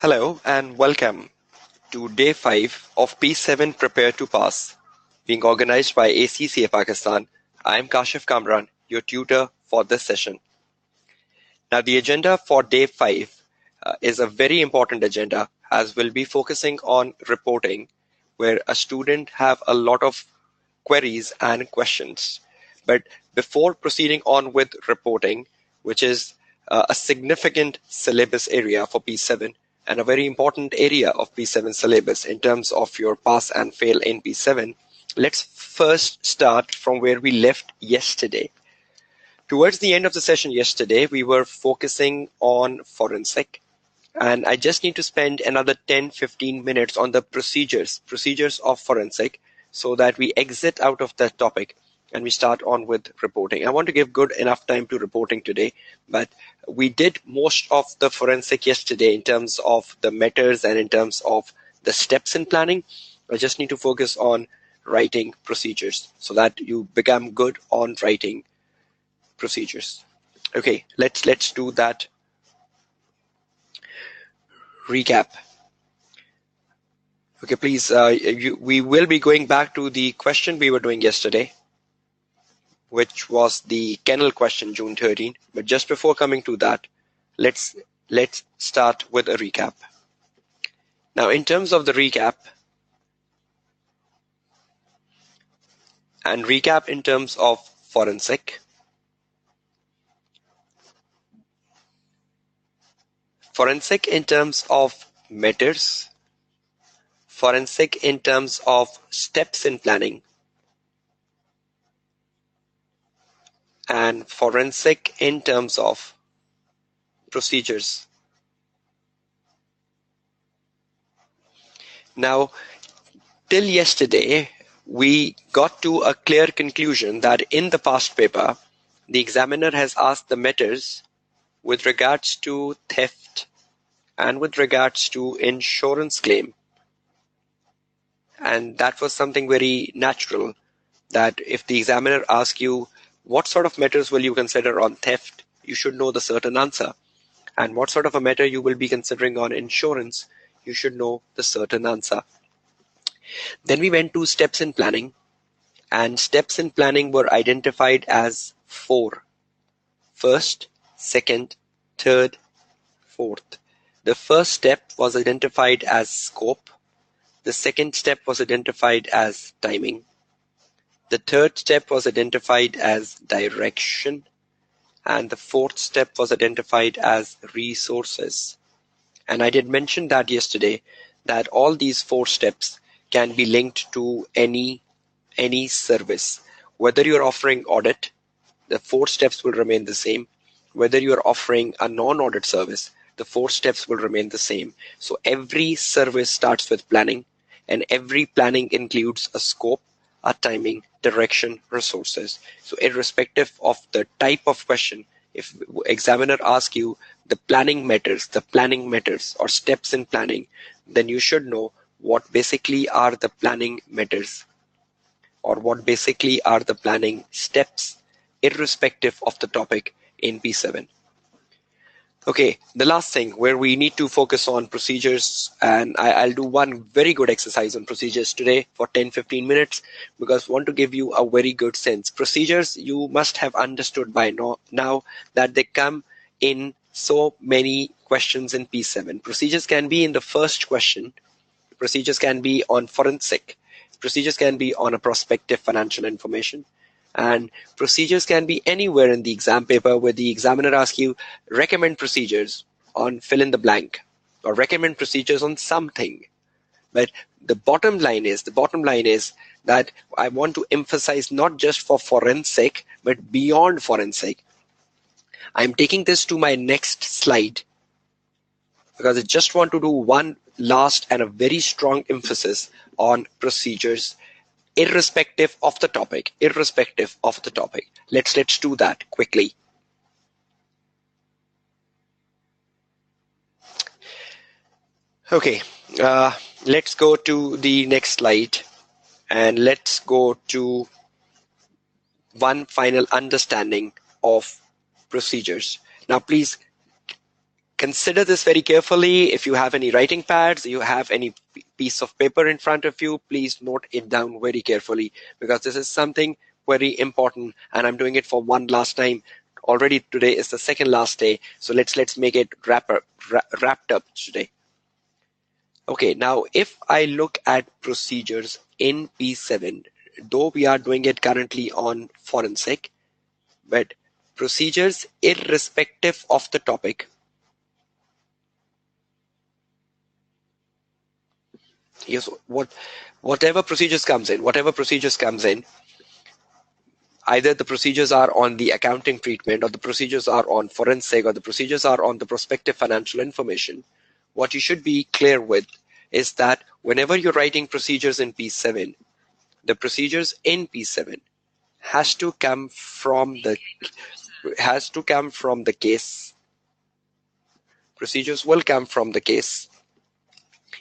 Hello and welcome to day 5 of P7 Prepare to Pass, being organized by ACCA Pakistan. I am Kashif Kamran, your tutor for this session. Now the agenda for day 5 is a very important agenda, as we'll be focusing on reporting, where a student have a lot of queries and questions. But before proceeding on with reporting, which is a significant syllabus area for P7 and a very important area of P7 syllabus in terms of your pass and fail in P7, let's first start from where we left yesterday. Towards the end of the session yesterday, we were focusing on forensic, and I just need to spend another 10-15 minutes on the procedures of forensic, so that we exit out of that topic and we start on with reporting. I want to give good enough time to reporting today, but we did most of the forensic yesterday in terms of the matters and in terms of the steps in planning. I just need to focus on writing procedures so that you become good on writing procedures. Okay, let's do that recap. Okay, please, we will be going back to the question we were doing yesterday, which was the kennel question, June 13. But just before coming to that, let's start with a recap. Now, in terms of the recap, and recap in terms of forensic, forensic in terms of matters, forensic in terms of steps in planning, and forensic in terms of procedures. Now, till yesterday, we got to a clear conclusion that in the past paper, the examiner has asked the matters with regards to theft and with regards to insurance claim. And that was something very natural, that if the examiner asks you, what sort of matters will you consider on theft, you should know the certain answer. And what sort of a matter you will be considering on insurance, you should know the certain answer. Then we went to steps in planning, and steps in planning were identified as 4. First, second, third, fourth. The first step was identified as scope. The second step was identified as timing. The third step was identified as direction, and the fourth step was identified as resources. And I did mention that yesterday, that all these 4 steps can be linked to any service. Whether you're offering audit, the 4 steps will remain the same. Whether you're offering a non-audit service, the 4 steps will remain the same. So every service starts with planning, and every planning includes a scope, a timing, direction, resources. So irrespective of the type of question, if examiner asks you the planning matters or steps in planning, then you should know what basically are the planning matters or what basically are the planning steps, irrespective of the topic in P7. Okay, the last thing where we need to focus on procedures, and I'll do one very good exercise on procedures today for 10-15 minutes, because I want to give you a very good sense. Procedures, you must have understood by now that they come in so many questions in P7. Procedures can be in the first question. Procedures can be on forensic. Procedures can be on a prospective financial information. And procedures can be anywhere in the exam paper where the examiner asks you, recommend procedures on fill in the blank or recommend procedures on something. But the bottom line is that I want to emphasize not just for forensic, but beyond forensic. I'm taking this to my next slide because I just want to do one last and a very strong emphasis on procedures, irrespective of the topic. Let's do that quickly. Okay, let's go to the next slide and let's go to one final understanding of procedures. Now, please Consider this very carefully. If you have any writing pads, you have any piece of paper in front of you, please note it down very carefully, because this is something very important, and I'm doing it for one last time. Already today is the second last day, so let's make it wrapped up today. Okay, now if I look at procedures in P7, though we are doing it currently on forensic, but procedures irrespective of the topic. Yes, whatever procedures comes in, either the procedures are on the accounting treatment, or the procedures are on forensic, or the procedures are on the prospective financial information. What you should be clear with is that whenever you're writing procedures in P7, the procedures in P7 has to come from the case. Procedures will come from the case.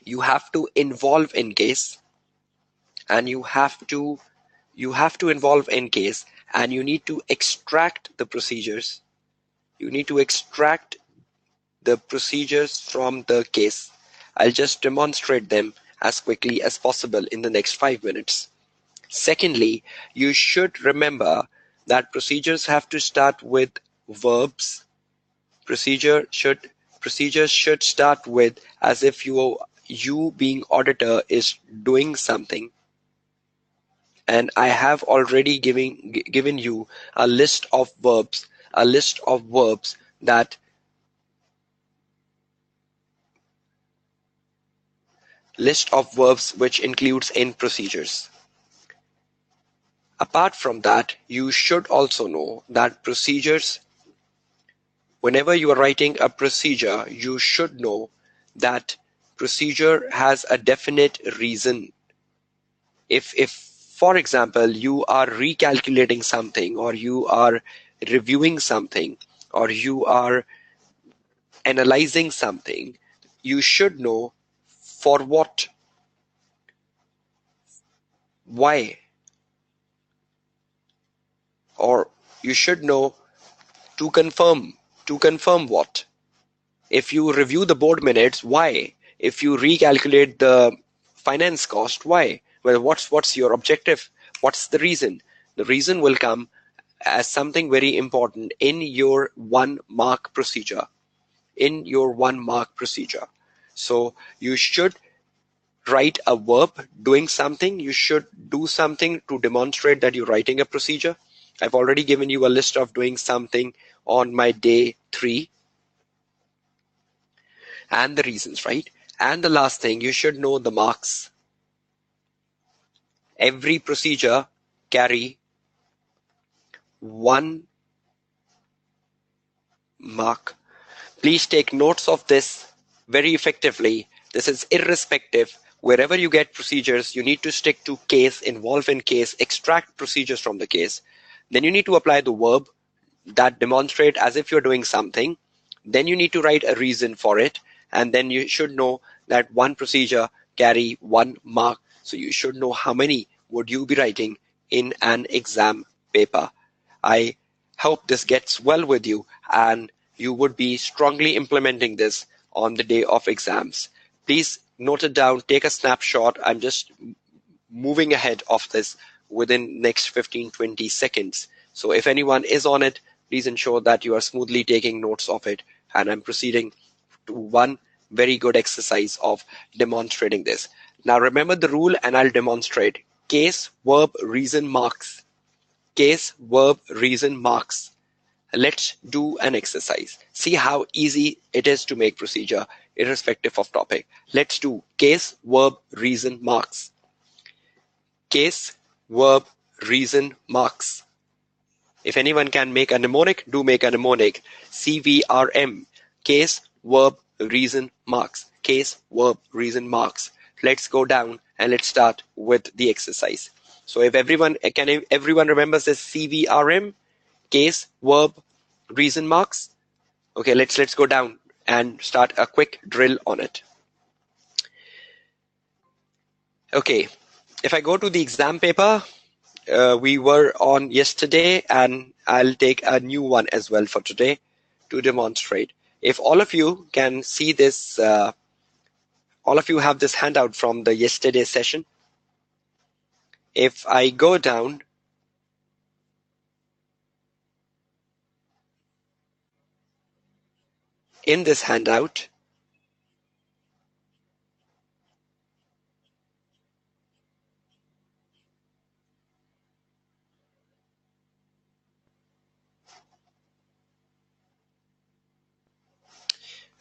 You have to involve in case, and you have to involve in case, and you need to extract the procedures. You need to extract the procedures from the case. I'll just demonstrate them as quickly as possible in the next 5 minutes. Secondly, you should remember that procedures have to start with verbs. Procedures should start with as if you being auditor is doing something. And I have already given you a list of verbs, which includes in procedures. Apart from that, you should also know that procedures, whenever you are writing a procedure, you should know that procedure has a definite reason. If for example, you are recalculating something, or you are reviewing something, or you are analyzing something, you should know for what, why, or you should know to confirm what. If you review the board minutes, why? If you recalculate the finance cost, why? Well, what's your objective? What's the reason? The reason will come as something very important in your 1 mark procedure. So you should write a verb doing something. You should do something to demonstrate that you're writing a procedure. I've already given you a list of doing something on my day 3 and the reasons, right? And the last thing, you should know the marks. Every procedure carry 1 mark. Please take notes of this very effectively. This is irrespective. Wherever you get procedures, you need to stick to case, involve in case, extract procedures from the case. Then you need to apply the verb that demonstrate as if you're doing something. Then you need to write a reason for it. And then you should know that 1 procedure carry 1 mark. So you should know how many would you be writing in an exam paper. I hope this gets well with you, and you would be strongly implementing this on the day of exams. Please note it down, take a snapshot. I'm just moving ahead of this within next 15-20 seconds. So if anyone is on it, please ensure that you are smoothly taking notes of it. And I'm proceeding to one very good exercise of demonstrating this. Now remember the rule, and I'll demonstrate. Case, verb, reason, marks. Case, verb, reason, marks. Let's do an exercise. See how easy it is to make procedure irrespective of topic. Let's do case, verb, reason, marks. Case, verb, reason, marks. If anyone can make a mnemonic, do make a mnemonic. CVRM. Case, verb, reason, marks. Case, verb, reason, marks. Let's go down and let's start with the exercise. So if everyone remembers this CVRM, case, verb, reason, marks. Okay, let's go down and start a quick drill on it. Okay, if I go to the exam paper, we were on yesterday, and I'll take a new one as well for today to demonstrate. If all of you can see this, all of you have this handout from the yesterday's session. If I go down in this handout,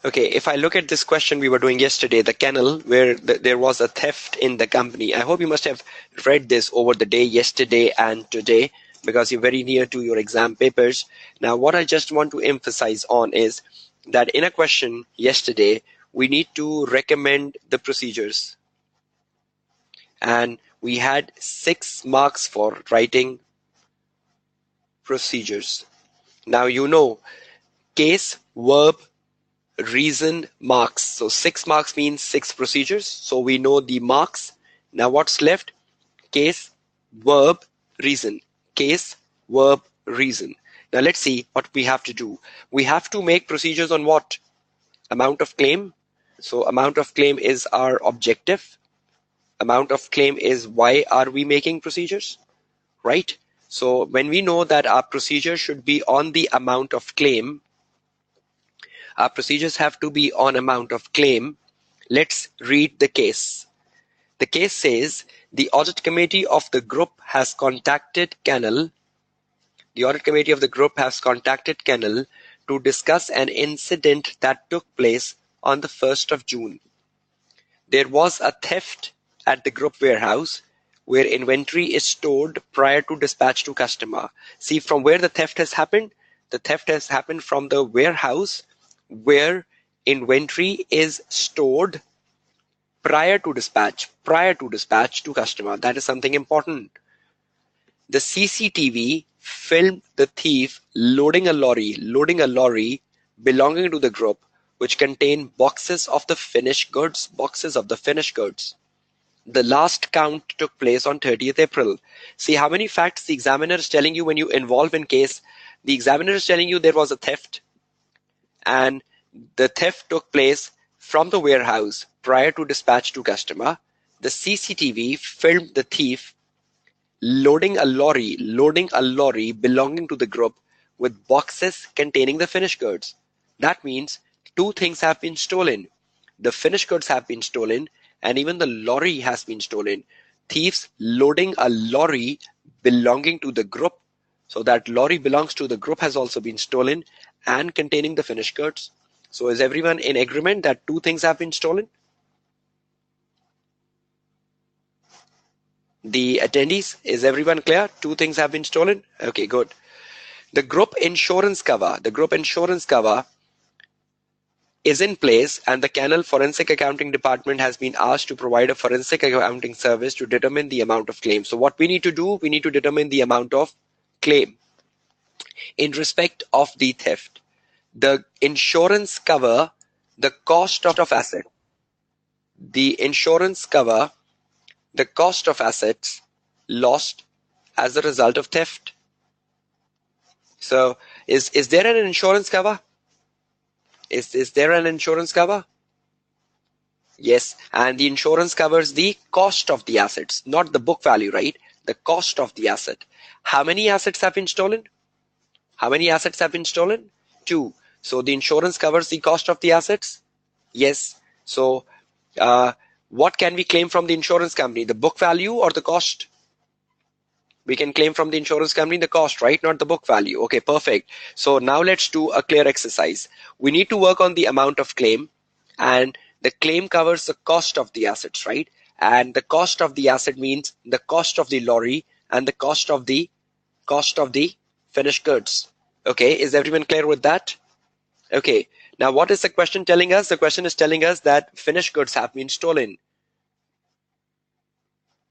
okay, if I look at this question we were doing yesterday, the kennel, where there was a theft in the company. I hope you must have read this over the day, yesterday and today, because you're very near to your exam papers. Now, what I just want to emphasize on is that in a question yesterday, we need to recommend the procedures. And we had 6 marks for writing procedures. Now, you know, case, verb, reason, marks. So 6 marks means 6 procedures. So we know the marks. Now what's left? Case, verb, reason. Case, verb, reason. Now let's see what we have to do. We have to make procedures on what? Amount of claim. So amount of claim is our objective. Amount of claim is why are we making procedures, right? So when we know that our procedure should be on the amount of claim, our procedures have to be on amount of claim. Let's read the case. The case says the audit committee of the group has contacted Kennel. The audit committee of the group has contacted Kennel to discuss an incident that took place on the 1st of June. There was a theft at the group warehouse where inventory is stored prior to dispatch to customer. See from where the theft has happened? The theft has happened from the warehouse where inventory is stored prior to dispatch to customer. That is something important. The CCTV filmed the thief loading a lorry belonging to the group, which contained boxes of the finished goods. The last count took place on 30th April. See how many facts the examiner is telling you when you involve in case. The examiner is telling you there was a theft, and the theft took place from the warehouse prior to dispatch to customer. The CCTV filmed the thief loading a lorry belonging to the group with boxes containing the finished goods. That means 2 things have been stolen. The finished goods have been stolen and even the lorry has been stolen. Thieves loading a lorry belonging to the group. So that lorry belongs to the group has also been stolen and containing the finished goods. So is everyone in agreement that 2 things have been stolen? The attendees, is everyone clear? 2 things have been stolen? Okay, good. The group insurance cover is in place, and the Kennel Forensic Accounting Department has been asked to provide a forensic accounting service to determine the amount of claim. So what we need to do, we need to determine the amount of claim in respect of the theft. The insurance cover the cost of asset. The insurance cover the cost of assets lost as a result of theft. So is there an insurance cover? Is there an insurance cover? Yes, and the insurance covers the cost of the assets, not the book value, right? The cost of the asset. How many assets have been stolen? How many assets have been stolen? 2. So the insurance covers the cost of the assets? Yes. So what can we claim from the insurance company? The book value or the cost? We can claim from the insurance company the cost, right? Not the book value. Okay, perfect. So now let's do a clear exercise. We need to work on the amount of claim, and the claim covers the cost of the assets, right? And the cost of the asset means the cost of the lorry and the cost of the finished goods. Okay, is everyone clear with that? Okay, now what is the question telling us? The question is telling us that finished goods have been stolen.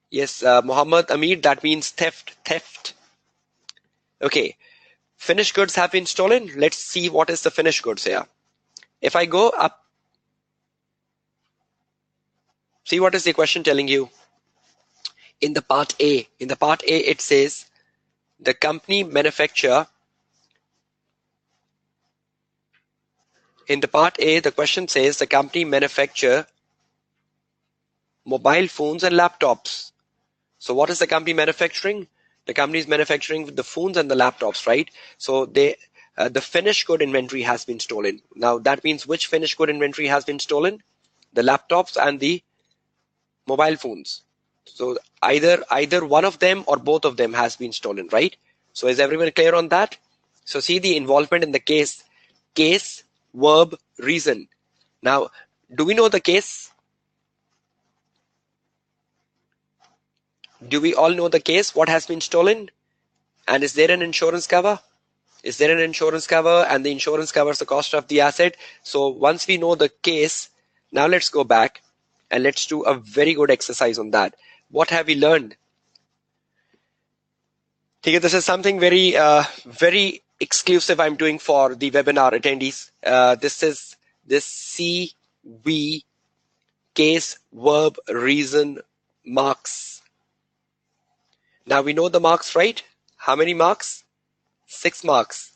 Yes, Muhammad Amir, that means theft. Okay, finished goods have been stolen. Let's see what is the finished goods here. If I go up, see what is the question telling you. In the part A, it says the company manufacture In the part A, the question says the company manufacture mobile phones and laptops. So what is the company manufacturing? The company is manufacturing the phones and the laptops, right? So the finished good inventory has been stolen. Now that means which finished good inventory has been stolen? The laptops and the mobile phones. So either one of them or both of them has been stolen, right? So is everyone clear on that? So see the involvement in the case, verb, reason. Now, do we know the case? Do we all know the case? What has been stolen? And is there an insurance cover? Is there an insurance cover? And the insurance covers the cost of the asset. So once we know the case, now let's go back and let's do a very good exercise on that. What have we learned? Okay, this is something very exclusive I'm doing for the webinar attendees. This is this CV case, verb, reason, marks. Now we know the marks, right? How many marks? 6 marks.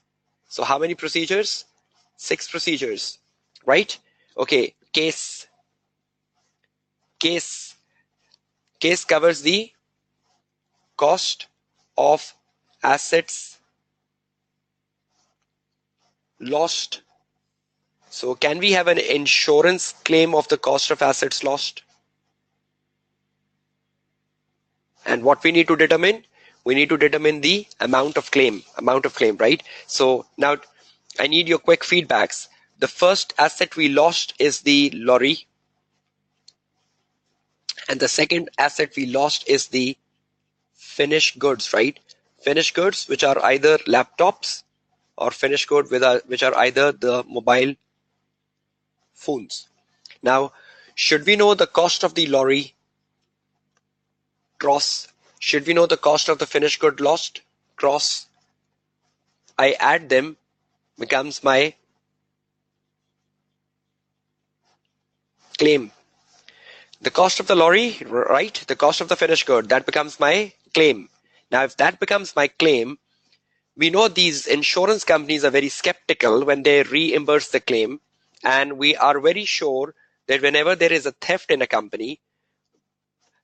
So how many procedures? 6 procedures, right? Okay, case covers the cost of assets lost. So can we have an insurance claim of the cost of assets lost? And what we need to determine? We need to determine the amount of claim, right? So now I need your quick feedbacks. The first asset we lost is the lorry. And the second asset we lost is the finished goods, right? Finished goods, which are either laptops or finished goods which are either the mobile phones. Now, should we know the cost of the lorry? Cross. Should we know the cost of the finished good lost? Cross. I add them, becomes my claim. The cost of the lorry, right? The cost of the finished good, that becomes my claim. Now, if that becomes my claim, we know these insurance companies are very skeptical when they reimburse the claim. And we are very sure that whenever there is a theft in a company,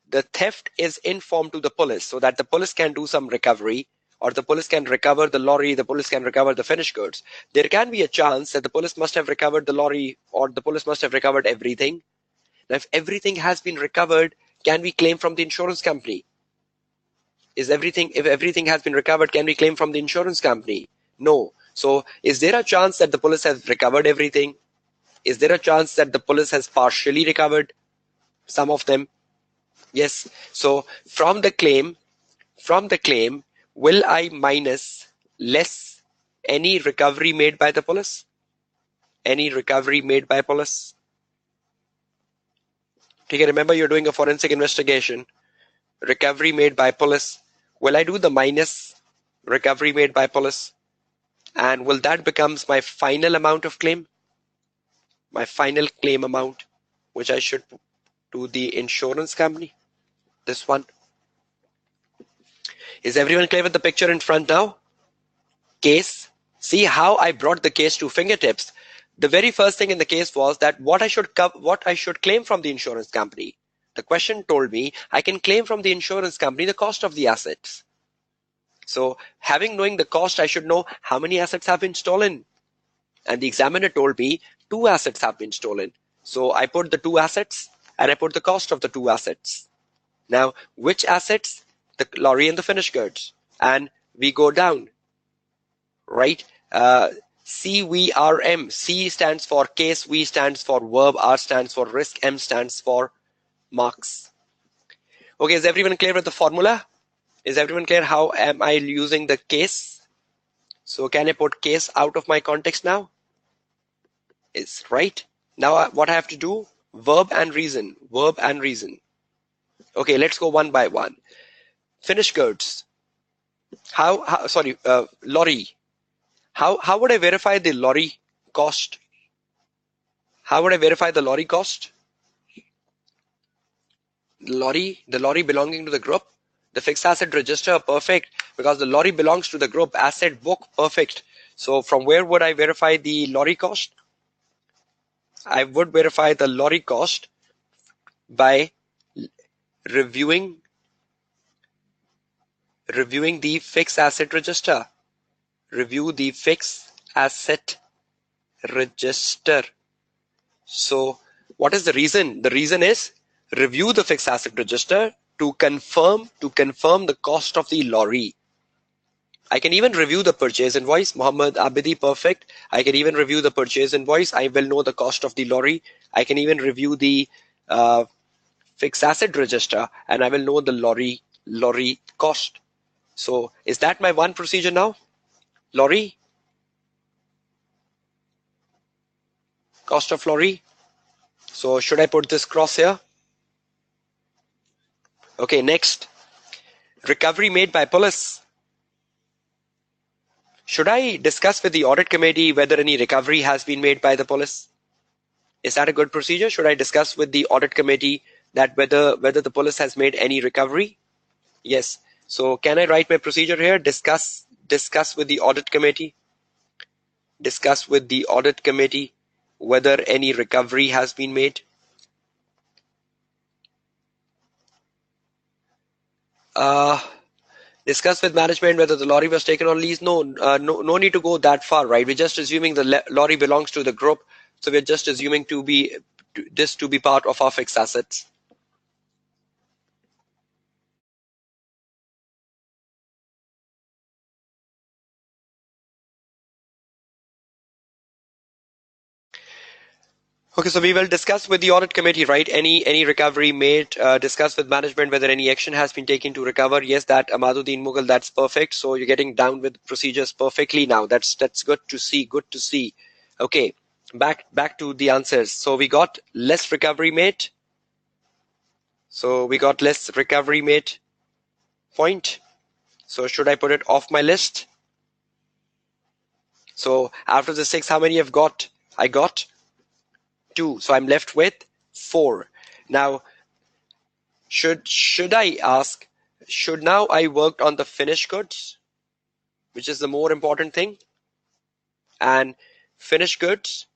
the theft is informed to the police so that the police can do some recovery, or the police can recover the lorry, the police can recover the finished goods. There can be a chance that the police must have recovered the lorry, or the police must have recovered everything. Now, if everything has been recovered, can we claim from the insurance company? If everything has been recovered, can we claim from the insurance company? No. So is there a chance that the police has recovered everything? Is there a chance that the police has partially recovered some of them? Yes. So from the claim, will I minus less any recovery made by the police? Any recovery made by police? Okay, remember you're doing a forensic investigation. Recovery made by police. Will I do the minus recovery made by police? And will that becomes my final amount of claim? My final claim amount, which I should to the insurance company. This one. Is everyone clear with the picture in front now? Case. See how I brought the case to fingertips. The very first thing in the case was that what I should claim from the insurance company. The question told me I can claim from the insurance company the cost of the assets. So knowing the cost, I should know how many assets have been stolen. And the examiner told me 2 assets have been stolen. So I put the 2 assets and I put the cost of the 2 assets. Now, which assets? The lorry and the finished goods. And we go down, right? CVRM. C stands for case, V stands for verb, R stands for risk, M stands for marks. Okay, is everyone clear with the formula? Is everyone clear how am I using the case? So can I put case out of my context now? Is right. Now what I have to do? Verb and reason. Verb and reason. Okay, let's go one by one. Finished goods. Lorry. How would I verify the lorry cost? How would I verify the lorry cost? The lorry belonging to the group. The fixed asset register, perfect, because the lorry belongs to the group. Asset book, perfect. So from where would I verify the lorry cost? I would verify the lorry cost by reviewing the fixed asset register. Review the fixed asset register. So what is the reason? The reason is review the fixed asset register to confirm the cost of the lorry. I can even review the purchase invoice. Muhammad Abidi, perfect. I can even review the purchase invoice. I will know the cost of the lorry. I can even review the fixed asset register, and I will know the lorry cost. So is that my one procedure now? Lorry, cost of lorry. So should I put this cross here? Okay, next. Recovery made by police. Should I discuss with the audit committee whether any recovery has been made by the police? Is that a good procedure? Should I discuss with the audit committee that whether the police has made any recovery? Yes. So can I write my procedure here? Discuss with the audit committee. Discuss with the audit committee whether any recovery has been made. Discuss with management whether the lorry was taken on lease. No need to go that far, right? We're just assuming the lorry belongs to the group, so we're just assuming this to be part of our fixed assets. Okay, so we will discuss with the audit committee, right? Any recovery made, discuss with management whether any action has been taken to recover. Yes, that Amaduddin Mughal, that's perfect. So you're getting down with procedures perfectly now. That's good to see. Good to see. Okay, back to the answers. So we got less recovery made. So we got less recovery made point. So should I put it off my list? So after the 6, how many I've got? I got 2. So I'm left with 4. Now, should I ask, should now I worked on the finished goods, which is the more important thing, and finished goods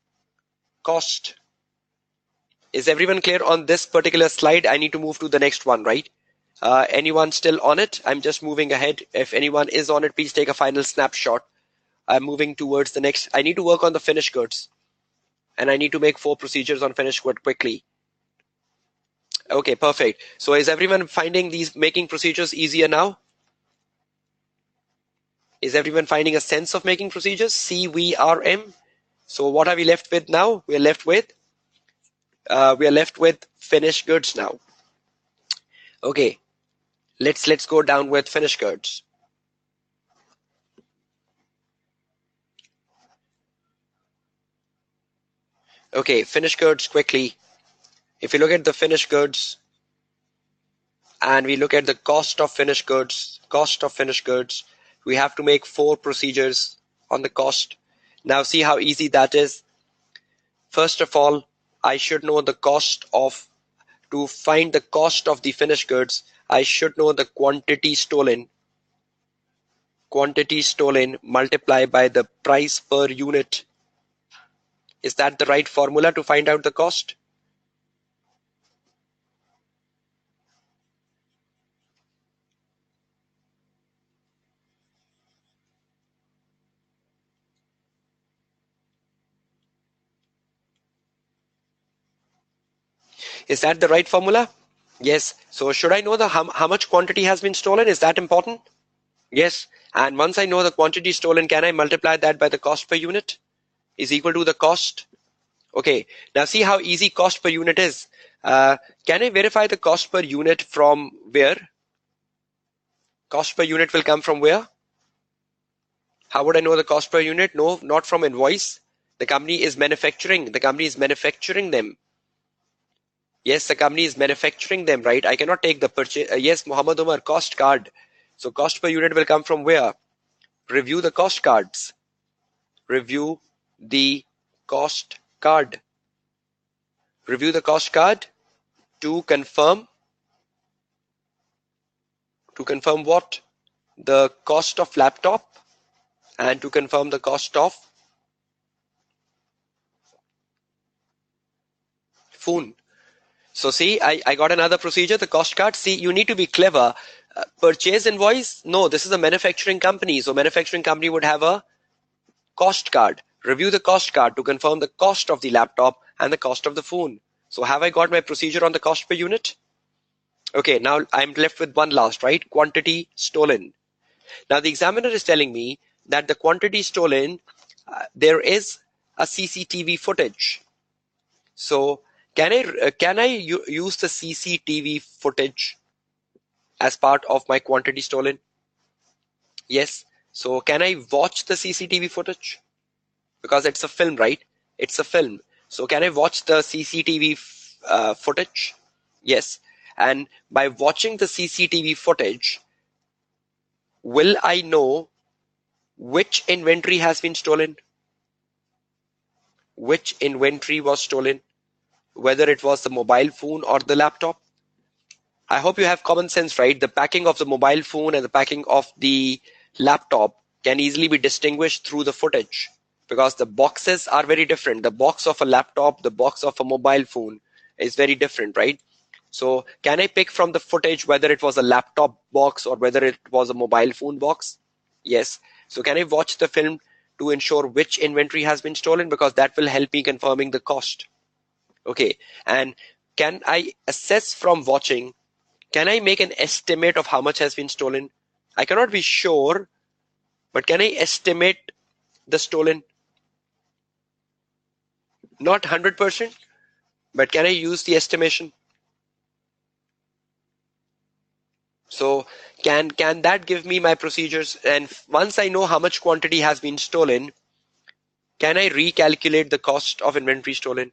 cost. Is everyone clear on this particular slide? I need to move to the next one, right? Anyone still on it? I'm just moving ahead. If anyone is on it, please take a final snapshot. I'm moving towards the next. I need to work on the finished goods, and I need to make 4 procedures on finished good quickly. Okay, perfect. So is everyone finding these making procedures easier now? Is everyone finding a sense of making procedures? CVRM. So what are we left with now? We are left with finished goods now. Okay, let's go down with finished goods. Okay, finished goods quickly. If you look at the finished goods and we look at the cost of finished goods, we have to make 4 procedures on the cost. Now see how easy that is. First of all, I should know the cost of, to find the cost of the finished goods, I should know the quantity stolen multiplied by the price per unit. Is that the right formula to find out the cost? Is that the right formula? Yes. So should I know the how much quantity has been stolen? Is that important? Yes. And once I know the quantity stolen, can I multiply that by the cost per unit? Is equal to the cost. Okay. Now see how easy cost per unit is. Can I verify the cost per unit from where? Cost per unit will come from where? How would I know the cost per unit? No, not from invoice. The company is manufacturing. The company is manufacturing them. Yes, the company is manufacturing them, right? I cannot take the purchase. Yes, Muhammad Umar, cost card. So cost per unit will come from where? Review the cost cards. Review the cost card. Review the cost card to confirm. To confirm what? The cost of laptop and to confirm the cost of phone. So see, I got another procedure, the cost card. See, you need to be clever. Purchase invoice? No, this is a manufacturing company. So manufacturing company would have a cost card. Review the cost card to confirm the cost of the laptop and the cost of the phone. So have I got my procedure on the cost per unit? Okay, now I'm left with one last, right? Quantity stolen. Now the examiner is telling me that the quantity stolen, there is a CCTV footage. So can I use the CCTV footage as part of my quantity stolen? Yes. So can I watch the CCTV footage? Because it's a film, right? It's a film. So can I watch the CCTV footage? Yes. And by watching the CCTV footage, will I know which inventory has been stolen? Which inventory was stolen? Whether it was the mobile phone or the laptop? I hope you have common sense, right? The packing of the mobile phone and the packing of the laptop can easily be distinguished through the footage because the boxes are very different. The box of a laptop, the box of a mobile phone is very different, right? So can I pick from the footage whether it was a laptop box or whether it was a mobile phone box? Yes. So can I watch the film to ensure which inventory has been stolen? Because that will help me confirming the cost. Okay. And can I assess from watching? Can I make an estimate of how much has been stolen? I cannot be sure, but can I estimate the stolen? Not 100%, but can I use the estimation? So can that give me my procedures? And once I know how much quantity has been stolen, can I recalculate the cost of inventory stolen?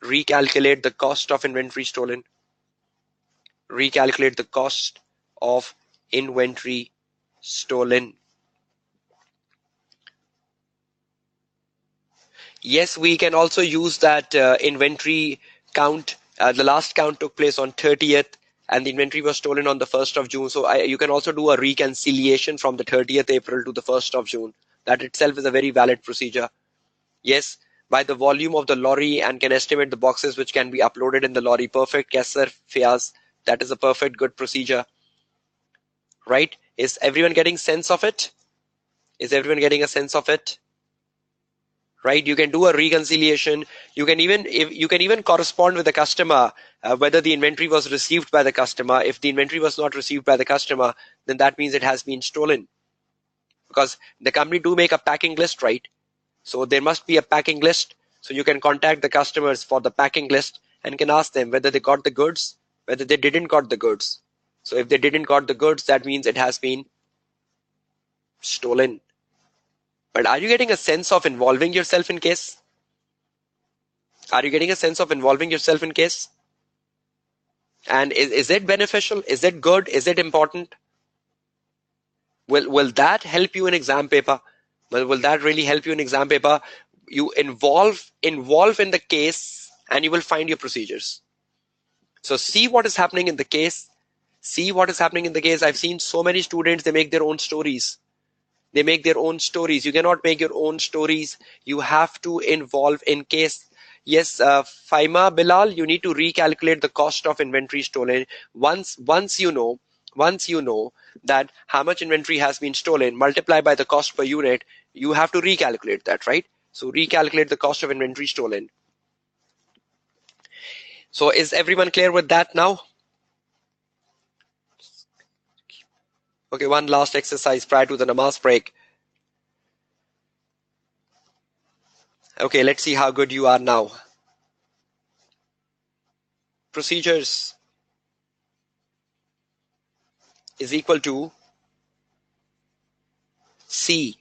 Recalculate the cost of inventory stolen. Recalculate the cost of inventory stolen. Yes, we can also use that inventory count. The last count took place on 30th and the inventory was stolen on the 1st of June. So you can also do a reconciliation from the 30th April to the 1st of June. That itself is a very valid procedure. Yes, by the volume of the lorry and can estimate the boxes which can be uploaded in the lorry. Perfect, yes sir, Fiaz. That is a perfect good procedure. Right? Is everyone getting sense of it? Is everyone getting a sense of it? Right? You can do a reconciliation. You can even correspond with the customer whether the inventory was received by the customer. If the inventory was not received by the customer, then that means it has been stolen. Because the company do make a packing list, right? So there must be a packing list. So you can contact the customers for the packing list and can ask them whether they got the goods, whether they didn't got the goods. So if they didn't got the goods, that means it has been stolen. But are you getting a sense of involving yourself in case? Are you getting a sense of involving yourself in case? And is it beneficial? Is it good? Is it important? Will that help you in exam paper? Will that really help you in exam paper? You involve in the case and you will find your procedures. So see what is happening in the case. See what is happening in the case. I've seen so many students, they make their own stories. They make their own stories. You cannot make your own stories. You have to involve in case. Yes, Faima, Bilal, you need to recalculate the cost of inventory stolen. Once you know that how much inventory has been stolen, multiply by the cost per unit, you have to recalculate that, right? So recalculate the cost of inventory stolen. So is everyone clear with that now? Okay, one last exercise prior to the namaz break. Okay, let's see how good you are now. Procedures is equal to C.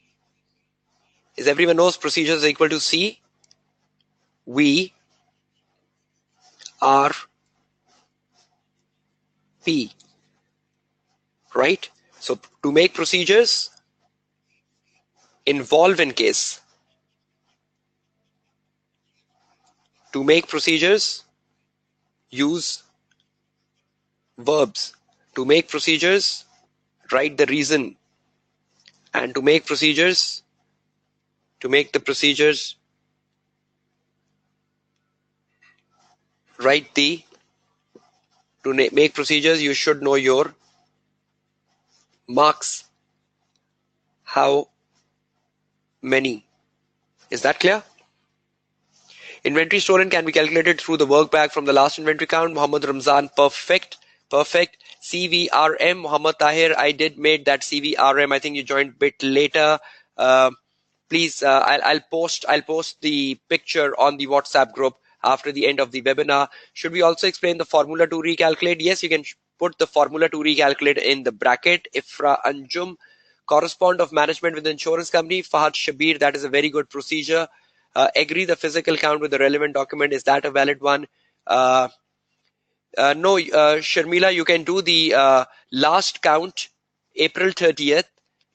Is everyone knows procedures is equal to C? V R P. Right? So to make procedures, involve in case. To make procedures, use verbs. To make procedures, write the reason. And to make the procedures, write the, to make procedures, you should know your marks. How many? Is that clear? Inventory stolen can be calculated through the work back from the last inventory count. Muhammad Ramzan, perfect. Perfect. CVRM, Muhammad Tahir, I did made that CVRM. I think you joined a bit later. Please, I'll post the picture on the WhatsApp group after the end of the webinar. Should we also explain the formula to recalculate? Yes, you can put the formula to recalculate in the bracket. Ifra Anjum, correspond of management with the insurance company. Fahad Shabir, that is a very good procedure. Agree the physical count with the relevant document. Is that a valid one? No, Sharmila, you can do the last count, April 30th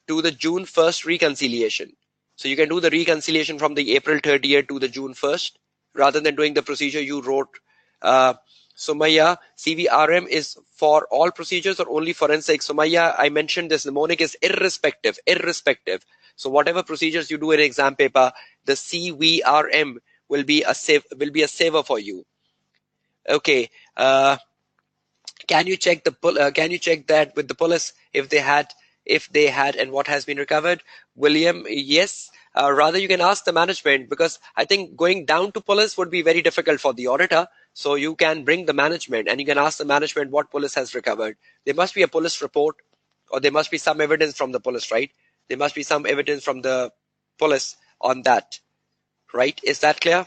to the June 1st reconciliation. So you can do the reconciliation from the April 30th to the June 1st rather than doing the procedure you wrote. Sumaya, CVRM is for all procedures or only forensic? Sumaya, I mentioned this mnemonic is irrespective, irrespective. So whatever procedures you do in exam paper, the CVRM will be a saver for you. Okay. Can you check that with the police if they had and what has been recovered? William, yes. Rather, you can ask the management, because I think going down to police would be very difficult for the auditor. So you can bring the management and you can ask the management what police has recovered. There must be a police report, or there must be some evidence from the police, right? There must be some evidence from the police on that, right? Is that clear?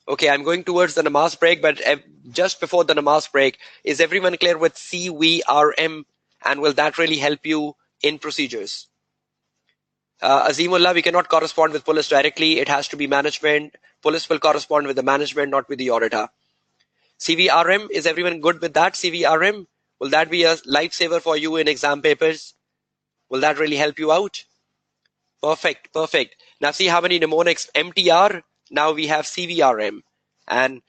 Okay, I'm going towards the namaz break, but just before the namaz break, is everyone clear with CVRM, and will that really help you in procedures? Azimullah, we cannot correspond with police directly. It has to be management. Police will correspond with the management, not with the auditor. CVRM, is everyone good with that? CVRM, will that be a lifesaver for you in exam papers? Will that really help you out? Perfect, perfect. Now see how many mnemonics. MTR, now we have CVRM, and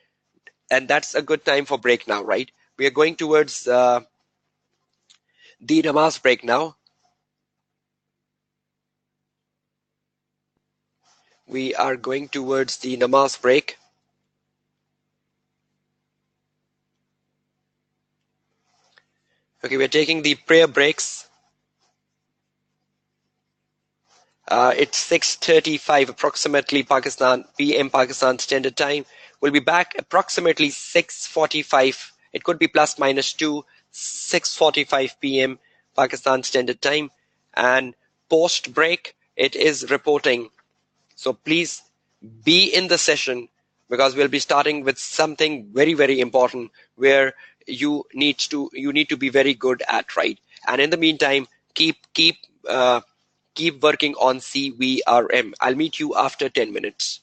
that's a good time for break now, right? We are going towards the namaz break now. We are going towards the namaz break. Okay, we're taking the prayer breaks. It's 6:35 approximately PM Pakistan Standard Time. We'll be back approximately 6:45. It could be plus minus 2, 6:45 PM Pakistan Standard Time. And post break, it is reporting. So please be in the session, because we'll be starting with something very, very important where you need to be very good at, right? And in the meantime, keep working on CVRM. I'll meet you after 10 minutes.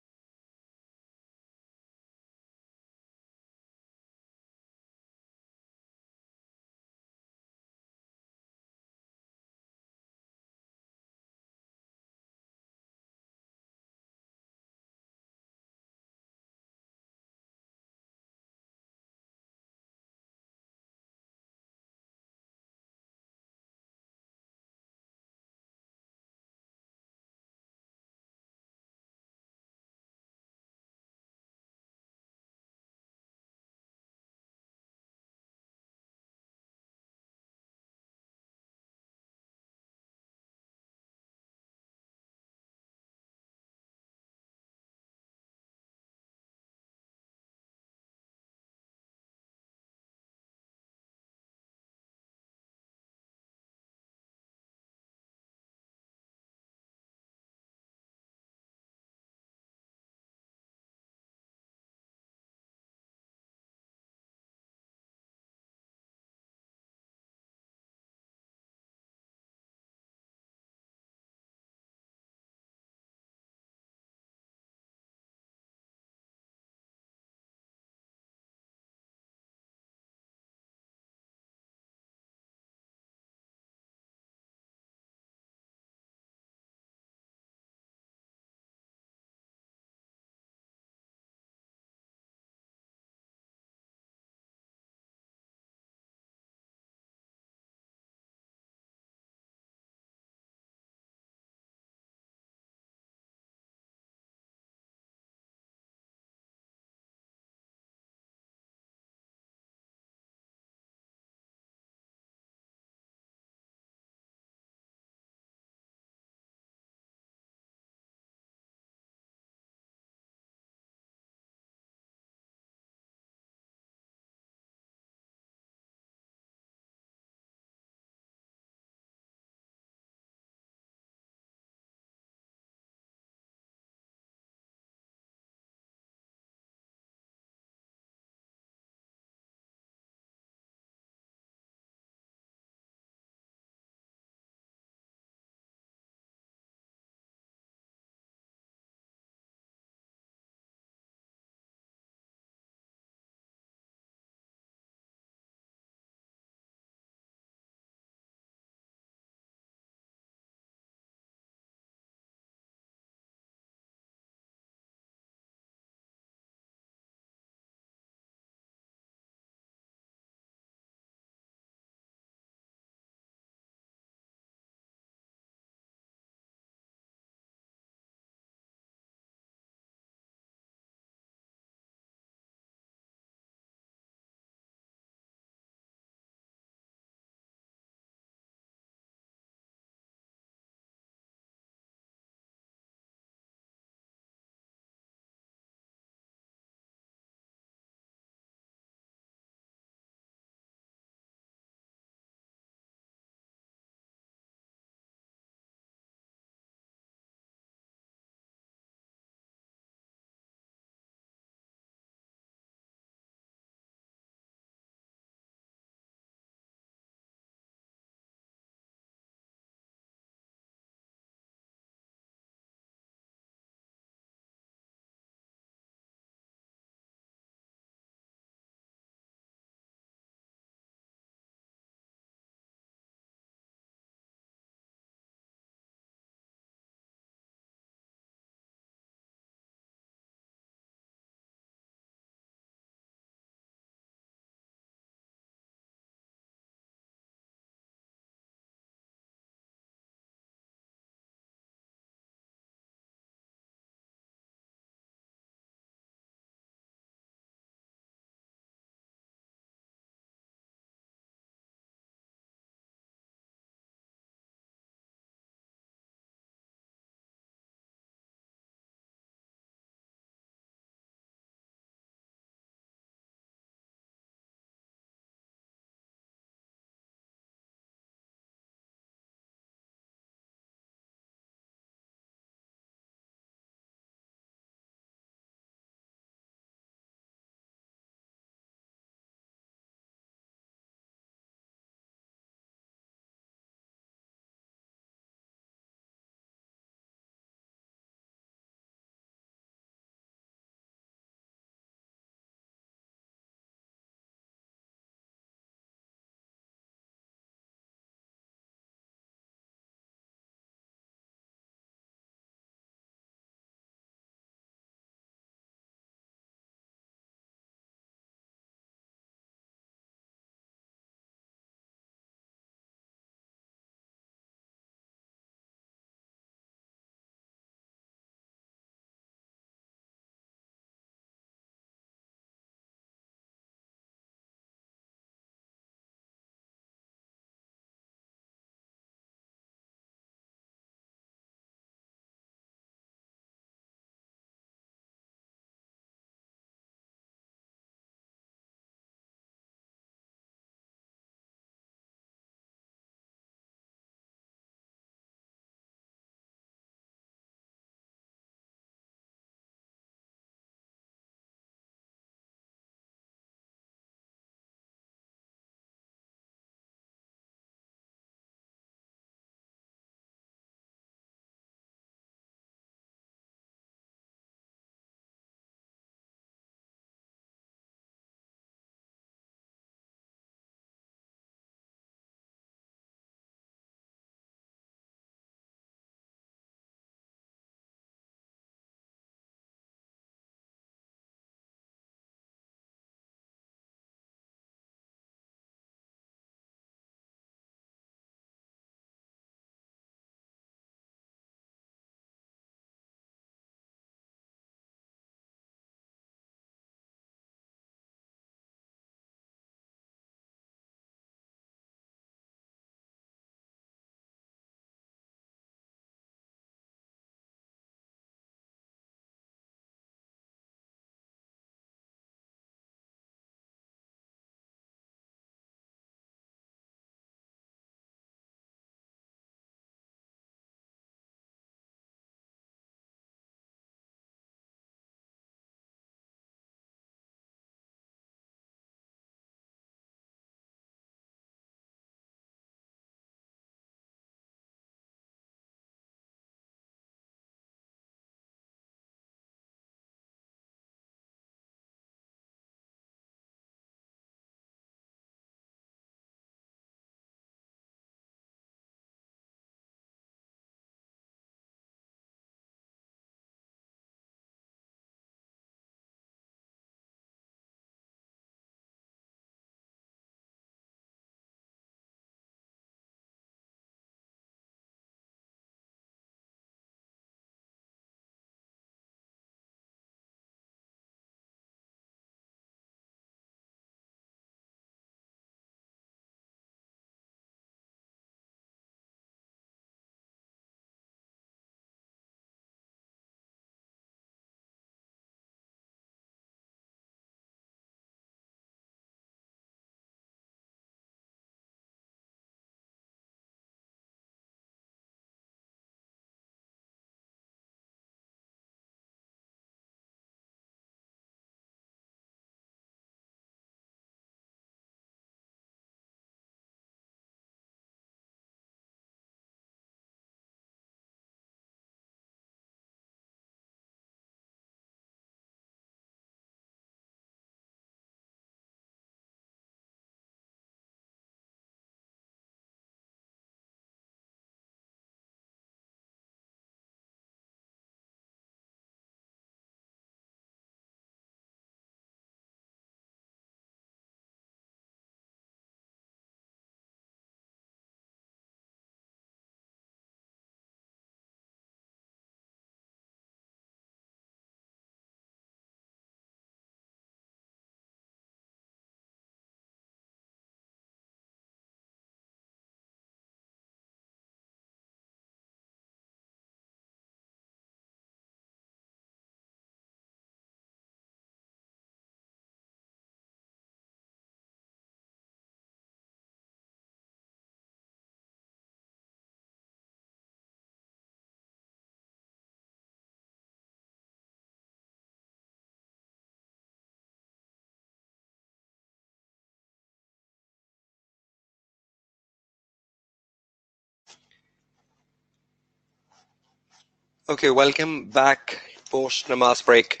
Okay, welcome back post namaz break.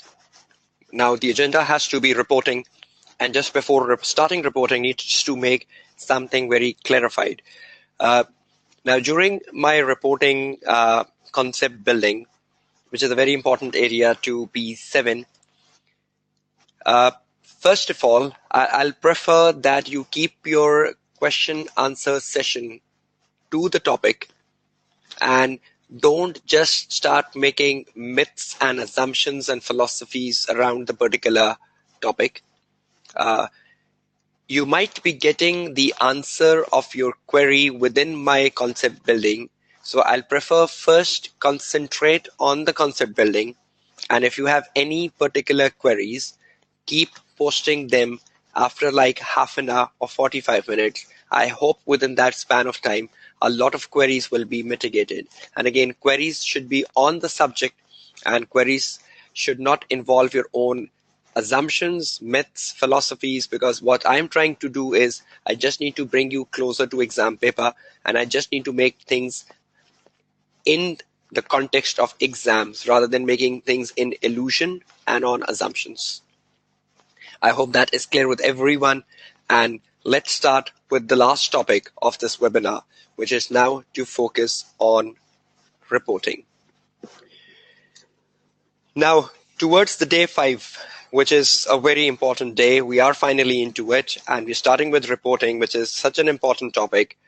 Now the agenda has to be reporting, and just before starting reporting needs to make something very clarified. Now during my reporting concept building, which is a very important area to P7, first of all, I'll prefer that you keep your question answer session to the topic and don't just start making myths and assumptions and philosophies around the particular topic. You might be getting the answer of your query within my concept building. So I'll prefer first concentrate on the concept building. And if you have any particular queries, keep posting them after like half an hour or 45 minutes. I hope within that span of time, a lot of queries will be mitigated. And again, queries should be on the subject, and queries should not involve your own assumptions, myths, philosophies, because what I'm trying to do is I just need to bring you closer to exam paper, and I just need to make things in the context of exams rather than making things in illusion and on assumptions. I hope that is clear with everyone, and let's start with the last topic of this webinar, which is now to focus on reporting. Now, towards the day 5, which is a very important day, we are finally into it, and we're starting with reporting, which is such an important topic.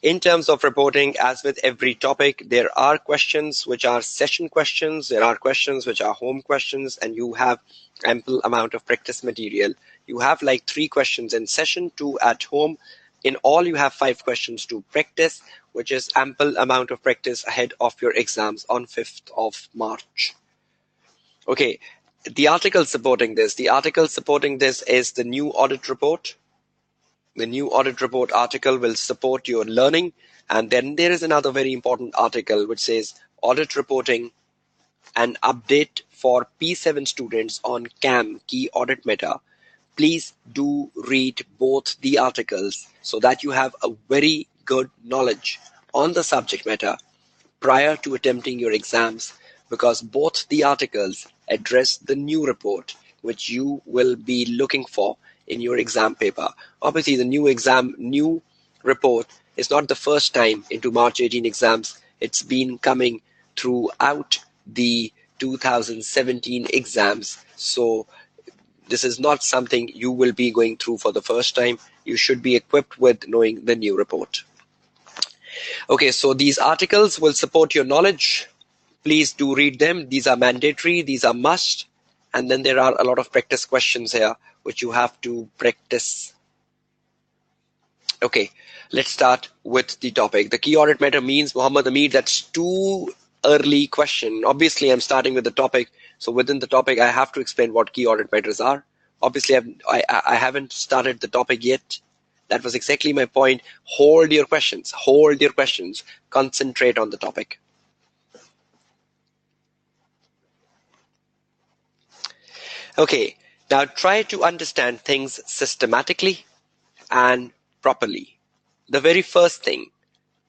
In terms of reporting, as with every topic, there are questions which are session questions, there are questions which are home questions, and you have ample amount of practice material. You have like 3 questions in session, 2 at home. In all, you have 5 questions to practice, which is ample amount of practice ahead of your exams on 5th of March. Okay, the article supporting this. The article supporting this is the new audit report. The new audit report article will support your learning. And then there is another very important article which says audit reporting and update for P7 students on CAM, key audit meta. Please do read both the articles so that you have a very good knowledge on the subject matter prior to attempting your exams, because both the articles address the new report which you will be looking for in your exam paper. Obviously, the new report is not the first time into March 18 exams. It's been coming throughout the 2017 exams. So this is not something you will be going through for the first time. You should be equipped with knowing the new report. Okay, so these articles will support your knowledge. Please do read them. These are mandatory, these are must. And then there are a lot of practice questions here which you have to practice. Okay, let's start with the topic. The key audit matter means, Muhammad Amir, that's too early question. Obviously, I'm starting with the topic. So within the topic, I have to explain what key audit matters are. Obviously, I haven't started the topic yet. That was exactly my point. Hold your questions. Hold your questions. Concentrate on the topic. Okay, now try to understand things systematically and properly. The very first thing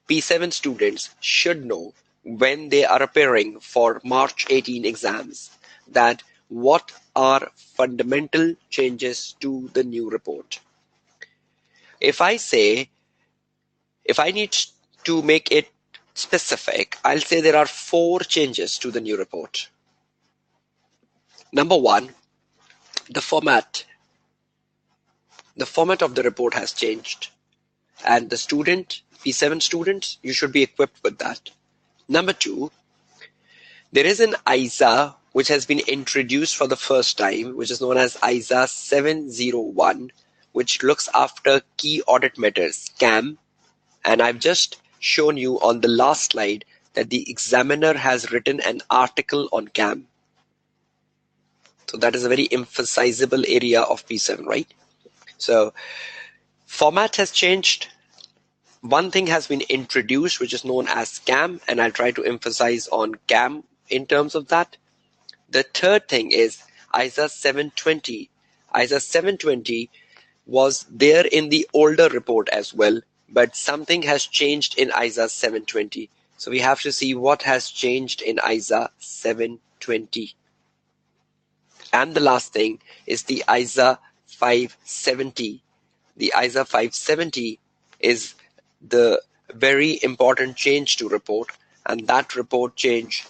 P7 students should know when they are appearing for March 18 exams, that what are fundamental changes to the new report. If I need to make it specific, I'll say there are 4 changes to the new report. Number 1, the format. The format of the report has changed, and the P7 students, you should be equipped with that. Number 2, there is an ACCA which has been introduced for the first time, which is known as ACCA 701, which looks after key audit matters, CAM. And I've just shown you on the last slide that the examiner has written an article on CAM. So that is a very emphasizable area of P7, right? So format has changed. One thing has been introduced, which is known as CAM, and I'll try to emphasize on CAM in terms of that. The third thing is ACCA 720. ACCA 720 was there in the older report as well, but something has changed in ACCA 720. So we have to see what has changed in ISA 720. And the last thing is the ISA 570. The ISA 570 is the very important change to report, and that report change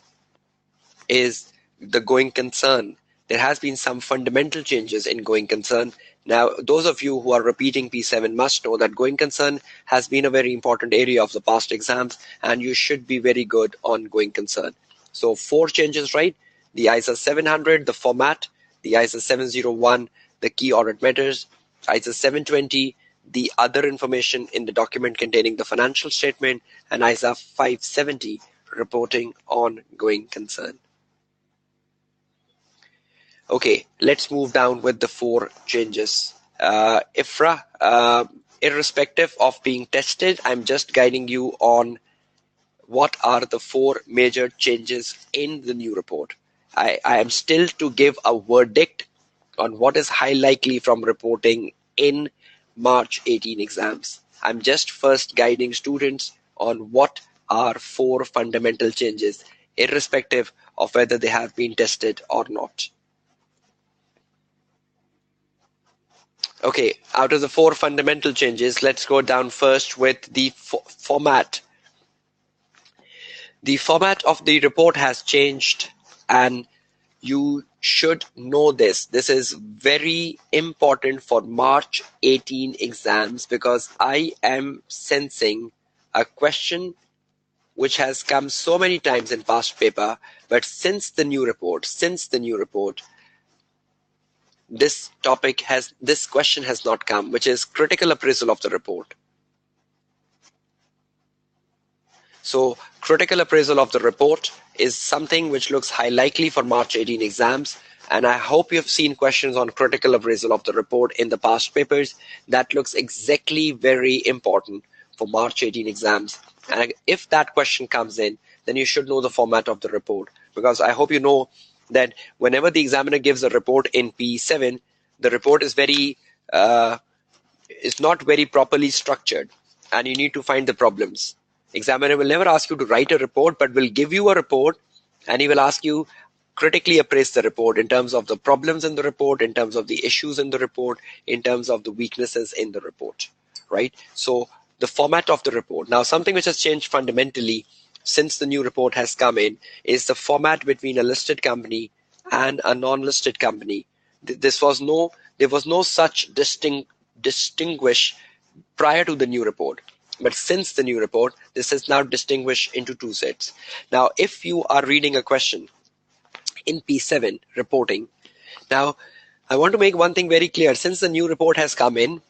is the going concern. There has been some fundamental changes in going concern. Now, those of you who are repeating P7 must know that going concern has been a very important area of the past exams, and you should be very good on going concern. So 4 changes, right? The ISA 700, the format, the ISA 701, the key audit matters, ISA 720, the other information in the document containing the financial statement, and ISA 570, reporting on going concern. Okay, let's move down with the 4 changes. IFRA, irrespective of being tested, I'm just guiding you on what are the 4 major changes in the new report. I am still to give a verdict on what is high likely from reporting in March 18 exams. I'm just first guiding students on what are 4 fundamental changes, irrespective of whether they have been tested or not. Okay, out of the 4 fundamental changes, let's go down first with the format. The format of the report has changed, and you should know this. This is very important for March 18 exams, because I am sensing a question which has come so many times in past paper, but since the new report, this question has not come, which is critical appraisal of the report. So critical appraisal of the report is something which looks high likely for March 18 exams, and I hope you've seen questions on critical appraisal of the report in the past papers. That looks exactly very important for March 18 exams, and if that question comes in, then you should know the format of the report, because I hope you know that whenever the examiner gives a report in P7, the report is not very properly structured, and you need to find the problems. Examiner will never ask you to write a report, but will give you a report, and he will ask you critically appraise the report in terms of the problems in the report, in terms of the issues in the report, in terms of the weaknesses in the report, right? So the format of the report. Now, something which has changed fundamentally since the new report has come in is the format between a listed company and a non-listed company. There was no such distinguish prior to the new report. But since the new report, this is now distinguished into 2 sets. Now, if you are reading a question in P7 reporting, now I want to make one thing very clear. Since the new report has come in,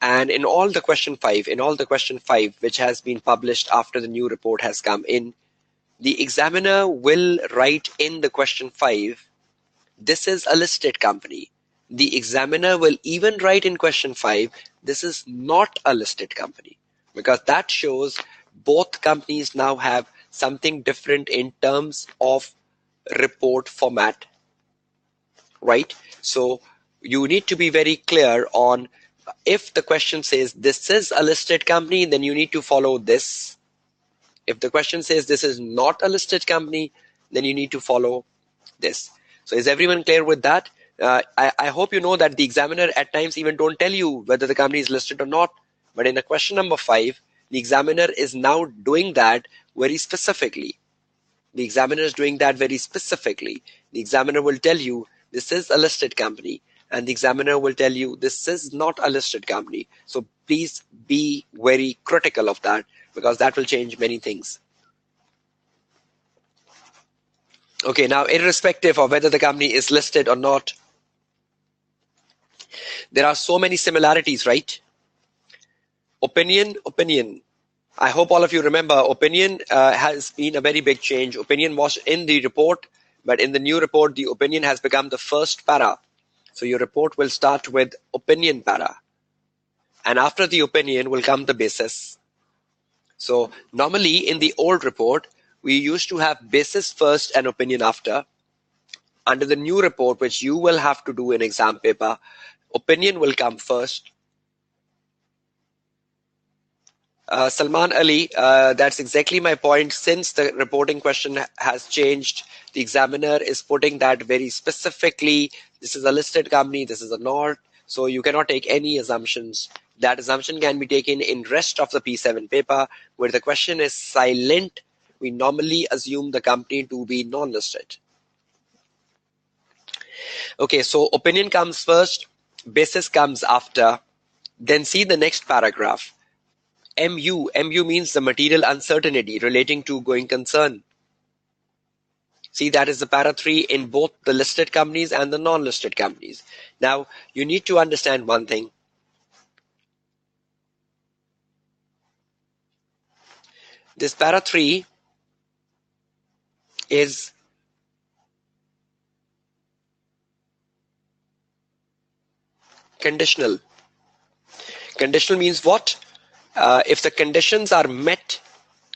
and in all the question 5, which has been published after the new report has come in, the examiner will write in the question 5, this is a listed company. The examiner will even write in question 5, this is not a listed company, because that shows both companies now have something different in terms of report format, right? So you need to be very clear on, if the question says this is a listed company, then you need to follow this. If the question says this is not a listed company, then you need to follow this. So is everyone clear with that? I hope you know that the examiner at times even don't tell you whether the company is listed or not. But in the question number 5, the examiner is now doing that very specifically. The examiner is doing that very specifically. The examiner will tell you this is a listed company, and the examiner will tell you this is not a listed company. So please be very critical of that, because that will change many things. Okay, now irrespective of whether the company is listed or not, there are so many similarities, right? Opinion. I hope all of you remember opinion has been a very big change. Opinion was in the report, but in the new report, the opinion has become the first para. So your report will start with opinion para. And after the opinion will come the basis. So normally in the old report, we used to have basis first and opinion after. Under the new report, which you will have to do in exam paper, opinion will come first, Salman Ali, that's exactly my point. Since the reporting question has changed, the examiner is putting that very specifically. This is a listed company, this is a not, so you cannot take any assumptions. That assumption can be taken in rest of the P7 paper, where the question is silent. We normally assume the company to be non-listed. Okay, so opinion comes first, basis comes after. Then see the next paragraph. MU means the material uncertainty relating to going concern. See, that is the para 3 in both the listed companies and the non-listed companies. Now, you need to understand one thing. This para 3 is conditional. Conditional means what? If the conditions are met,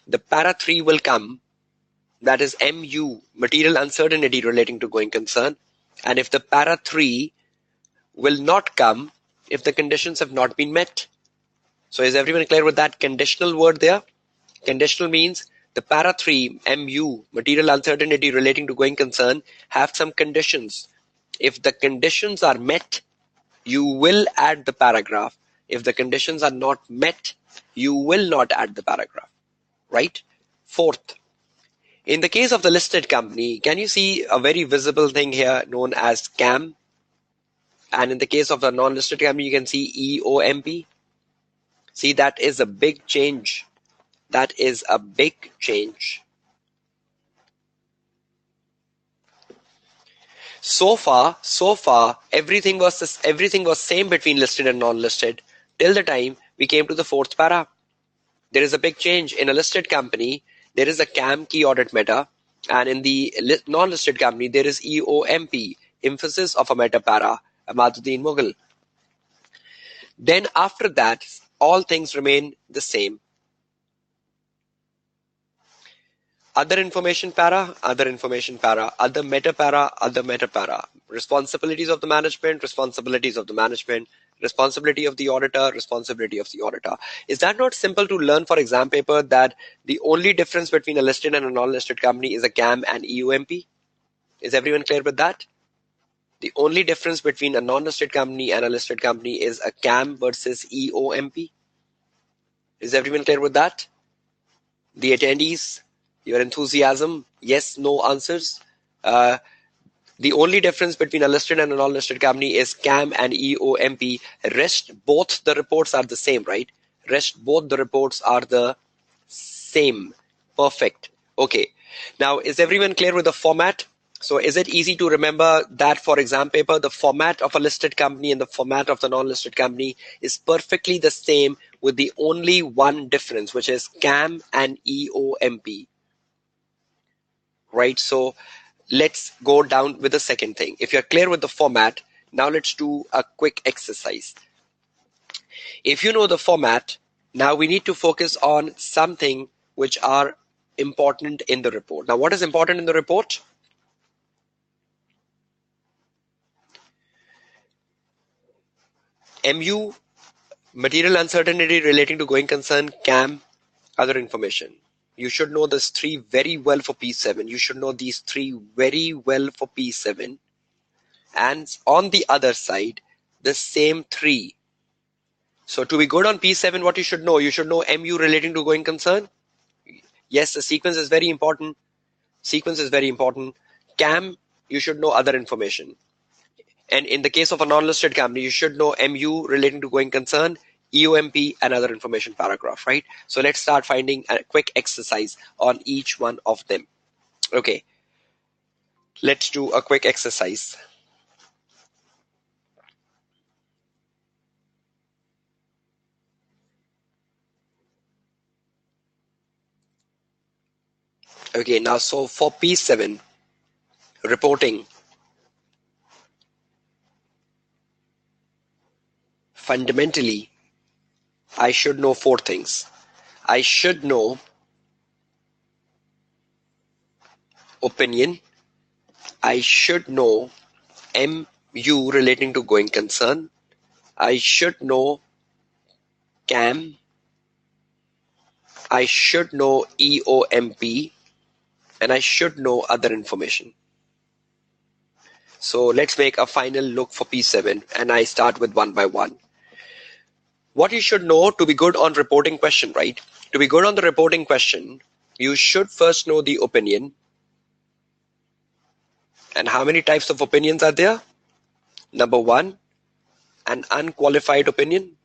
the para 3 will come. That is MU, material uncertainty relating to going concern. And if the para 3 will not come, if the conditions have not been met. So is everyone clear with that conditional word there? Conditional means the para 3 MU, material uncertainty relating to going concern, have some conditions. If the conditions are met, you will add the paragraph. If the conditions are not met, you will not add the paragraph, right? Fourth, in the case of the listed company, can you see a very visible thing here known as CAM? And in the case of the non-listed company, you can see EOMP. See, that is a big change. That is a big change. So far, everything was same between listed and non-listed till the time we came to the fourth para. There is a big change. In a listed company, there is a CAM, key audit meta, and in the non-listed company, there is EOMP, emphasis of a meta para, Amaduddin Mughal. Then after that, all things remain the same. Other information para, other information para, other meta para, other meta para. Responsibilities of the management, responsibilities of the management, responsibility of the auditor, responsibility of the auditor. Is that not simple to learn for exam paper that the only difference between a listed and a non-listed company is a CAM and EUMP? Is everyone clear with that? The only difference between a non-listed company and a listed company is a CAM versus EOMP. Is everyone clear with that? The attendees, your enthusiasm, yes, no answers. The only difference between a listed and a non-listed company is CAM and EOMP. Rest, both the reports are the same, right? Rest, both the reports are the same. Perfect. Okay. Now, is everyone clear with the format? So is it easy to remember that for exam paper, the format of a listed company and the format of the non-listed company is perfectly the same with the only one difference, which is CAM and EOMP, right? So let's go down with the second thing. If you're clear with the format, now let's do a quick exercise. If you know the format, now we need to focus on something which are important in the report. Now, what is important in the report? MU, material uncertainty relating to going concern, CAM, other information. You should know this three very well for P7. You should know these three very well for P7. And on the other side, the same three. So to be good on P7, what you should know MU relating to going concern. Yes, the sequence is very important. CAM, you should know other information. And in the case of a non-listed company, you should know MU relating to going concern, EOMP, and other information paragraph, right? So let's start finding a quick exercise on each one of them. Okay, let's do a quick exercise. Okay, now so for P7, reporting, fundamentally, I should know four things. I should know opinion. I should know MU relating to going concern. I should know CAM. I should know EOMP, and I should know other information. So let's make a final look for P7, and I start with one by one. What you should know to be good on reporting question, right? To be good on the reporting question, you should first know the opinion. And how many types of opinions are there? Number one, an unqualified opinion.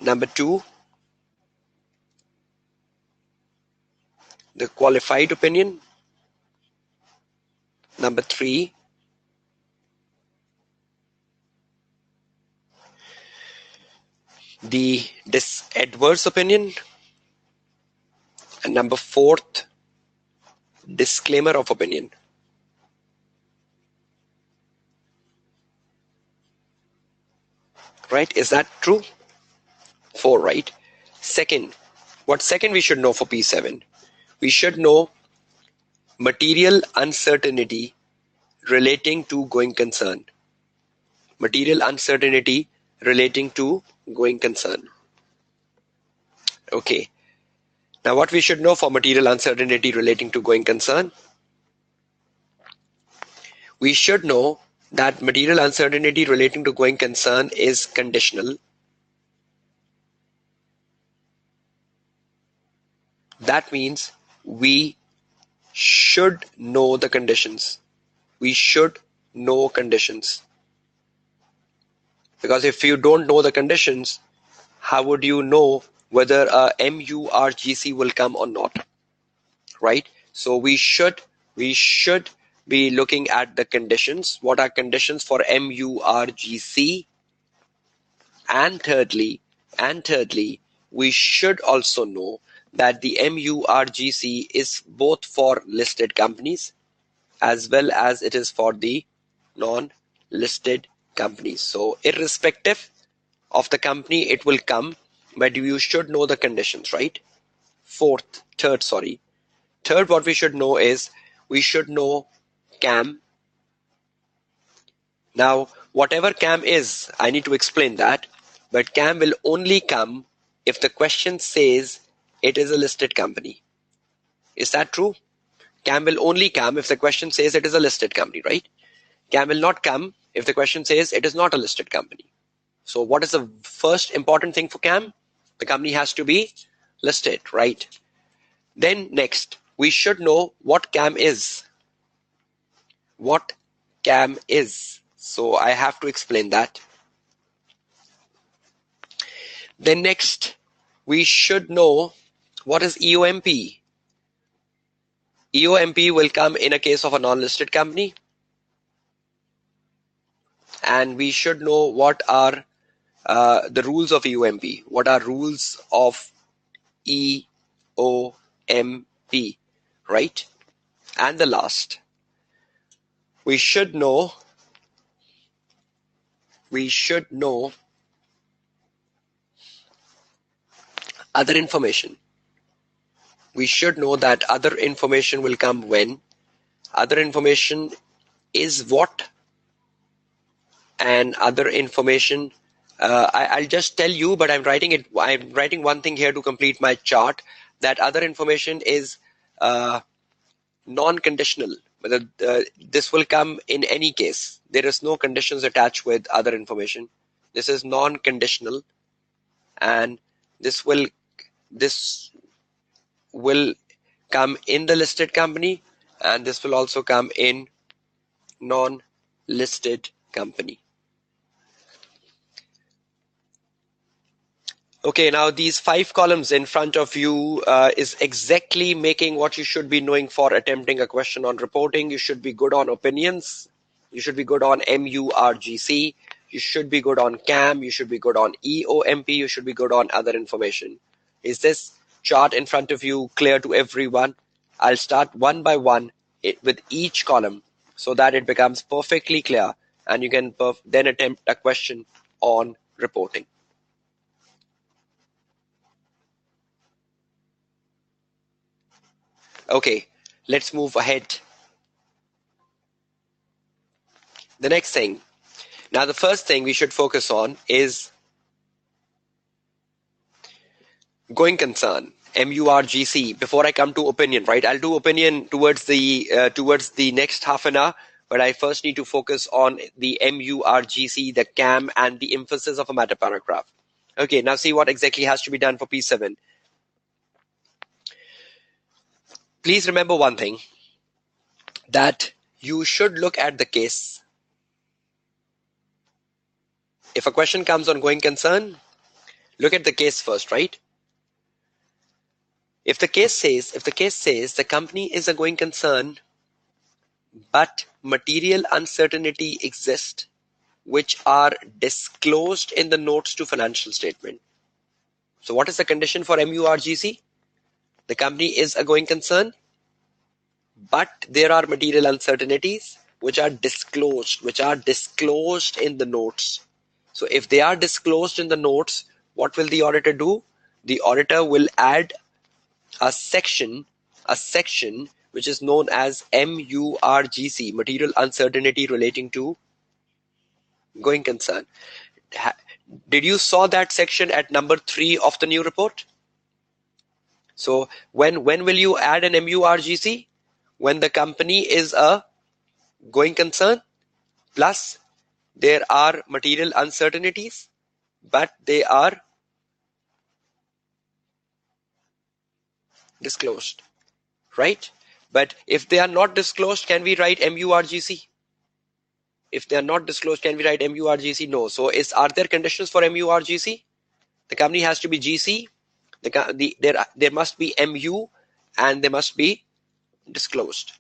Number two, the qualified opinion. Number three, the adverse opinion. And number fourth, disclaimer of opinion. Right? Is that true? Four, right? Second, what second we should know for P7? We should know material uncertainty relating to going concern. Material uncertainty relating to going concern. Okay. Now what we should know for material uncertainty relating to going concern? We should know that material uncertainty relating to going concern is conditional. That means we should know the conditions. We should know conditions. Because if you don't know the conditions, how would you know whether a MURGC will come or not? Right? So we should be looking at the conditions. What are conditions for MURGC? And thirdly, we should also know that the MURGC is both for listed companies as well as it is for the non-listed companies. So irrespective of the company, it will come, but you should know the conditions, right? Third, what we should know is we should know CAM. Now, whatever CAM is, I need to explain that, but CAM will only come if the question says it is a listed company. Is that true? CAM will only come if the question says it is a listed company, right? CAM will not come if the question says it is not a listed company. So what is the first important thing for CAM? The company has to be listed, right? Then next, we should know what CAM is. What CAM is. So I have to explain that. Then next, we should know what is EOMP. EOMP will come in a case of a non-listed company. And we should know what are the rules of EOMP. What are rules of EOMP, right? And the last, we should know other information. We should know that other information will come when. Other information is what? And other information, I'll just tell you, but I'm writing one thing here to complete my chart, that other information is non-conditional. This will come in any case. There is no conditions attached with other information. This is non-conditional, and this will come in the listed company, and this will also come in non-listed company. Okay, now these 5 columns in front of you is exactly making what you should be knowing for attempting a question on reporting. You should be good on opinions. You should be good on MURGC. You should be good on CAM. You should be good on EOMP. You should be good on other information. Is this chart in front of you clear to everyone? I'll start one by one with each column so that it becomes perfectly clear, and you can then attempt a question on reporting. Okay, let's move ahead. The next thing. Now, the first thing we should focus on is Going concern, MURGC. Before I come to opinion, right? I'll do opinion towards the next half an hour, but I first need to focus on the MURGC, the CAM, and the emphasis of a meta paragraph. Okay, now see what exactly has to be done for P7. Please remember one thing, that you should look at the case. If a question comes on going concern, look at the case first, right? If the case says the company is a going concern, but material uncertainty exists, which are disclosed in the notes to financial statement. So what is the condition for MURGC? The company is a going concern, but there are material uncertainties which are disclosed in the notes. So if they are disclosed in the notes, what will the auditor do? The auditor will add a section which is known as MURGC, material uncertainty relating to going concern. Did you saw that section at number 3 of the new report? So when will you add an MURGC? When the company is a going concern, plus there are material uncertainties, but they are disclosed, right? But if they are not disclosed, can we write MURGC? If they are not disclosed, can we write MURGC? No. So are there conditions for MURGC? The company has to be GC, there must be MU, and they must be disclosed.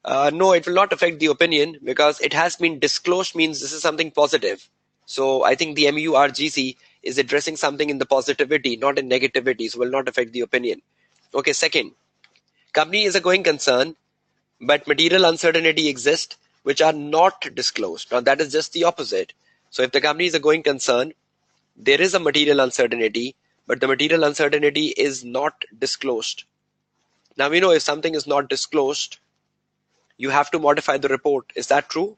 No, it will not affect the opinion, because it has been disclosed means this is something positive. So I think the MURGC is addressing something in the positivity, not in negativity, so will not affect the opinion. Okay, second, company is a going concern, but material uncertainty exists which are not disclosed. Now that is just the opposite. So if the company is a going concern, there is a material uncertainty, but the material uncertainty is not disclosed. Now we know if something is not disclosed, you have to modify the report. Is that true?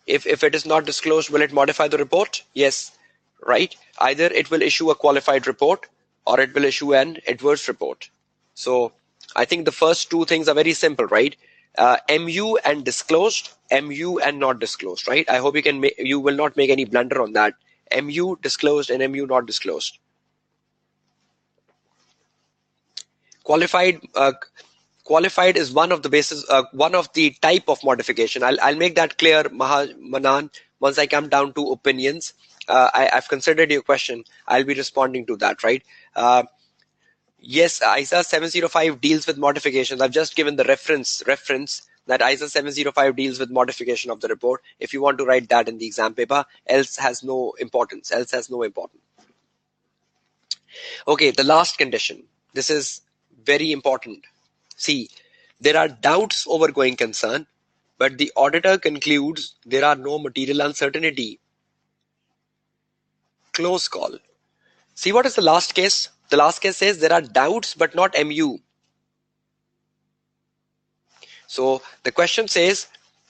If it is not disclosed, will it modify the report? Yes, right? Either it will issue a qualified report or it will issue an adverse report. So I think the first two things are very simple, right? MU and disclosed, MU and not disclosed, right? I hope you will not make any blunder on that. MU disclosed and MU not disclosed. Qualified is one of the basis, one of the type of modification. I'll make that clear, Manan, once I come down to opinions. I've considered your question. I'll be responding to that, right? Yes, ISA 705 deals with modifications. I've just given the reference that ISA 705 deals with modification of the report. If you want to write that in the exam paper, else has no importance. Okay, the last condition. This is very important. See, there are doubts over going concern, but the auditor concludes there are no material uncertainty. Close call. See, what is the last case? The last case says there are doubts but not MU. So the question says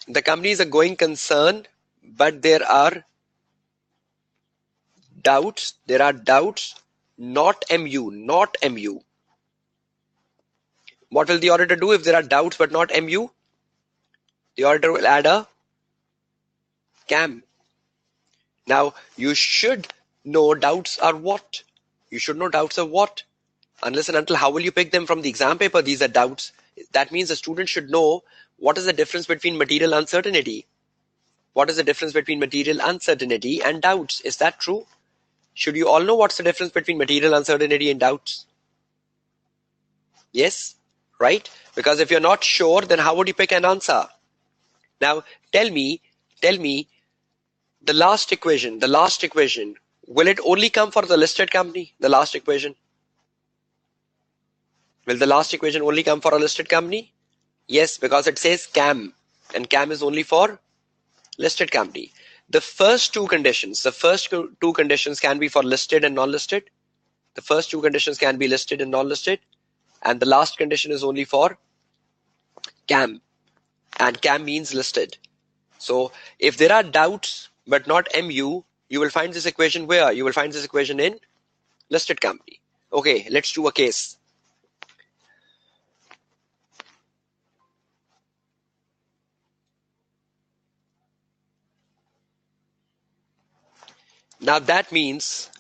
the company is a going concern, but there are doubts. Not MU. What will the auditor do if there are doubts but not MU? The auditor will add a CAM. Now you should know doubts are what? Unless and until, how will you pick them from the exam paper? These are doubts. That means the student should know what is the difference between material uncertainty. What is the difference between material uncertainty and doubts? Is that true? Should you all know what's the difference between material uncertainty and doubts? Yes, right? Because if you're not sure, then how would you pick an answer? Now tell me, the last equation, will it only come for the listed company? The last equation. Will the last equation only come for a listed company? Yes, because it says CAM, and CAM is only for listed company. The first two conditions can be for listed and non-listed. The first two conditions can be listed and non-listed, and the last condition is only for CAM, and CAM means listed. So if there are doubts but not MU, you will find this equation where? You will find this equation in listed company. Okay, let's do a case. Now that means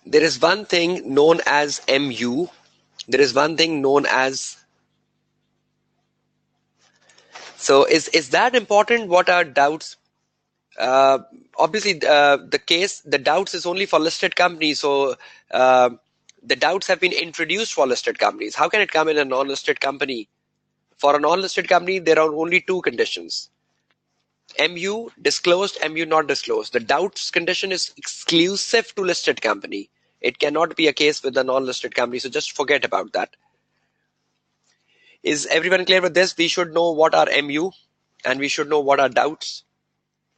there is one thing known as MU. There is one thing known as, so is that important? What are doubts? Obviously, the doubts is only for listed companies. So the doubts have been introduced for listed companies. How can it come in a non-listed company? For a non-listed company, there are only two conditions: MU disclosed, MU not disclosed. The doubts condition is exclusive to listed company. It cannot be a case with a non-listed company. So just forget about that. Is everyone clear with this? We should know what are MU and we should know what are doubts,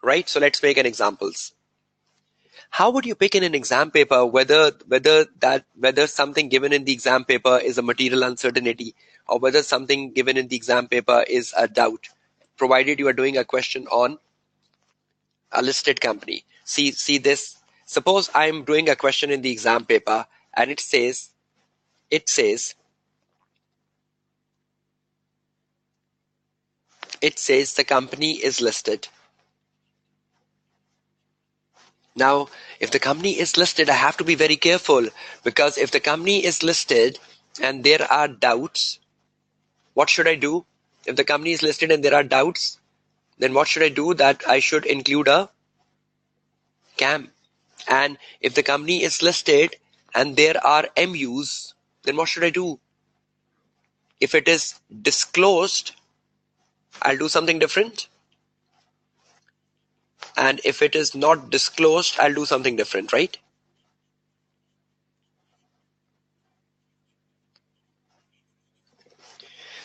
right? So let's make an examples. How would you pick in an exam paper whether something given in the exam paper is a material uncertainty or whether something given in the exam paper is a doubt, provided you are doing a question on a listed company? See this. Suppose I'm doing a question in the exam paper and it says the company is listed. Now, if the company is listed, I have to be very careful, because if the company is listed and there are doubts, what should I do? If the company is listed and there are doubts, then what should I do? That I should include a CAM. And if the company is listed and there are MUs, then what should I do? If it is disclosed, I'll do something different. And if it is not disclosed, I'll do something different, right?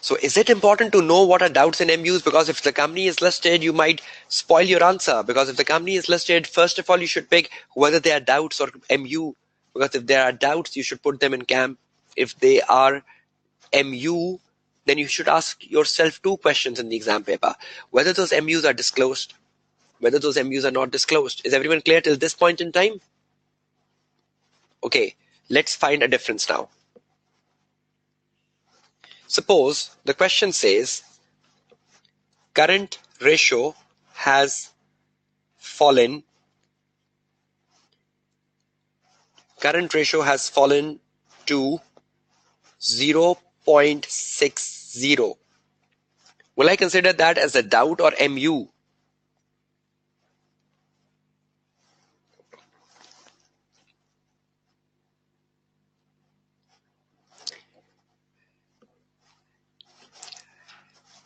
So is it important to know what are doubts and MUs? Because if the company is listed, you might spoil your answer. Because if the company is listed, first of all, you should pick whether they are doubts or MU. Because if there are doubts, you should put them in CAM. If they are MU, then you should ask yourself two questions in the exam paper: whether those MUs are disclosed, whether those MUs are not disclosed. Is everyone clear till this point in time? Okay, let's find a difference now. Suppose the question says current ratio has fallen. Current ratio has fallen to 0.60. Will I consider that as a doubt or MU?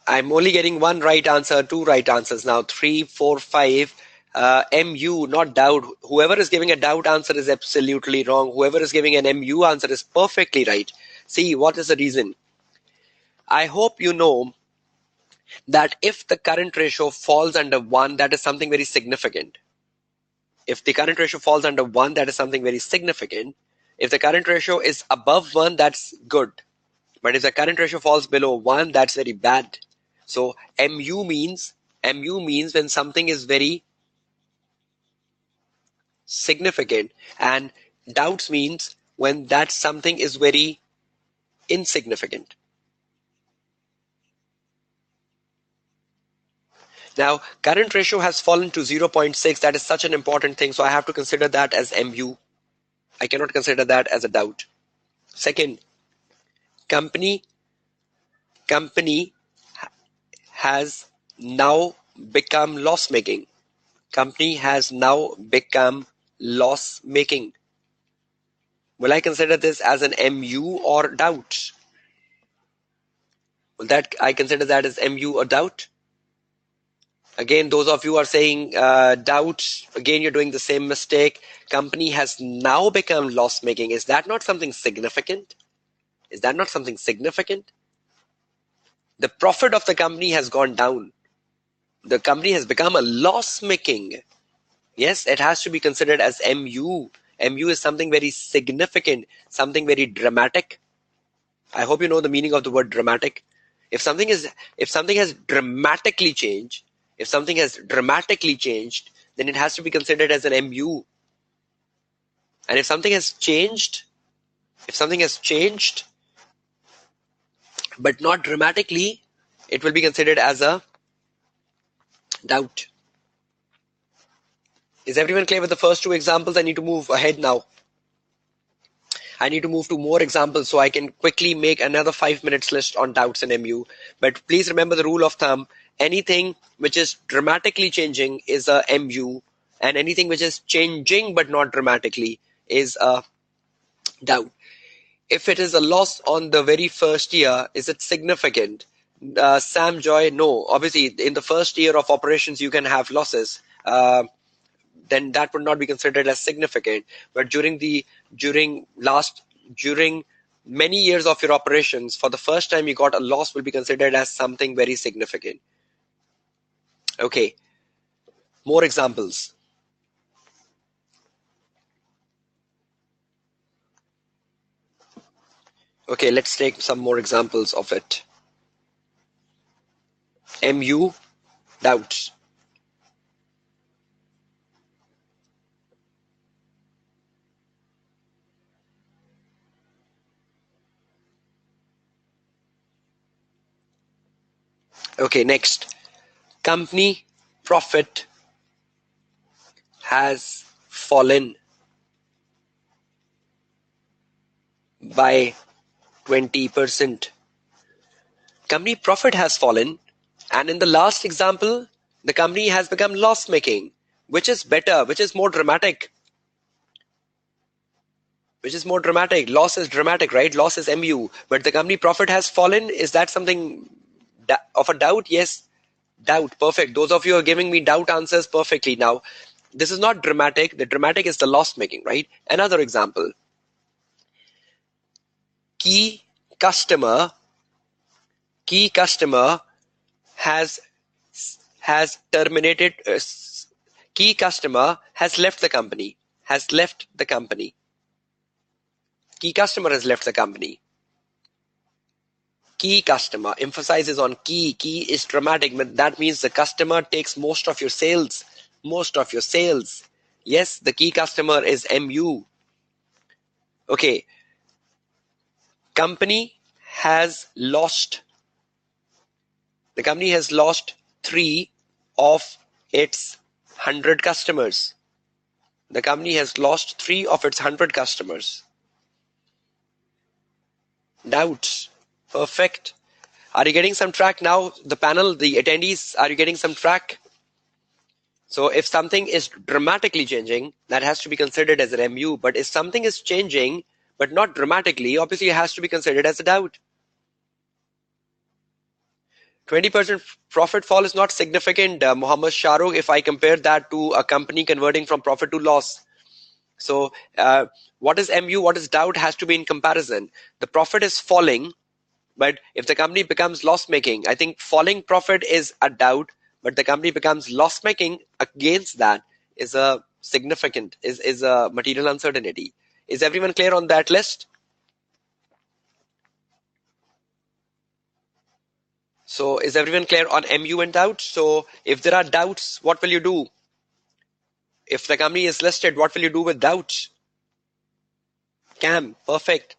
I'm only getting one right answer, two right answers now, 3, 4, 5. MU, not doubt. Whoever is giving a doubt answer is absolutely wrong. Whoever is giving an MU answer is perfectly right. See, what is the reason? I hope you know that if the current ratio falls under 1, that is something very significant. If the current ratio falls under 1, that is something very significant. If the current ratio is above 1, that's good. But if the current ratio falls below 1, that's very bad. So MU means when something is very significant, and doubts means when that something is very insignificant. Now, current ratio has fallen to 0.6. That is such an important thing. So I have to consider that as MU. I cannot consider that as a doubt. Second, company has now become loss-making. Company has now become loss-making. Will I consider this as an MU or doubt? Will that I consider that as MU or doubt? Again, those of you are saying doubt. Again, you're doing the same mistake. Company has now become loss-making. Is that not something significant? Is that not something significant? The profit of the company has gone down. The company has become a loss-making. Yes, it has to be considered as MU. MU is something very significant, something very dramatic. I hope you know the meaning of the word dramatic. If something has dramatically changed, then it has to be considered as an MU. And if something has changed, but not dramatically, it will be considered as a doubt. Is everyone clear with the first two examples? I need to move ahead now. I need to move to more examples so I can quickly make another 5 minutes list on doubts in MU. But please remember the rule of thumb. Anything which is dramatically changing is a MU, and anything which is changing but not dramatically is a doubt. If it is a loss on the very first year, is it significant? Sam Joy, no. Obviously, in the first year of operations, you can have losses. Then that would not be considered as significant. But during many years of your operations, for the first time you got a loss, will be considered as something very significant. Okay, more examples. Okay, let's take some more examples of it. MU, doubts. Okay, next. Company profit has fallen by 20%. Company profit has fallen, and in the last example, the company has become loss-making. Which is better? Which is more dramatic? Loss is dramatic, right? Loss is MU. But the company profit has fallen. Is that something of a doubt? Yes, doubt. Perfect. Those of you are giving me doubt answers perfectly. Now, this is not dramatic. The dramatic is the loss-making, right? Another example. Key customer has terminated. Key customer has left the company. Key customer has left the company. Key customer, emphasizes on key. Key is dramatic, but that means the customer takes most of your sales. Yes, the key customer is MU. Okay. The company has lost 3 of its 100 customers. The company has lost 3 of its 100 customers. Doubts. Perfect. Are you getting some track now? The panel, the attendees, are you getting some track? So if something is dramatically changing, that has to be considered as an MU. But if something is changing, but not dramatically, obviously it has to be considered as a doubt. 20% profit fall is not significant, Muhammad Shahrukh, if I compare that to a company converting from profit to loss. So what is MU, what is doubt has to be in comparison. The profit is falling, but if the company becomes loss-making, I think falling profit is a doubt, but the company becomes loss-making, against that is a significant, is a material uncertainty. Is everyone clear on that list? So is everyone clear on MU and doubts? So if there are doubts, what will you do? If the company is listed, what will you do with doubts? Cam, perfect.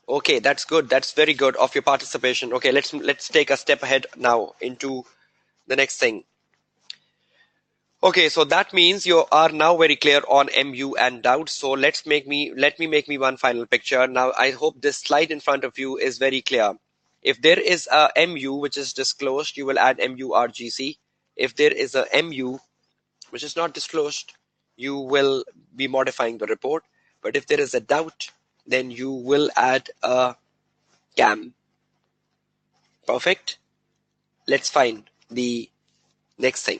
Okay, that's good. That's very good of your participation. Okay, let's take a step ahead now into the next thing. Okay, so that means you are now very clear on MU and doubts. So let me make me one final picture. Now I hope this slide in front of you is very clear. If there is a MU which is disclosed, you will add MURGC. If there is a MU which is not disclosed, you will be modifying the report. But if there is a doubt, then you will add a CAM. Perfect. Let's find the next thing.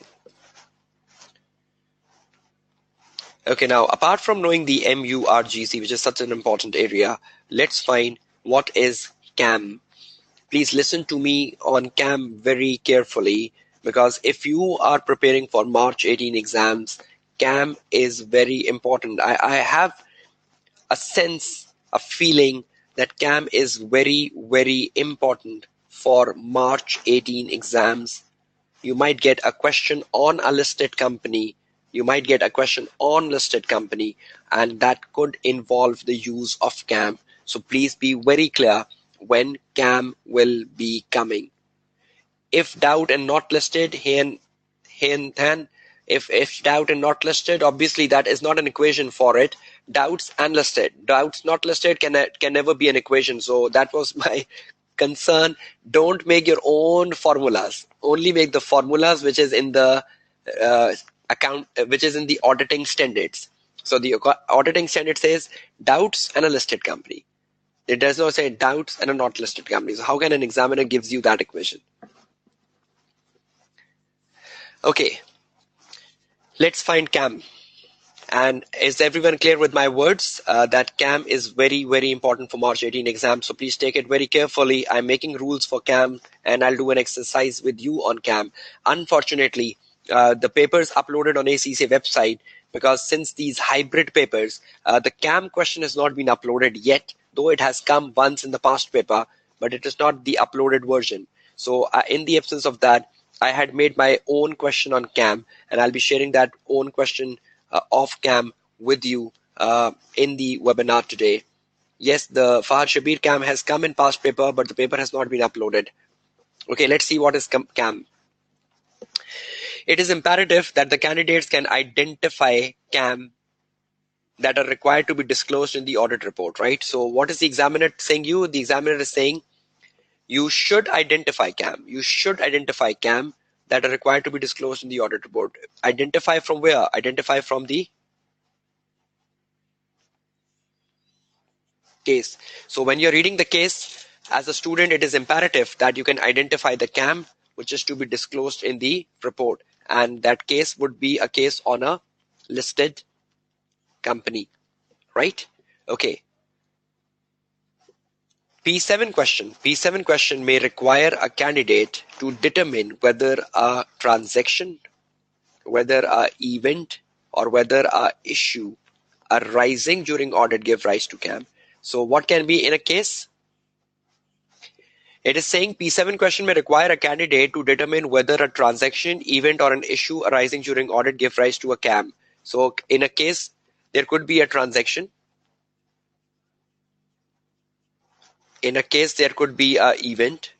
Okay, now apart from knowing the MURGC, which is such an important area, let's find what is CAM. Please listen to me on CAM very carefully, because if you are preparing for March 18 exams, CAM is very important. I have a sense, a feeling that CAM is very, very important for March 18 exams. You might get a question on a listed company. You might get a question on listed company, and that could involve the use of CAM. So please be very clear when CAM will be coming. If doubt and not listed, then if doubt and not listed, obviously that is not an equation for it. Doubts and listed, doubts not listed can never be an equation. So that was my concern. Don't make your own formulas. Only make the formulas which is in the uh, which is in the auditing standards. So the auditing standard says doubts and a listed company. It does not say doubts and a not listed company. So how can an examiner gives you that equation? Okay, let's find CAM. And is everyone clear with my words that CAM is very, very important for March 18 exam? So please take it very carefully. I'm making rules for CAM and I'll do an exercise with you on CAM. Unfortunately, the papers uploaded on ACCA website, because since these hybrid papers, the CAM question has not been uploaded yet, though it has come once in the past paper, but it is not the uploaded version. So in the absence of that, I had made my own question on CAM, and I'll be sharing that own question of CAM with you in the webinar today. Yes, the Fahad Shabir CAM has come in past paper, but the paper has not been uploaded. Okay, let's see what is CAM. It is imperative that the candidates can identify CAM that are required to be disclosed in the audit report, right? So what is the examiner saying you? The examiner is saying you should identify CAM. You should identify CAM that are required to be disclosed in the audit report. Identify from where? Identify from the case. So when you're reading the case as a student, it is imperative that you can identify the CAM which is to be disclosed in the report. And that case would be a case on a listed company, right? Okay. P7 question. P7 question may require a candidate to determine whether a transaction, whether a event, or whether a issue arising during audit give rise to CAM. So what can be in a case? It is saying P7 question may require a candidate to determine whether a transaction, event, or an issue arising during audit give rise to a CAM. So in a case, there could be a transaction. In a case, there could be an event.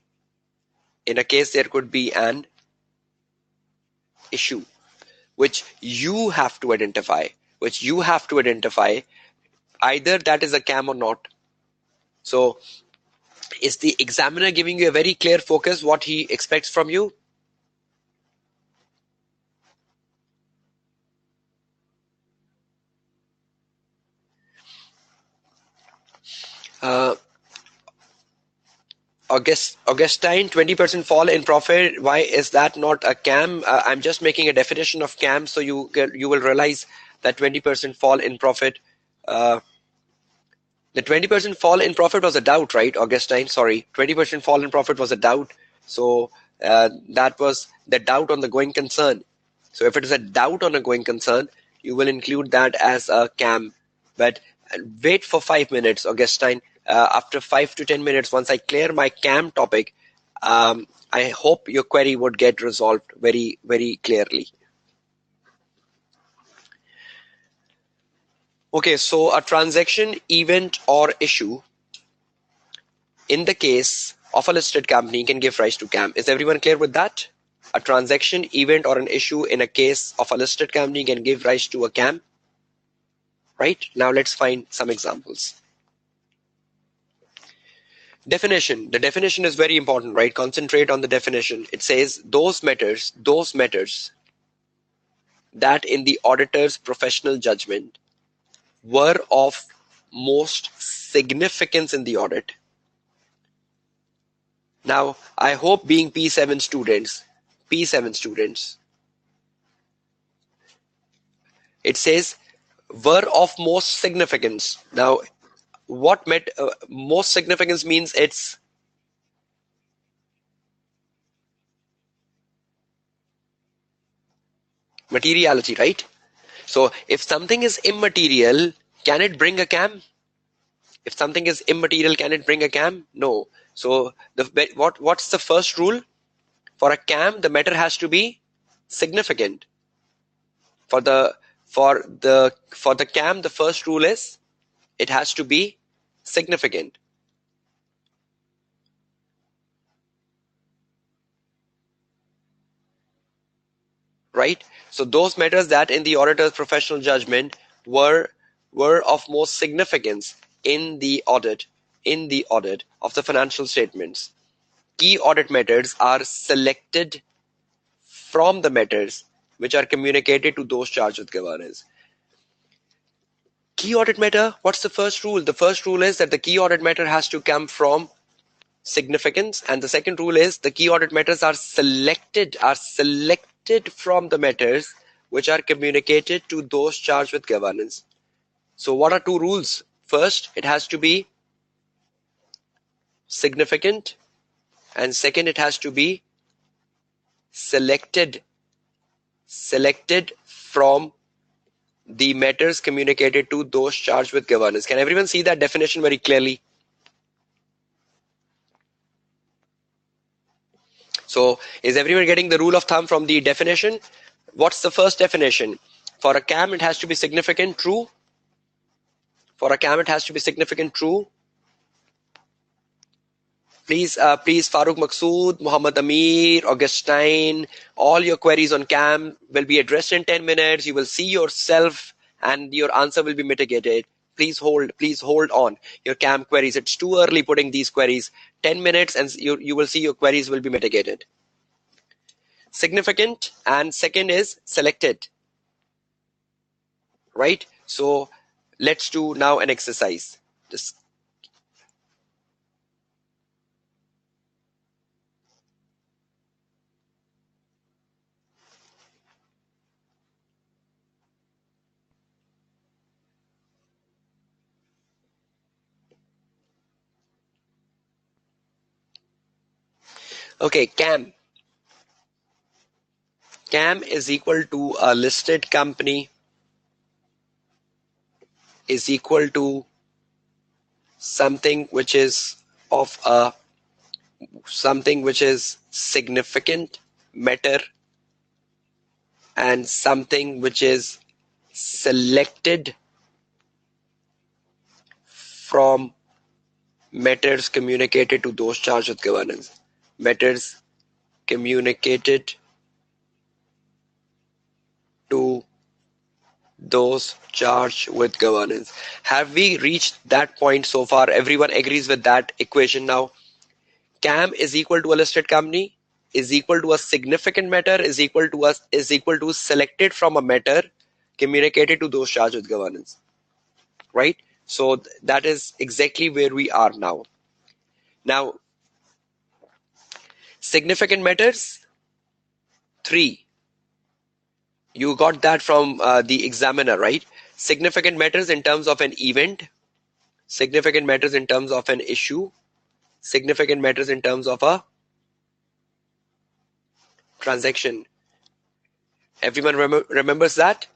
In a case, there could be an issue, which you have to identify, either that is a CAM or not. So is the examiner giving you a very clear focus what he expects from you? Augustine, 20% fall in profit. Why is that not a CAM? I'm just making a definition of CAM, so you will realize that 20% fall in profit. The 20% fall in profit was a doubt, right, Augustine? Sorry, 20% fall in profit was a doubt. So that was the doubt on the going concern. So if it is a doubt on a going concern, you will include that as a CAM. But wait for 5 minutes, Augustine. After 5 to 10 minutes, once I clear my CAM topic, I hope your query would get resolved very, very clearly. Okay, so a transaction, event, or issue in the case of a listed company can give rise to CAM. Is everyone clear with that? A transaction, event, or an issue in a case of a listed company can give rise to a CAM. Right? Now let's find some examples. Definition. The definition is very important, right? Concentrate on the definition. It says those matters that in the auditor's professional judgment were of most significance in the audit. Now, I hope being P7 students, it says were of most significance. Now, what most significance means? It's materiality, right? So if something is immaterial, can it bring a CAM? If something is immaterial, can it bring a CAM? No. So what's the first rule? For a CAM, the matter has to be significant. For the CAM, the first rule is it has to be significant. Right? So those matters that in the auditor's professional judgment were of most significance in the audit of the financial statements. Key audit matters are selected from the matters which are communicated to those charged with governance. Key audit matter, what's the first rule? The first rule is that the key audit matter has to come from significance, and the second rule is the key audit matters are selected from the matters which are communicated to those charged with governance. So what are two rules? First, it has to be significant, and second, it has to be selected from the matters communicated to those charged with governance. Can everyone see that definition very clearly? So is everyone getting the rule of thumb from the definition? What's the first definition? For a CAM, it has to be significant, true. For a CAM, it has to be significant, true. Please, Farooq Maqsood, Muhammad Amir, Augustine, all your queries on CAM will be addressed in 10 minutes. You will see yourself and your answer will be mitigated. Please hold on your CAM queries. It's too early putting these queries. 10 minutes and you will see your queries will be mitigated. Significant, and second is selected. Right? So let's do now an exercise. Just okay, CAM. CAM is equal to a listed company is equal to something which is significant matter and something which is selected from matters communicated to those charged with governance. Matters communicated to those charged with governance. Have we reached that point so far? Everyone agrees with that equation now. CAM is equal to a listed company is equal to a significant matter is equal to selected from a matter communicated to those charged with governance. Right? So that is exactly where we are now. Now, significant matters, 3. You got that from the examiner, right? Significant matters in terms of an event, significant matters in terms of an issue, significant matters in terms of a transaction. Everyone remembers that?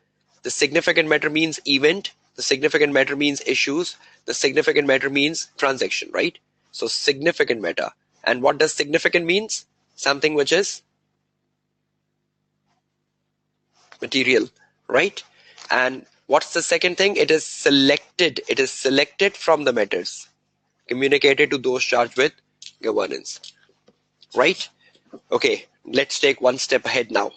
The significant matter means event, the significant matter means issues, the significant matter means transaction, right? So significant matter. And what does significant means? Something which is material, right? And what's the second thing? It is selected. It is selected from the matters communicated to those charged with governance, right? Okay, let's take one step ahead now.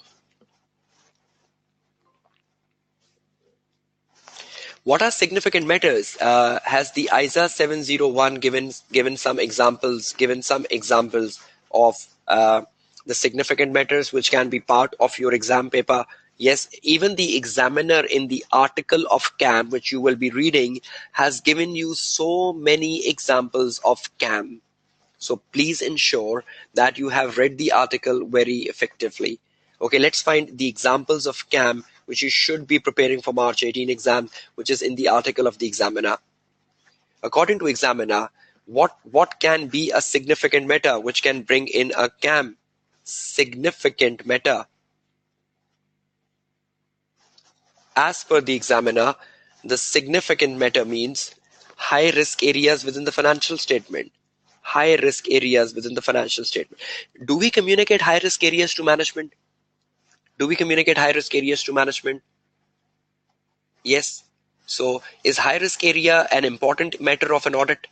What are significant matters? Has the ISA 701 given some examples of the significant matters which can be part of your exam paper? Yes, even the examiner in the article of CAM which you will be reading has given you so many examples of CAM. So please ensure that you have read the article very effectively. Okay, let's find the examples of CAM which you should be preparing for March 18 exam, which is in the article of the examiner. According to examiner, what can be a significant matter which can bring in a CAM? Significant matter. As per the examiner, the significant matter means high risk areas within the financial statement. High risk areas within the financial statement. Do we communicate high risk areas to management? Do we communicate high risk areas to management? Yes. So is high risk area an important matter of an audit?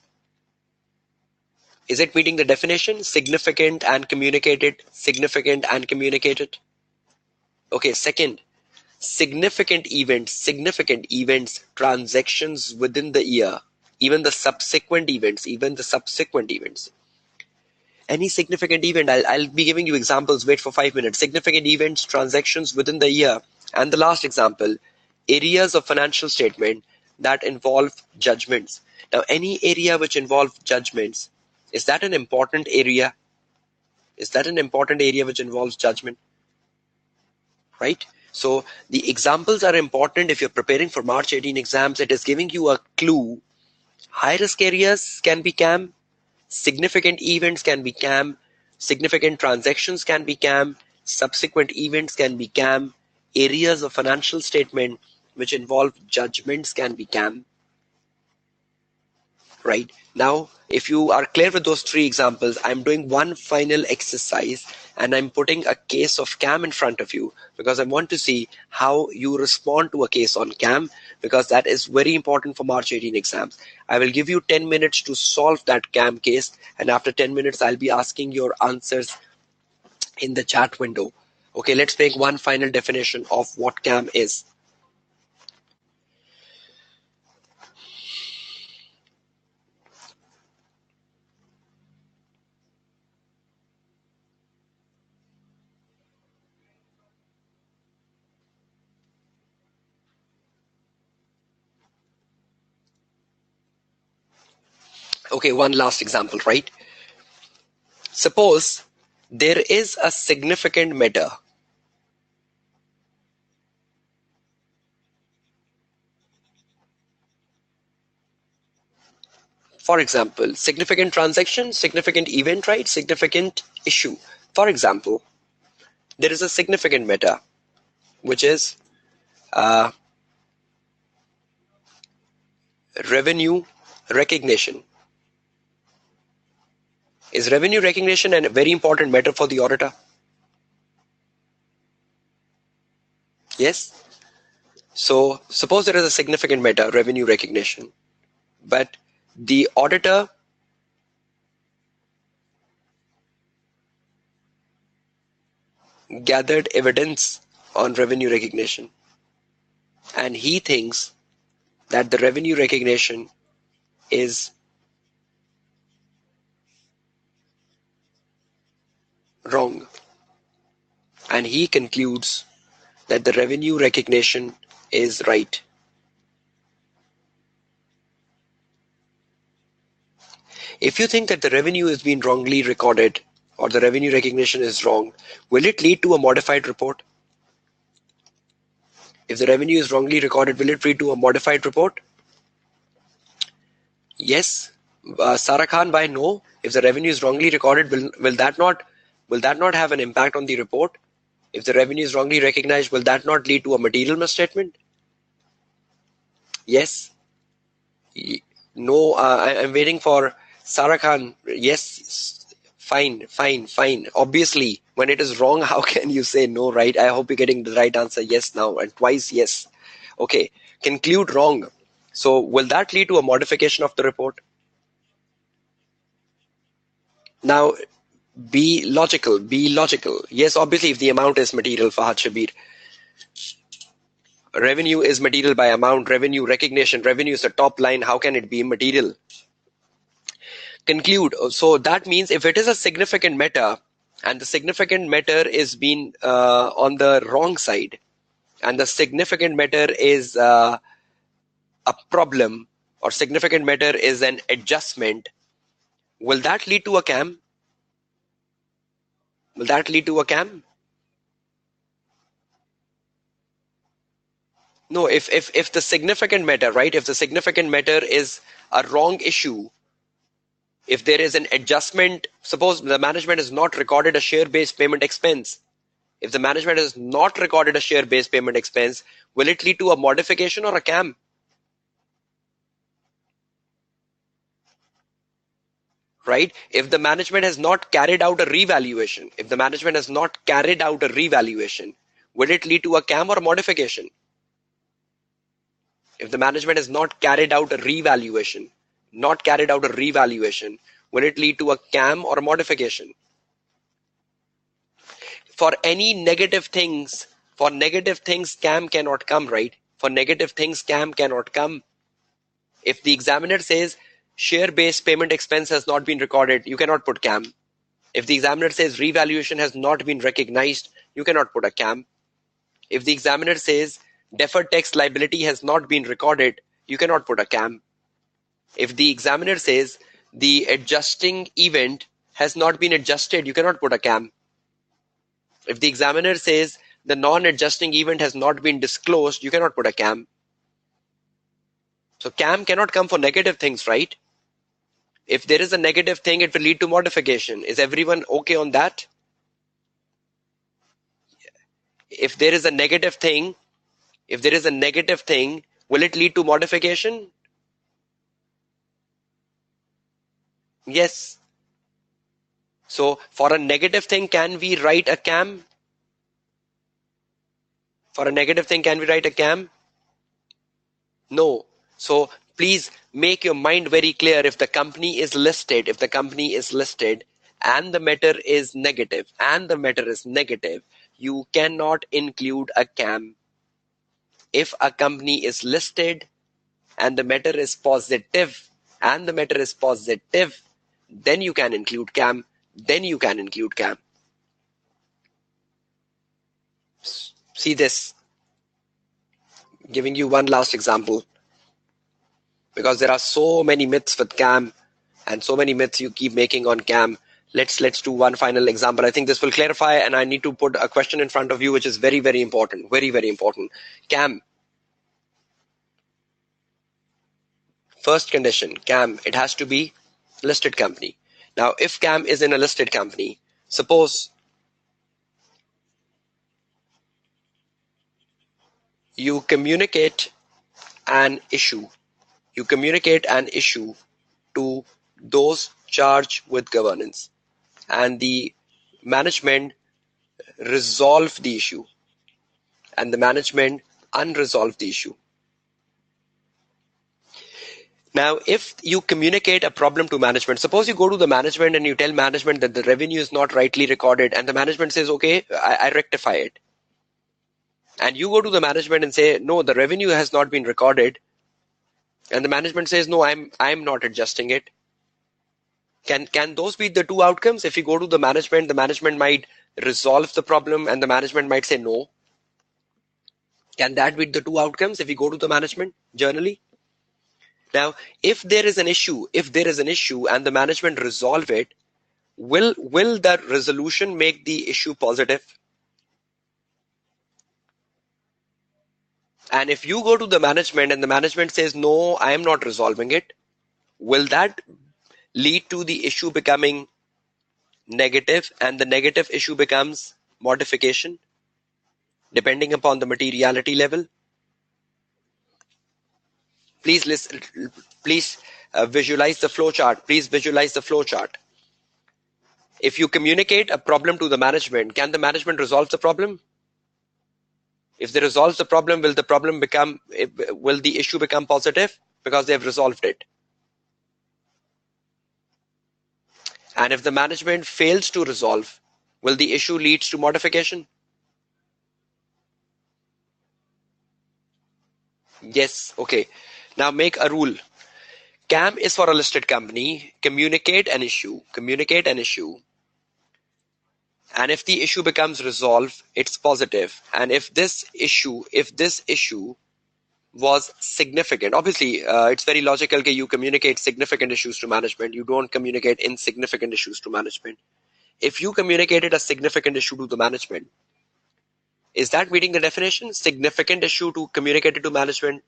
Is it meeting the definition? Significant and communicated. Significant and communicated. Okay, second, significant events, transactions within the year, even the subsequent events. Any significant event, I'll be giving you examples. Wait for 5 minutes. Significant events, transactions within the year. And the last example, areas of financial statement that involve judgments. Now, any area which involves judgments, is that an important area? Is that an important area which involves judgment? Right? So the examples are important if you're preparing for March 18 exams. It is giving you a clue. High risk areas can be CAM. Significant events can be CAM. Significant transactions can be CAM. Subsequent events can be CAM. Areas of financial statement which involve judgments can be CAM. Right? Now, if you are clear with those three examples, I'm doing one final exercise and I'm putting a case of CAM in front of you because I want to see how you respond to a case on CAM, because that is very important for March 18 exams. I will give you 10 minutes to solve that CAM case, and after 10 minutes, I'll be asking your answers in the chat window. Okay, let's make one final definition of what CAM is. Okay, one last example, right? Suppose there is a significant matter. For example, significant transaction, significant event, right? Significant issue. For example, there is a significant matter, which is revenue recognition. Is revenue recognition a very important matter for the auditor? Yes. So suppose there is a significant matter, revenue recognition, but the auditor gathered evidence on revenue recognition, and he thinks that the revenue recognition is wrong, and he concludes that the revenue recognition is right. If you think that the revenue is being wrongly recorded or the revenue recognition is wrong, will it lead to a modified report? If the revenue is wrongly recorded, will it lead to a modified report? Yes. Sarah Khan, why no? If the revenue is wrongly recorded, will that not have an impact on the report? If the revenue is wrongly recognized, will that not lead to a material misstatement? Yes. No, I'm waiting for Sarah Khan. Yes. Fine. Obviously, when it is wrong, how can you say no, right? I hope you're getting the right answer. Yes now, and twice yes. Okay. Conclude wrong. So will that lead to a modification of the report? Now, be logical. Yes, obviously, if the amount is material, Fahad Shabir. Revenue is material by amount. Revenue recognition. Revenue is the top line. How can it be immaterial? Conclude. So that means if it is a significant matter and the significant matter is being on the wrong side, and the significant matter is a problem, or significant matter is an adjustment, will that lead to a CAM? Will that lead to a CAM? No, if the significant matter, right, if the significant matter is a wrong issue, if there is an adjustment, suppose the management has not recorded a share-based payment expense. If the management has not recorded a share-based payment expense, will it lead to a modification or a CAM? right? If the management has not carried out a revaluation, will it lead to a CAM or a modification? If the management has not carried out a revaluation, will it lead to a CAM or a modification? For any negative things, CAM cannot come, right? For negative things, CAM cannot come. If the examiner says share-based payment expense has not been recorded, you cannot put CAM. If the examiner says revaluation has not been recognized, you cannot put a CAM. If the examiner says deferred tax liability has not been recorded, you cannot put a CAM. If the examiner says the adjusting event has not been adjusted, you cannot put a CAM. If the examiner says the non-adjusting event has not been disclosed, you cannot put a CAM. So CAM cannot come for negative things, right? If there is a negative thing, it will lead to modification. Is everyone okay on that? If there is a negative thing, will it lead to modification? Yes. So for a negative thing, can we write a CAM? No. So please make your mind very clear. If the company is listed, and the matter is negative, you cannot include a CAM. If a company is listed and the matter is positive, then you can include CAM. See this. Giving you one last example, because there are so many myths with CAM and so many myths you keep making on CAM. Let's do one final example. I think this will clarify, and I need to put a question in front of you which is very, very important. CAM. First condition, CAM, it has to be listed company. Now, if CAM is in a listed company, suppose you communicate an issue to those charged with governance, and the management resolve the issue, and the management unresolve the issue. Now, if you communicate a problem to management, suppose you go to the management and you tell management that the revenue is not rightly recorded, and the management says, okay, I rectify it. And you go to the management and say, no, the revenue has not been recorded. And the management says, no, I'm not adjusting it. Can those be the two outcomes? If you go to the management might resolve the problem and the management might say no. Can that be the two outcomes if you go to the management generally? Now, if there is an issue and the management resolve it, will that resolution make the issue positive? And if you go to the management and the management says, no, I am not resolving it, will that lead to the issue becoming negative, and the negative issue becomes modification, depending upon the materiality level? Please listen. Please visualize the flow chart. If you communicate a problem to the management, can the management resolve the problem? If they resolve the problem, will the issue become positive because they have resolved it? And if the management fails to resolve, will the issue lead to modification? Yes. Okay. Now make a rule. CAM is for a listed company. Communicate an issue. And if the issue becomes resolved, it's positive. And if this issue was significant, obviously it's very logical that you communicate significant issues to management. You don't communicate insignificant issues to management. If you communicated a significant issue to the management, is that meeting the definition? Significant issue to communicate it to management.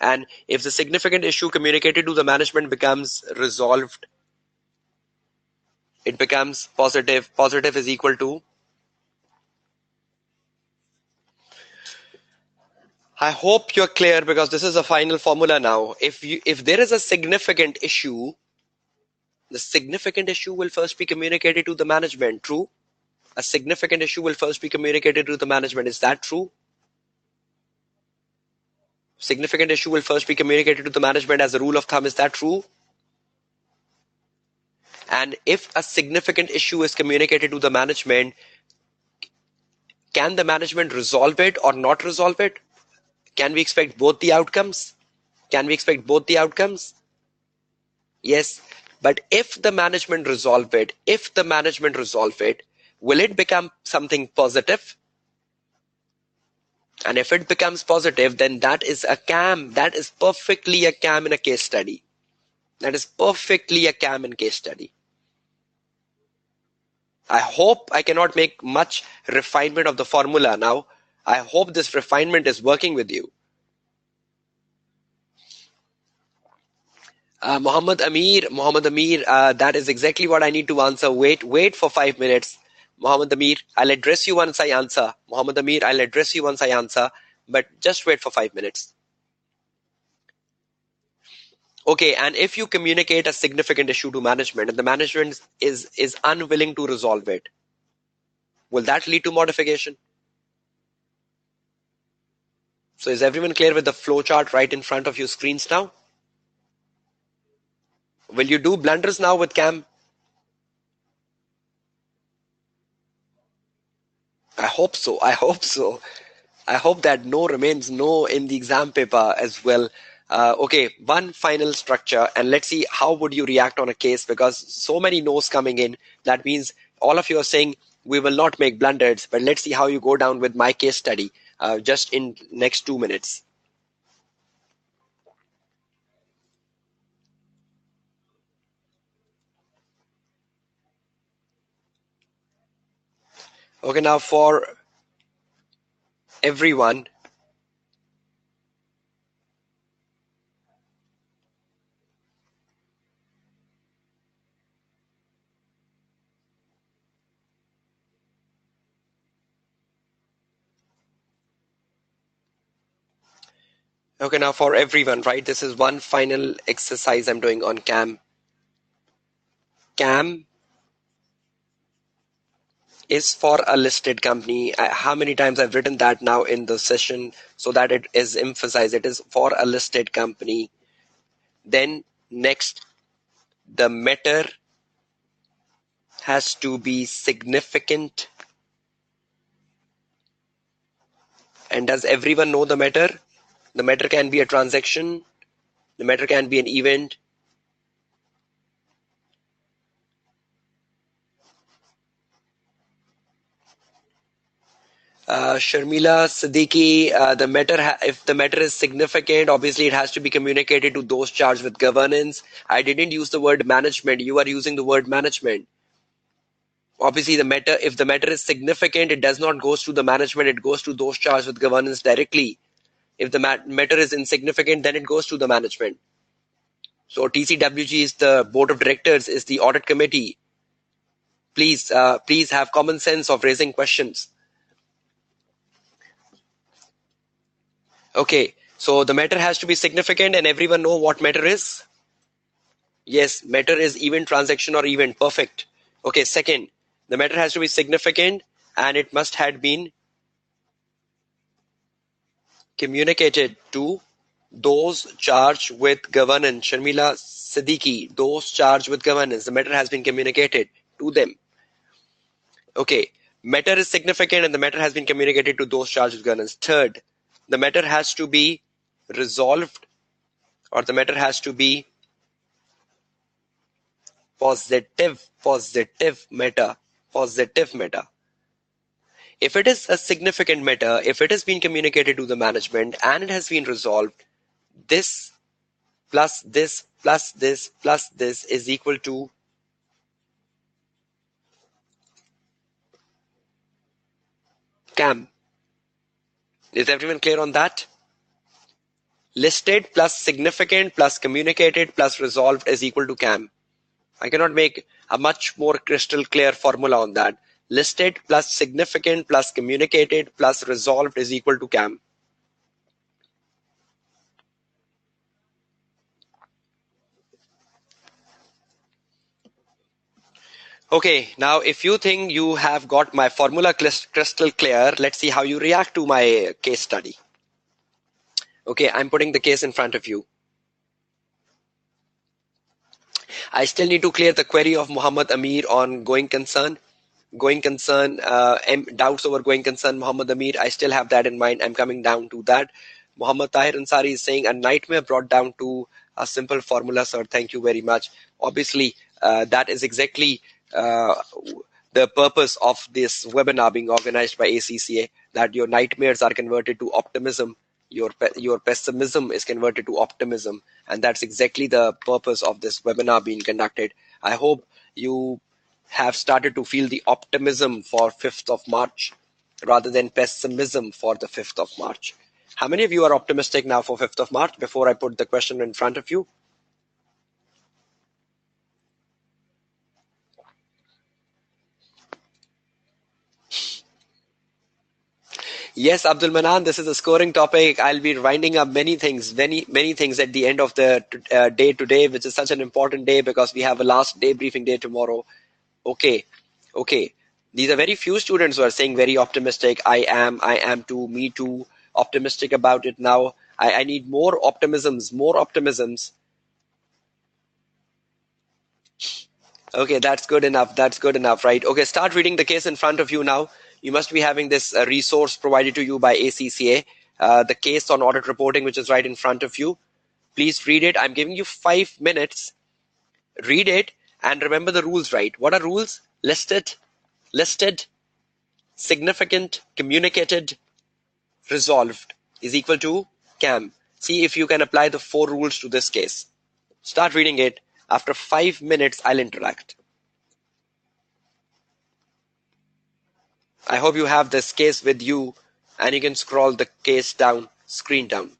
And if the significant issue communicated to the management becomes resolved, it becomes positive. Positive is equal to, I hope you're clear, because this is a final formula now. If there is a significant issue, The significant issue will first be communicated to the management. True? A significant issue will first be communicated to the management. Is that true? Significant issue will first be communicated to the management as a rule of thumb. Is that true? And if a significant issue is communicated to the management, can the management resolve it or not resolve it? Can we expect both the outcomes? Can we expect both the outcomes? Yes. But if the management resolve it, will it become something positive? And if it becomes positive, then that is a CAM. That is perfectly a CAM in a case study. That is perfectly a CAM in case study. I hope I cannot make much refinement of the formula now. I hope this refinement is working with you. Muhammad Amir, that is exactly what I need to answer. Wait for 5 minutes. Muhammad Amir, I'll address you once I answer. Muhammad Amir, I'll address you once I answer, but just wait for 5 minutes. Okay, and if you communicate a significant issue to management and the management is unwilling to resolve it, will that lead to modification? So is everyone clear with the flow chart right in front of your screens now? Will you do blunders now with CAM? I hope so. I hope so. I hope that no remains no in the exam paper as well. Okay, one final structure, and let's see how would you react on a case, because so many no's coming in. That means all of you are saying we will not make blunders, but let's see how you go down with my case study just in next 2 minutes. Okay, now for everyone, right? This is one final exercise I'm doing on CAM. CAM is for a listed company. How many times I've written that now in the session so that it is emphasized. It is for a listed company. Then next, the matter has to be significant. And does everyone know the matter? The matter can be a transaction. The matter can be an event. Sharmila Siddiqui, if the matter is significant, obviously it has to be communicated to those charged with governance. I didn't use the word management. You are using the word management. Obviously, if the matter is significant, it does not go to the management. It goes to those charged with governance directly. If the matter is insignificant, then it goes to the management. So TCWG is the board of directors, is the audit committee. Please have common sense of raising questions. Okay, so the matter has to be significant, and everyone know what matter is? Yes, matter is event, transaction, or event. Perfect. Okay, second, the matter has to be significant and it must have been communicated to those charged with governance. Sharmila Siddiqui, those charged with governance. The matter has been communicated to them. Okay, matter is significant and the matter has been communicated to those charged with governance. Third, the matter has to be resolved, or the matter has to be positive matter. If it is a significant matter, if it has been communicated to the management and it has been resolved, this plus this plus this plus this is equal to CAM. Is everyone clear on that? Listed plus significant plus communicated plus resolved is equal to CAM. I cannot make a much more crystal clear formula on that. Listed plus significant plus communicated plus resolved is equal to CAM. Okay, now if you think you have got my formula crystal clear, let's see how you react to my case study. Okay, I'm putting the case in front of you. I still need to clear the query of Muhammad Amir on going concern. Doubts over going concern, Muhammad Amir. I still have that in mind. I'm coming down to that. Muhammad Tahir Ansari is saying a nightmare brought down to a simple formula, sir. Thank you very much. Obviously, that is exactly uh, the purpose of this webinar being organized by ACCA, that your nightmares are converted to optimism, your pessimism is converted to optimism, and that's exactly the purpose of this webinar being conducted. I hope you have started to feel the optimism for 5th of March rather than pessimism for the 5th of March. How many of you are optimistic now for 5th of March before I put the question in front of you? Yes, Abdul Manan, this is a scoring topic. I'll be winding up many things at the end of the day today, which is such an important day because we have a last day briefing day tomorrow. Okay, okay. These are very few students who are saying very optimistic. I am too, me too, optimistic about it now. I need more optimisms, more optimisms. Okay, that's good enough. That's good enough, right? Okay, start reading the case in front of you now. You must be having this resource provided to you by ACCA, the case on audit reporting, which is right in front of you. Please read it. I'm giving you 5 minutes. Read it and remember the rules, right? What are rules? Listed, significant, communicated, resolved is equal to CAM. See if you can apply the 4 rules to this case. Start reading it. After 5 minutes, I'll interact. I hope you have this case with you and you can scroll the case down, screen down.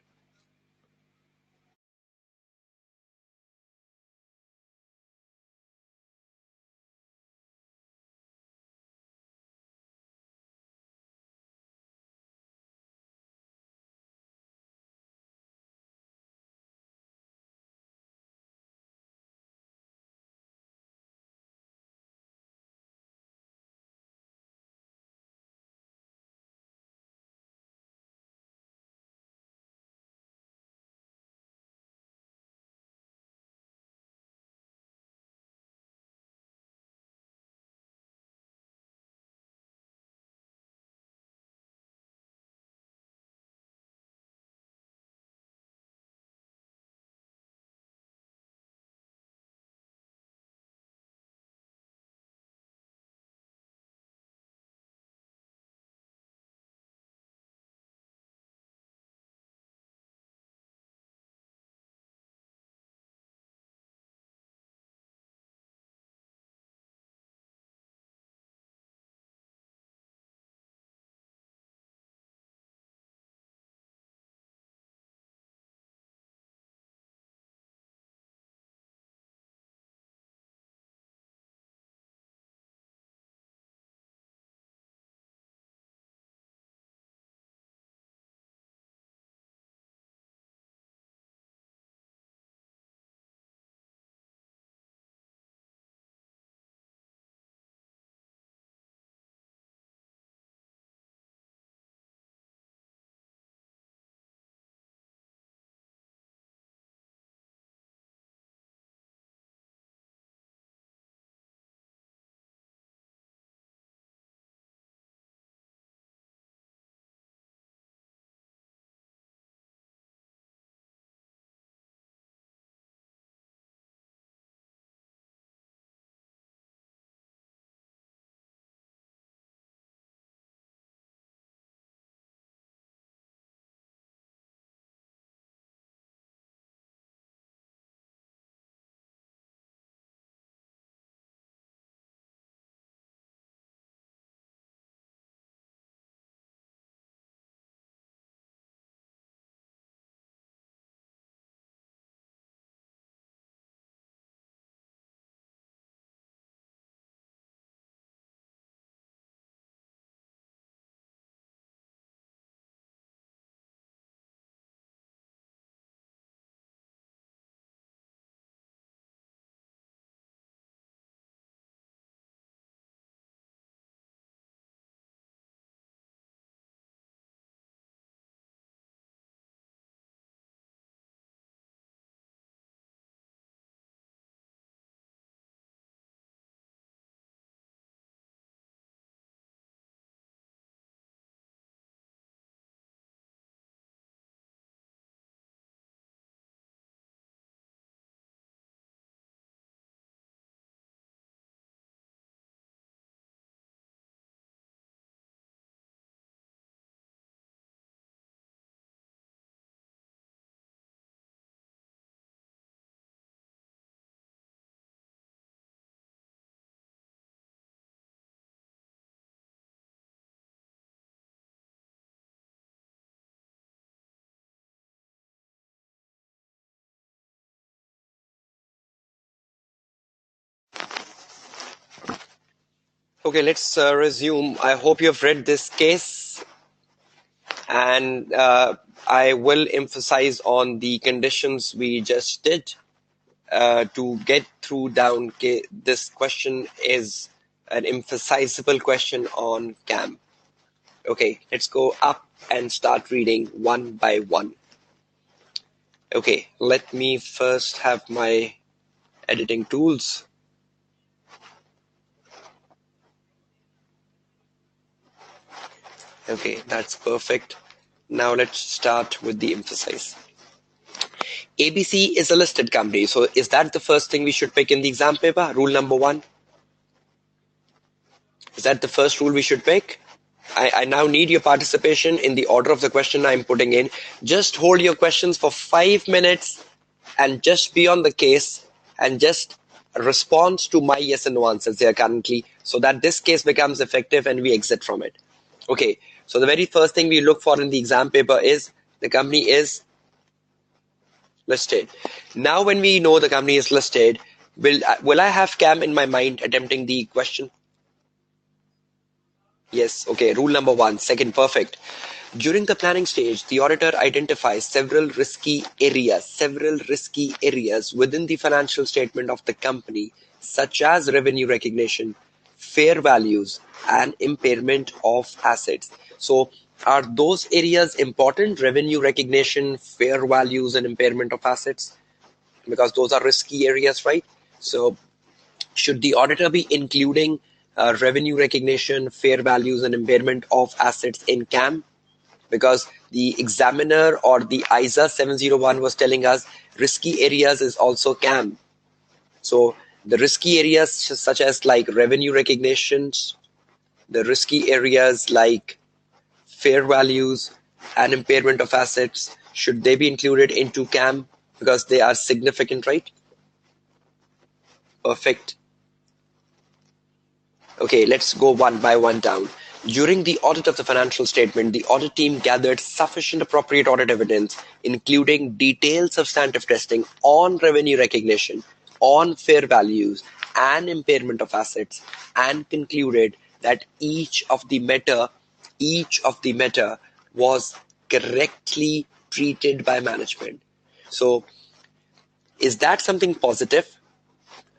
Okay, let's resume. I hope you have read this case, and I will emphasize on the conditions we just did to get through down. This question is an emphasizable question on CAM. Okay, let's go up and start reading one by one. Okay, let me first have my editing tools. Okay, that's perfect. Now let's start with the emphasize. ABC is a listed company. So is that the first thing we should pick in the exam paper? Rule number 1? Is that the first rule we should pick? I now need your participation in the order of the question I'm putting in. Just hold your questions for 5 minutes and just be on the case and just respond to my yes and no answers there currently, so that this case becomes effective and we exit from it. Okay, so the very first thing we look for in the exam paper is the company is listed. Now when we know the company is listed, will I have CAM in my mind attempting the question? Yes. Okay, rule number 1. Second, perfect. During the planning stage, the auditor identifies several risky areas within the financial statement of the company, such as revenue recognition, fair values, and impairment of assets. So are those areas important? Revenue recognition, fair values, and impairment of assets? Because those are risky areas, right? So should the auditor be including revenue recognition, fair values, and impairment of assets in CAM? Because the examiner or the ISA 701 was telling us risky areas is also CAM. So the risky areas such as like revenue recognitions, the risky areas like fair values and impairment of assets, should they be included into CAM because they are significant, right? Perfect. Okay, let's go one by one down. During the audit of the financial statement, the audit team gathered sufficient appropriate audit evidence, including detailed substantive testing on revenue recognition, on fair values, and impairment of assets, and concluded that each of the matter was correctly treated by management. So, is that something positive?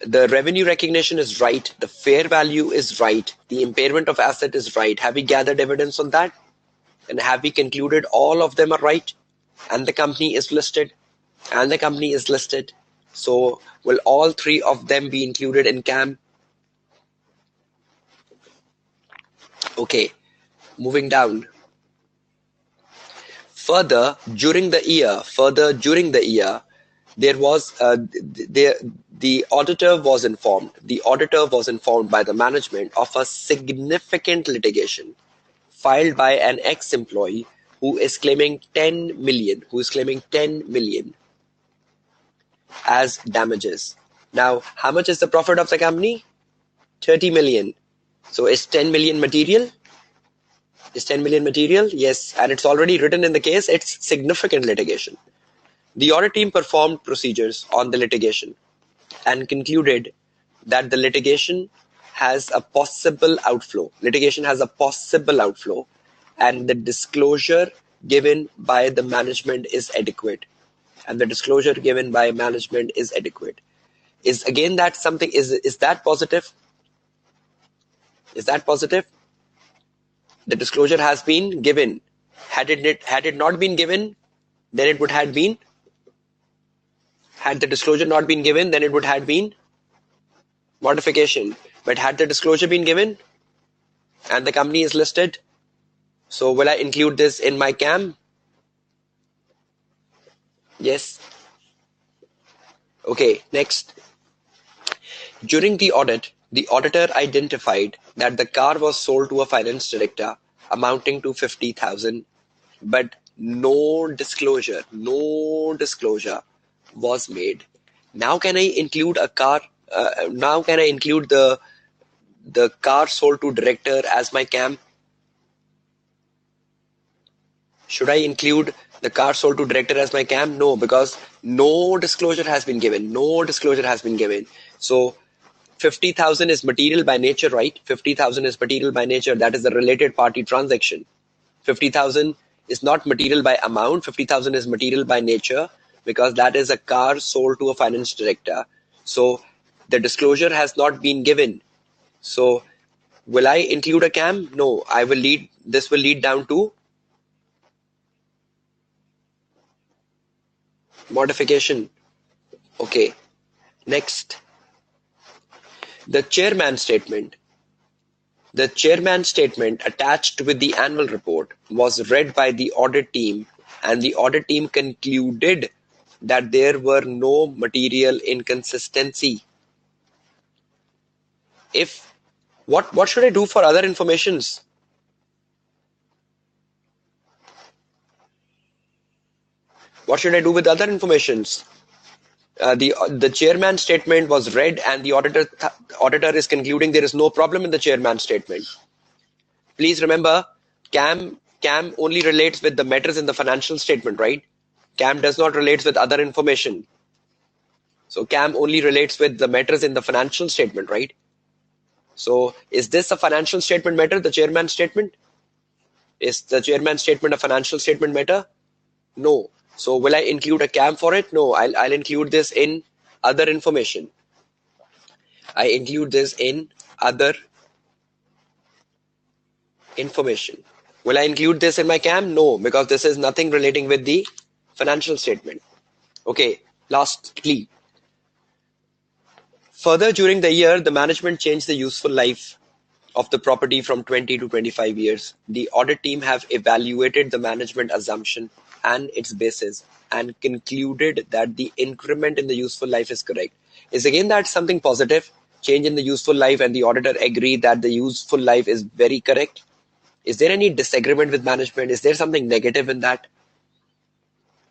The revenue recognition is right, the fair value is right, the impairment of asset is right. Have we gathered evidence on that? And have we concluded all of them are right? And the company is listed? So will all 3 of them be included in CAM? Okay, moving down. Further, during the year, there was the auditor was informed by the management of a significant litigation filed by an ex-employee who is claiming 10 million as damages. Now, how much is the profit of the company? 30 million. So is 10 million material? Yes, and it's already written in the case. It's significant litigation. The audit team performed procedures on the litigation and concluded that the litigation has a possible outflow, and the disclosure given by the management is adequate. Is again that something, is that positive? Is that positive? The disclosure has been given. Had it not been given, then it would have been. Had the disclosure not been given, then it would have been modification. But had the disclosure been given and the company is listed, so will I include this in my CAM? Yes. Okay, next. During the audit, the auditor identified that the car was sold to a finance director amounting to 50,000, but no disclosure was made. Now can I include a car? Now can I include the car sold to director as my CAM? Should I include the car sold to director as my CAM? No, because no disclosure has been given. So 50,000 is material by nature, right? 50,000 is material by nature. That is a related party transaction. 50,000 is not material by amount. 50,000 is material by nature because that is a car sold to a finance director. So the disclosure has not been given. So will I include a CAM? No, I will lead. This will lead down to modification. Okay. Next, the chairman statement. The chairman statement attached with the annual report was read by the audit team, and the audit team concluded that there were no material inconsistency. If what should I do for other informations? What should I do with other informations? The chairman statement was read, and the auditor is concluding there is no problem in the chairman statement. Please remember, CAM only relates with the matters in the financial statement, right? CAM does not relate with other information. So CAM only relates with the matters in the financial statement, right? So is this a financial statement matter, the chairman statement? Is the chairman statement a financial statement matter? No. So will I include a CAM for it? No, I'll include this in other information. I include this in other information. Will I include this in my CAM? No, because this is nothing relating with the financial statement. Okay, lastly, further during the year, the management changed the useful life of the property from 20 to 25 years. The audit team have evaluated the management assumption and its basis and concluded that the increment in the useful life is correct. Is again that something positive? Change in the useful life, and the auditor agreed that the useful life is very correct. Is there any disagreement with management? Is there something negative in that?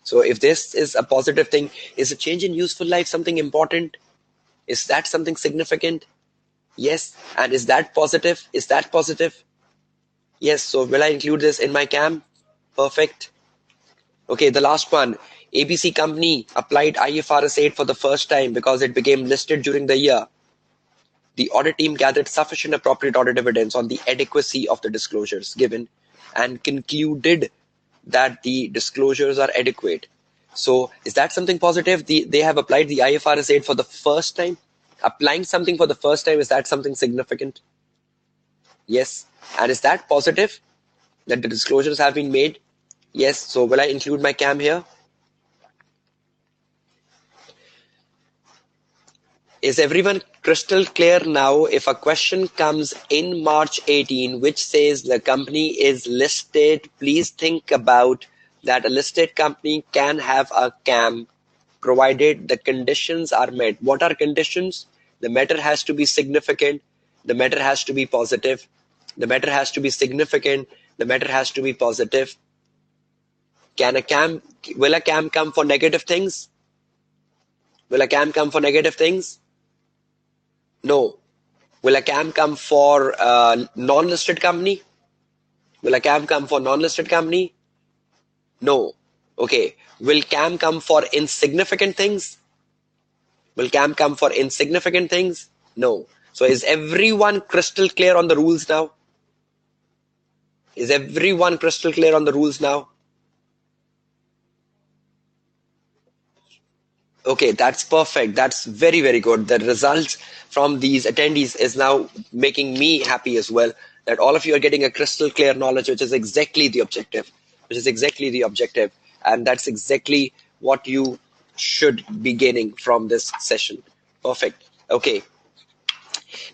So if this is a positive thing, is a change in useful life something important? Is that something significant? Yes. And is that positive? Is that positive? Yes. So will I include this in my CAM? Perfect. Okay, the last one. ABC company applied IFRS 8 for the first time because it became listed during the year. The audit team gathered sufficient appropriate audit evidence on the adequacy of the disclosures given and concluded that the disclosures are adequate. So is that something positive? They have applied the IFRS 8 for the first time. Applying something for the first time, is that something significant? Yes. And is that positive that the disclosures have been made? Yes. So will I include my CAM here? Is everyone crystal clear now? If a question comes in March 18 which says the company is listed, please think about that a listed company can have a CAM provided the conditions are met. What are conditions? The matter has to be significant. The matter has to be positive. The matter has to be significant. The matter has to be positive. Will a CAM come for negative things? Will a CAM come for negative things? No. Will a CAM come for non-listed company? Will a CAM come for non-listed company? No. Okay. Will CAM come for insignificant things? Will CAM come for insignificant things? No. So is everyone crystal clear on the rules now? Is everyone crystal clear on the rules now? Okay, that's perfect. That's very, very good. The results from these attendees is now making me happy as well, that all of you are getting a crystal clear knowledge, which is exactly the objective, And that's exactly what you should be gaining from this session. Perfect. Okay.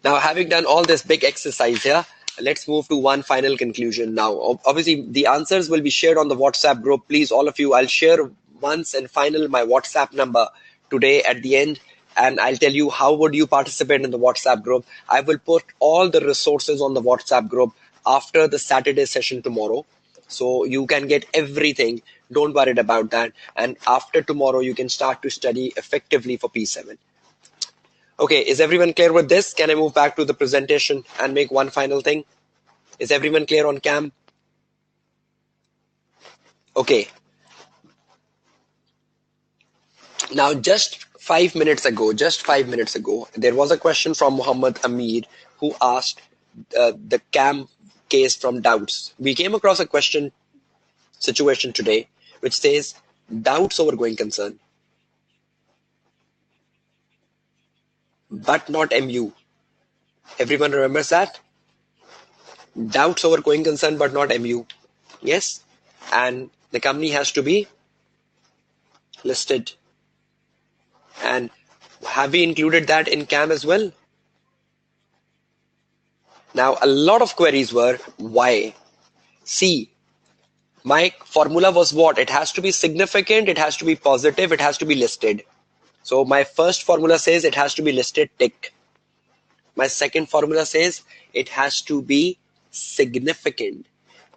Now, having done all this big exercise here, let's move to one final conclusion now. Obviously, the answers will be shared on the WhatsApp group. Please, all of you, I'll share once and final my WhatsApp number today at the end, and I'll tell you how would you participate in the WhatsApp group. I will put all the resources on the WhatsApp group after the Saturday session tomorrow. So you can get everything. Don't worry about that. And after tomorrow, you can start to study effectively for P7. Okay, is everyone clear with this? Can I move back to the presentation and make one final thing? Is everyone clear on CAM? Okay. Now, just 5 minutes ago, just 5 minutes ago, there was a question from Muhammad Amir who asked the CAM case from doubts. We came across a question situation today which says doubts over going concern, but not MU. Everyone remembers that? Doubts over going concern, but not MU. Yes? And the company has to be listed. And have we included that in CAM as well? Now, a lot of queries were, why? See, my formula was what? It has to be significant, it has to be positive, it has to be listed. So my first formula says it has to be listed, tick. My second formula says it has to be significant.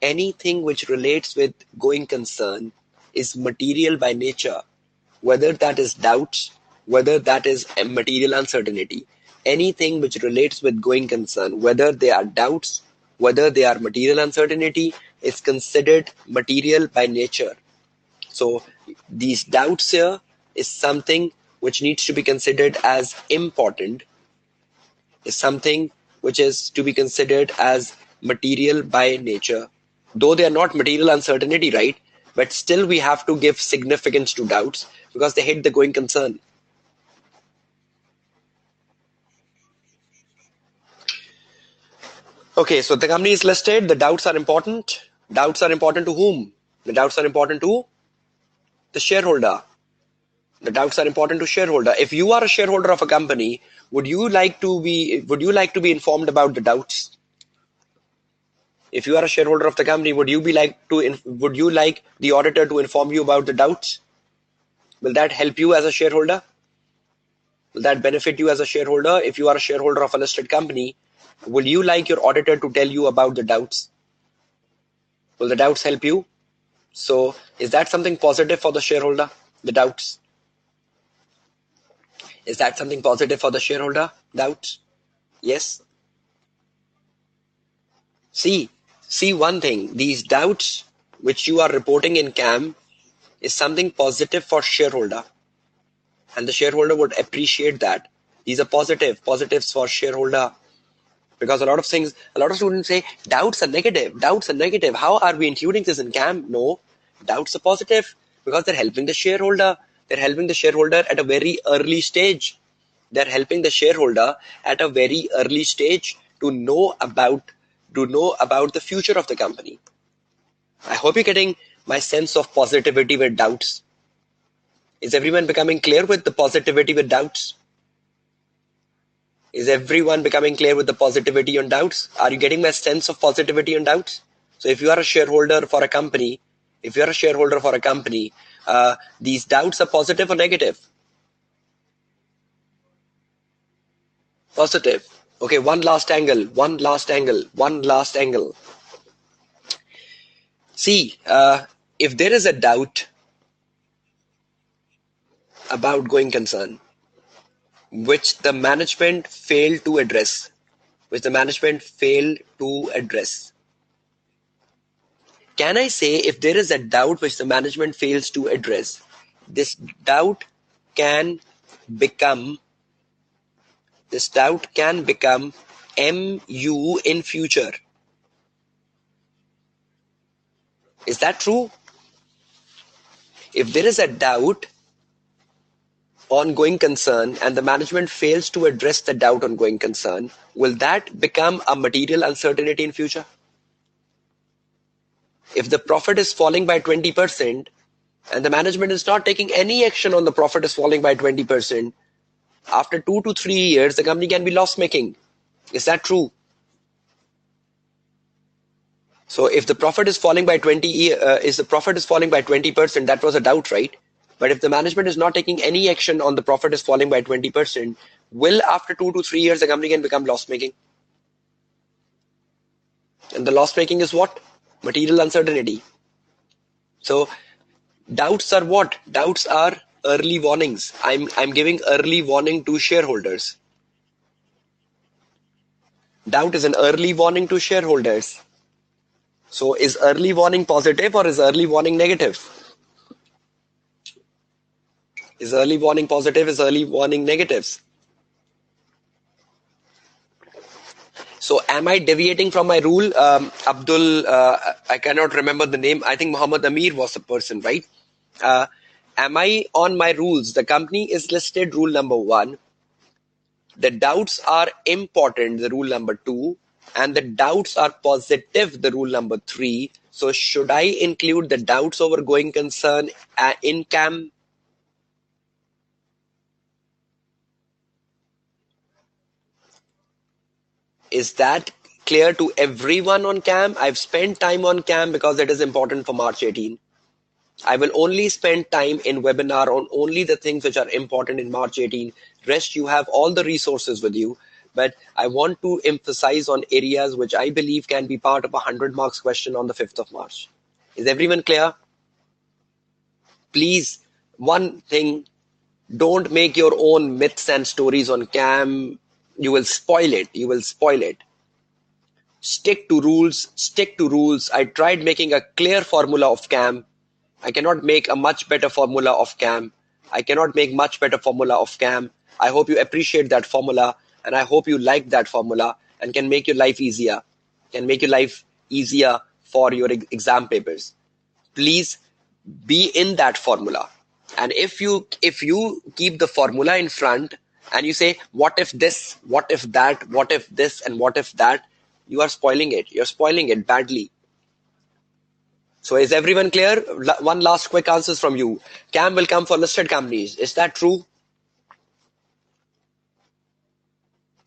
Anything which relates with going concern is material by nature, whether that is doubts, whether that is a material uncertainty. Anything which relates with going concern, whether they are doubts, whether they are material uncertainty, is considered material by nature. So these doubts here is something which needs to be considered as important, is something which is to be considered as material by nature. Though they are not material uncertainty, right? But still we have to give significance to doubts because they hit the going concern. Okay, so the company is listed, the doubts are important. Doubts are important to whom? The doubts are important to the shareholder. The doubts are important to shareholder. If you are a shareholder of a company, would you like to be informed about the doubts? If you are a shareholder of the company, would you like the auditor to inform you about the doubts? Will that help you as a shareholder? Will that benefit you as a shareholder? If you are a shareholder of a listed company, will you like your auditor to tell you about the doubts? Will the doubts help you? So is that something positive for the shareholder? The doubts. Is that something positive for the shareholder? Doubts? Yes. See one thing. These doubts which you are reporting in CAM is something positive for shareholder. And the shareholder would appreciate that. These are positives for shareholder. Because a lot of students say doubts are negative. How are we including this in CAM? No, doubts are positive because they're helping the shareholder. They're helping the shareholder at a very early stage. They're helping the shareholder at a very early stage to know about the future of the company. I hope you're getting my sense of positivity with doubts. Is everyone becoming clear with the positivity with doubts? Is everyone becoming clear with the positivity on doubts? Are you getting my sense of positivity on doubts? So if you are a shareholder for a company, these doubts are positive or negative? Positive. Okay, one last angle. See, if there is a doubt about going concern, which the management failed to address, can I say if there is a doubt which the management fails to address, this doubt can become MU in future? Is that true? If there is a doubt on going concern and the management fails to address the doubt on going concern, will that become a material uncertainty in future? If the profit is falling by 20% and the management is not taking any action on the profit is falling by 20%, after 2 to 3 years, the company can be loss making. Is that true? So if the profit is falling by 20%, that was a doubt, right? But if the management is not taking any action on the profit is falling by 20%, will after 2 to 3 years the company can become loss making? And the loss making is what? Material uncertainty. So doubts are what? Doubts are early warnings. I'm giving early warning to shareholders. Doubt is an early warning to shareholders. So is early warning positive or is early warning negative? Is early warning positive? Is early warning negatives? So am I deviating from my rule? Abdul, I cannot remember the name. I think Muhammad Amir was the person, right? Am I on my rules? The company is listed rule number 1. The doubts are important, the rule number 2. And the doubts are positive, the rule number 3. So should I include the doubts over going concern in CAM? Is that clear to everyone on CAM? I've spent time on CAM because it is important for March 18. I will only spend time in webinar on only the things which are important in March 18. Rest, you have all the resources with you. But I want to emphasize on areas which I believe can be part of a 100 marks question on the 5th of March. Is everyone clear? Please, one thing, don't make your own myths and stories on CAM. You will spoil it. You will spoil it. Stick to rules. Stick to rules. I tried making a clear formula of CAM. I cannot make a much better formula of CAM. I cannot make much better formula of CAM. I hope you appreciate that formula, and I hope you like that formula and can make your life easier. Can make your life easier for your exam papers. Please be in that formula. And if you keep the formula in front and you say, what if this, what if that, what if this, and what if that, you are spoiling it. You're spoiling it badly. So is everyone clear? One last quick answers from you. CAM will come for listed companies. Is that true?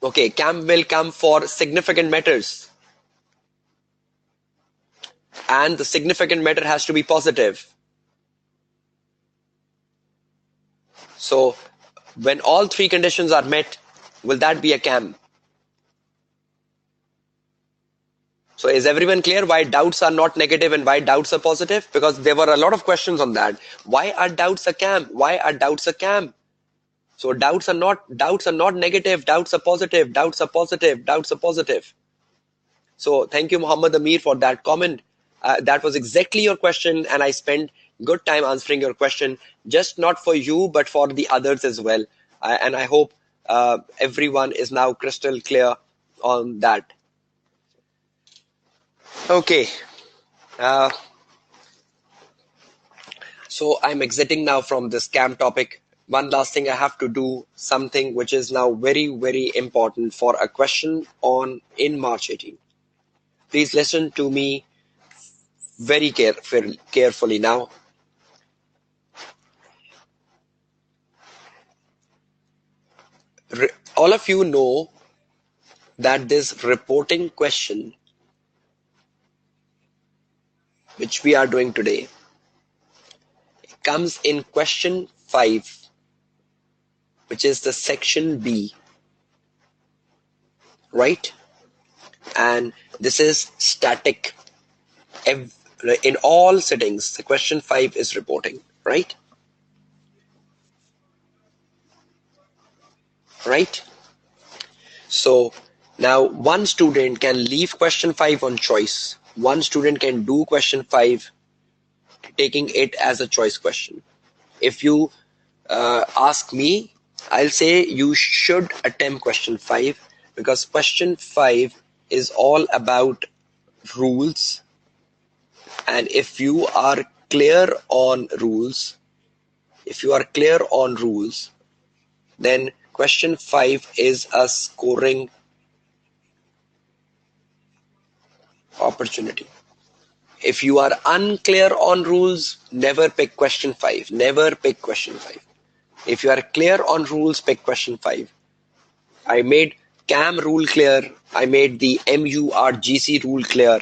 Okay, CAM will come for significant matters. And the significant matter has to be positive. So when all 3 conditions are met, will that be a CAM? So is everyone clear why doubts are not negative and why doubts are positive? Because there were a lot of questions on that. Why are doubts a CAM? Why are doubts a CAM? So doubts are not negative, doubts are positive, doubts are positive, doubts are positive. So thank you, Muhammad Amir, for that comment. That was exactly your question, and I spent good time answering your question, just not for you, but for the others as well. And I hope everyone is now crystal clear on that. Okay. So I'm exiting now from this CAM topic. One last thing, I have to do something which is now very, very important for a question on in March 18. Please listen to me very carefully now. All of you know that this reporting question which we are doing today comes in question 5, which is the section B, right? And this is static. In all settings, the question 5 is reporting, right? Right? So now one student can leave question 5 on choice. One student can do question 5 taking it as a choice question. If you ask me, I'll say you should attempt question 5 because question 5 is all about rules. And if you are clear on rules, then question 5 is a scoring opportunity. If you are unclear on rules, never pick question 5. Never pick question 5. If you are clear on rules, pick question 5. I made CAM rule clear. I made the MURGC rule clear.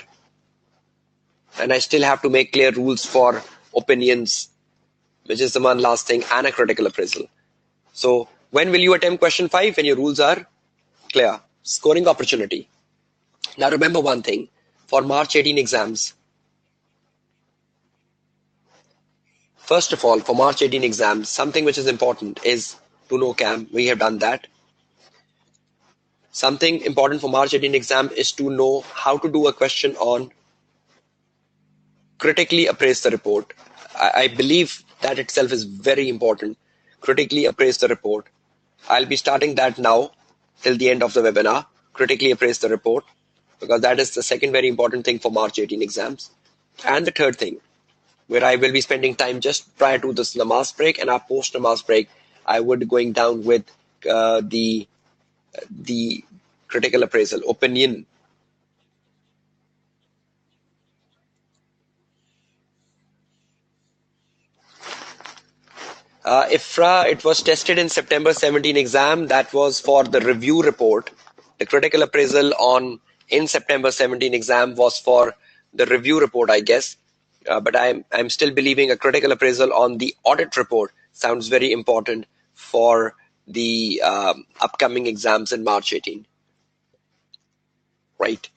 And I still have to make clear rules for opinions, which is the one last thing, and a critical appraisal. So when will you attempt question 5? When your rules are clear. Scoring opportunity. Now remember one thing. For March 18 exams, first of all, for March 18 exams, something which is important is to know CAM. We have done that. Something important for March 18 exam is to know how to do a question on critically appraise the report. I believe that itself is very important. critically appraise the report. I'll be starting that now till the end of the webinar. Critically appraise the report, because that is the second very important thing for March 18 exams. And the third thing, where I will be spending time just prior to this namaz break, and our post namaz break, I would going down with the critical appraisal opinion. IFRA, it was tested in September 17 exam. That was for the review report. The critical appraisal in September 17 exam was for the review report, I guess. But I'm still believing a critical appraisal on the audit report sounds very important for the upcoming exams in March 18. Right.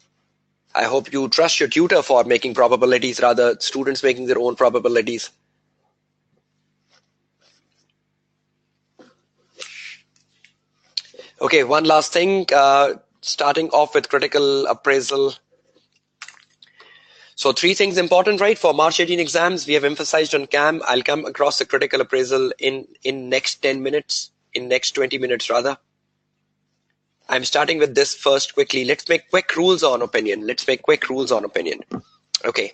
I hope you trust your tutor for making probabilities, rather students making their own probabilities. Okay, one last thing, starting off with critical appraisal. So 3 things important, right? For March 18 exams, we have emphasized on CAM. I'll come across the critical appraisal in next 10 minutes, in next 20 minutes rather. I'm starting with this first quickly. Let's make quick rules on opinion. Okay.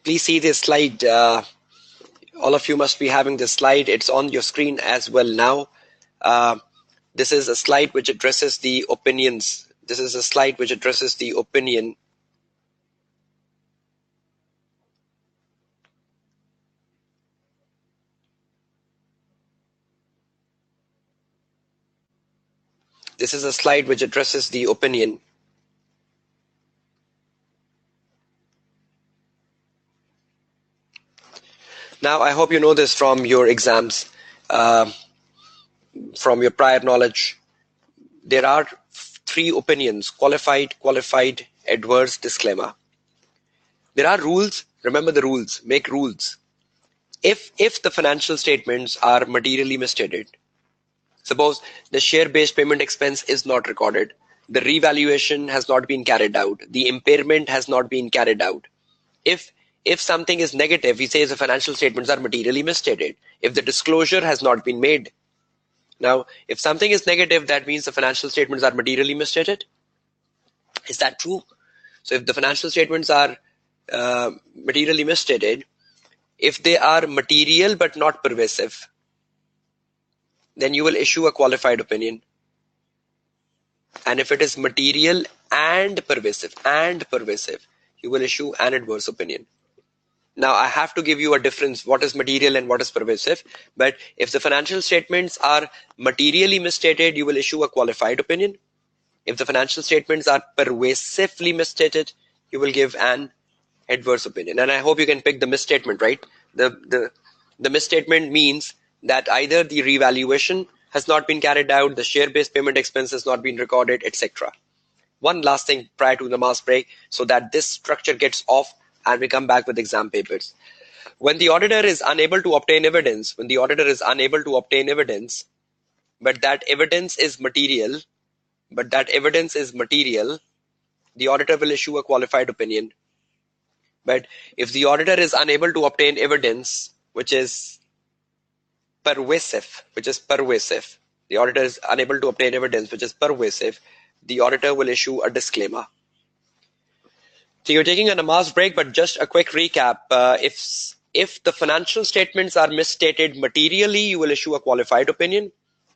Please see this slide. All of you must be having this slide. It's on your screen as well now. This is a slide which addresses the opinions. This is a slide which addresses the opinion. This is a slide which addresses the opinion. Now, I hope you know this from your exams, from your prior knowledge. There are 3 opinions: qualified, adverse, disclaimer. There are rules. Remember the rules. Make rules. If the financial statements are materially misstated, suppose the share-based payment expense is not recorded, the revaluation has not been carried out, the impairment has not been carried out. If something is negative, he says the financial statements are materially misstated. If the disclosure has not been made. Now, if something is negative, that means the financial statements are materially misstated. Is that true? So if the financial statements are materially misstated, if they are material but not pervasive, then you will issue a qualified opinion. And if it is material and pervasive, you will issue an adverse opinion. Now, I have to give you a difference, what is material and what is pervasive. But if the financial statements are materially misstated, you will issue a qualified opinion. If the financial statements are pervasively misstated, you will give an adverse opinion. And I hope you can pick the misstatement, right? The misstatement means that either the revaluation has not been carried out, the share-based payment expense has not been recorded, etc. One last thing prior to the mass break, so that this structure gets off and we come back with exam papers. When the auditor is unable to obtain evidence, but that evidence is material, the auditor will issue a qualified opinion. But if the auditor is unable to obtain evidence which is pervasive, the auditor is unable to obtain evidence which is pervasive, the auditor will issue a disclaimer. So you're taking a namaz break, but just a quick recap. If the financial statements are misstated materially, you will issue a qualified opinion.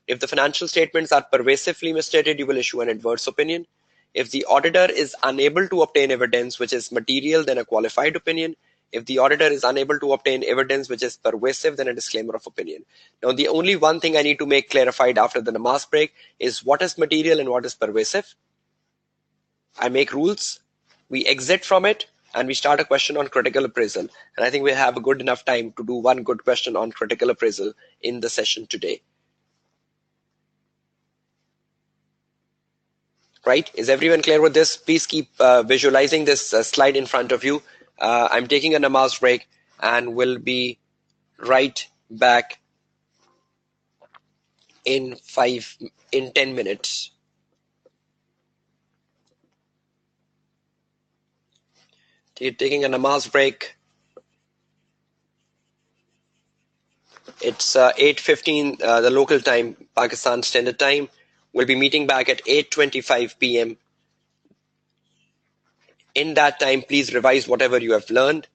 If the financial statements are pervasively misstated, you will issue an adverse opinion. If the auditor is unable to obtain evidence which is material, then a qualified opinion. If the auditor is unable to obtain evidence which is pervasive, then a disclaimer of opinion. Now, the only one thing I need to make clarified after the namaz break is what is material and what is pervasive. I make rules, we exit from it, and we start a question on critical appraisal. And I think we have a good enough time to do one good question on critical appraisal in the session today. Right? Is everyone clear with this? Please keep visualizing this slide in front of you. I'm taking a namaz break and will be right back in 10 minutes. Taking a namaz break. It's 8:15 the local time, Pakistan Standard Time. We'll be meeting back at 8:25 p.m. In that time, please revise whatever you have learned.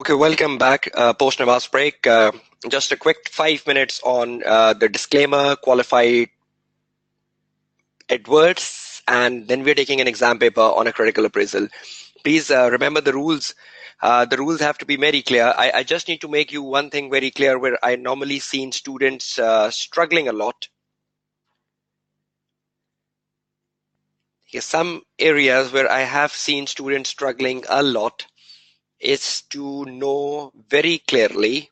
Okay, welcome back. Post Namaaz break. Just a quick 5 minutes on the disclaimer, qualified adverts, and then we're taking an exam paper on a critical appraisal. Please remember the rules. The rules have to be very clear. I just need to make you one thing very clear where I normally seen students struggling a lot. Here's some areas where I have seen students struggling a lot is to know very clearly,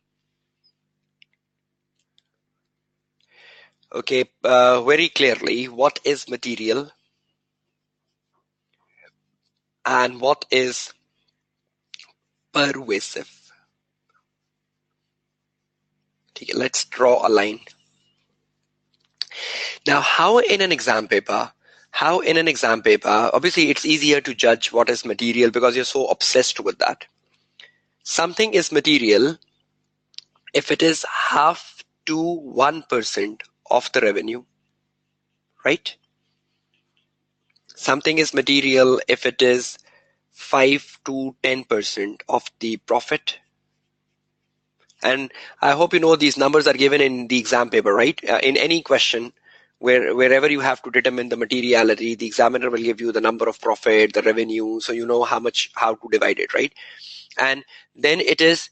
very clearly what is material and what is pervasive. Okay, let's draw a line. Now, how in an exam paper, obviously it's easier to judge what is material because you're so obsessed with that. Something is material if it is half to 1% of the revenue, right? Something is material if it is 5 to 10% of the profit. And I hope you know these numbers are given in the exam paper, right? In any question, wherever you have to determine the materiality, the examiner will give you the number of profit, the revenue, so you know how to divide it, right? And then it is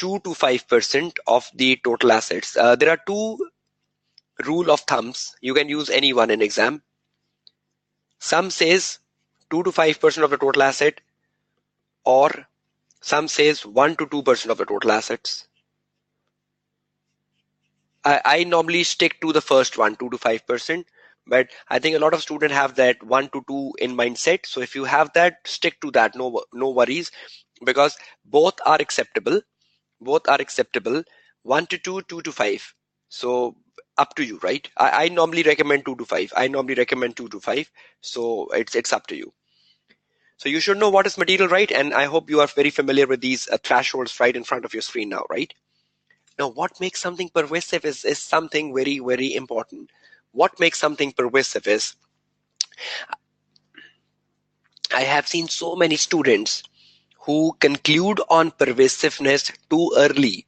2 to 5% of the total assets. There are two rule of thumbs. You can use any one in exam. Some says 2 to 5% of the total asset, or some says 1 to 2% of the total assets. I normally stick to the first one, 2 to 5%, but I think a lot of students have that 1 to 2 in mindset. So if you have that, stick to that. No worries, because both are acceptable. 1 to 2, 2 to 5. So up to you, right? I normally recommend 2 to 5. So it's up to you. So you should know what is material, right? And I hope you are very familiar with these thresholds right in front of your screen now, right? Now, what makes something pervasive is something very, very important. What makes something pervasive is, I have seen so many students who conclude on pervasiveness too early.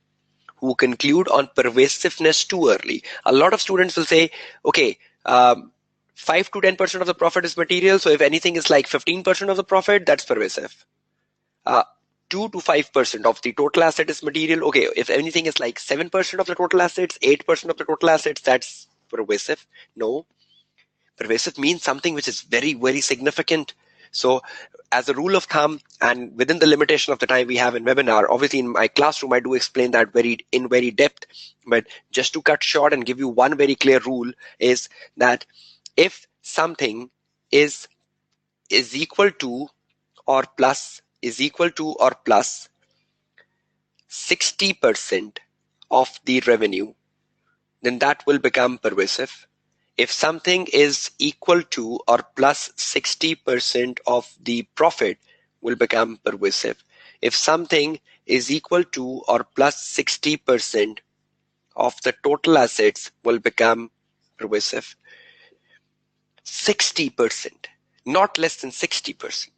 A lot of students will say, okay, 5 to 10% of the profit is material. So if anything is like 15% of the profit, that's pervasive. 2 to 5% of the total asset is material. Okay, if anything is like 7% of the total assets, 8% of the total assets, that's pervasive. No, pervasive means something which is very, very significant. So as a rule of thumb, and within the limitation of the time we have in webinar, obviously in my classroom, I do explain that in very depth, but just to cut short and give you one very clear rule is that if something is equal to or plus 60% of the revenue, then that will become pervasive. If something is equal to or plus 60% of the profit, will become pervasive. If something is equal to or plus 60% of the total assets, will become pervasive. 60%, not less than 60%.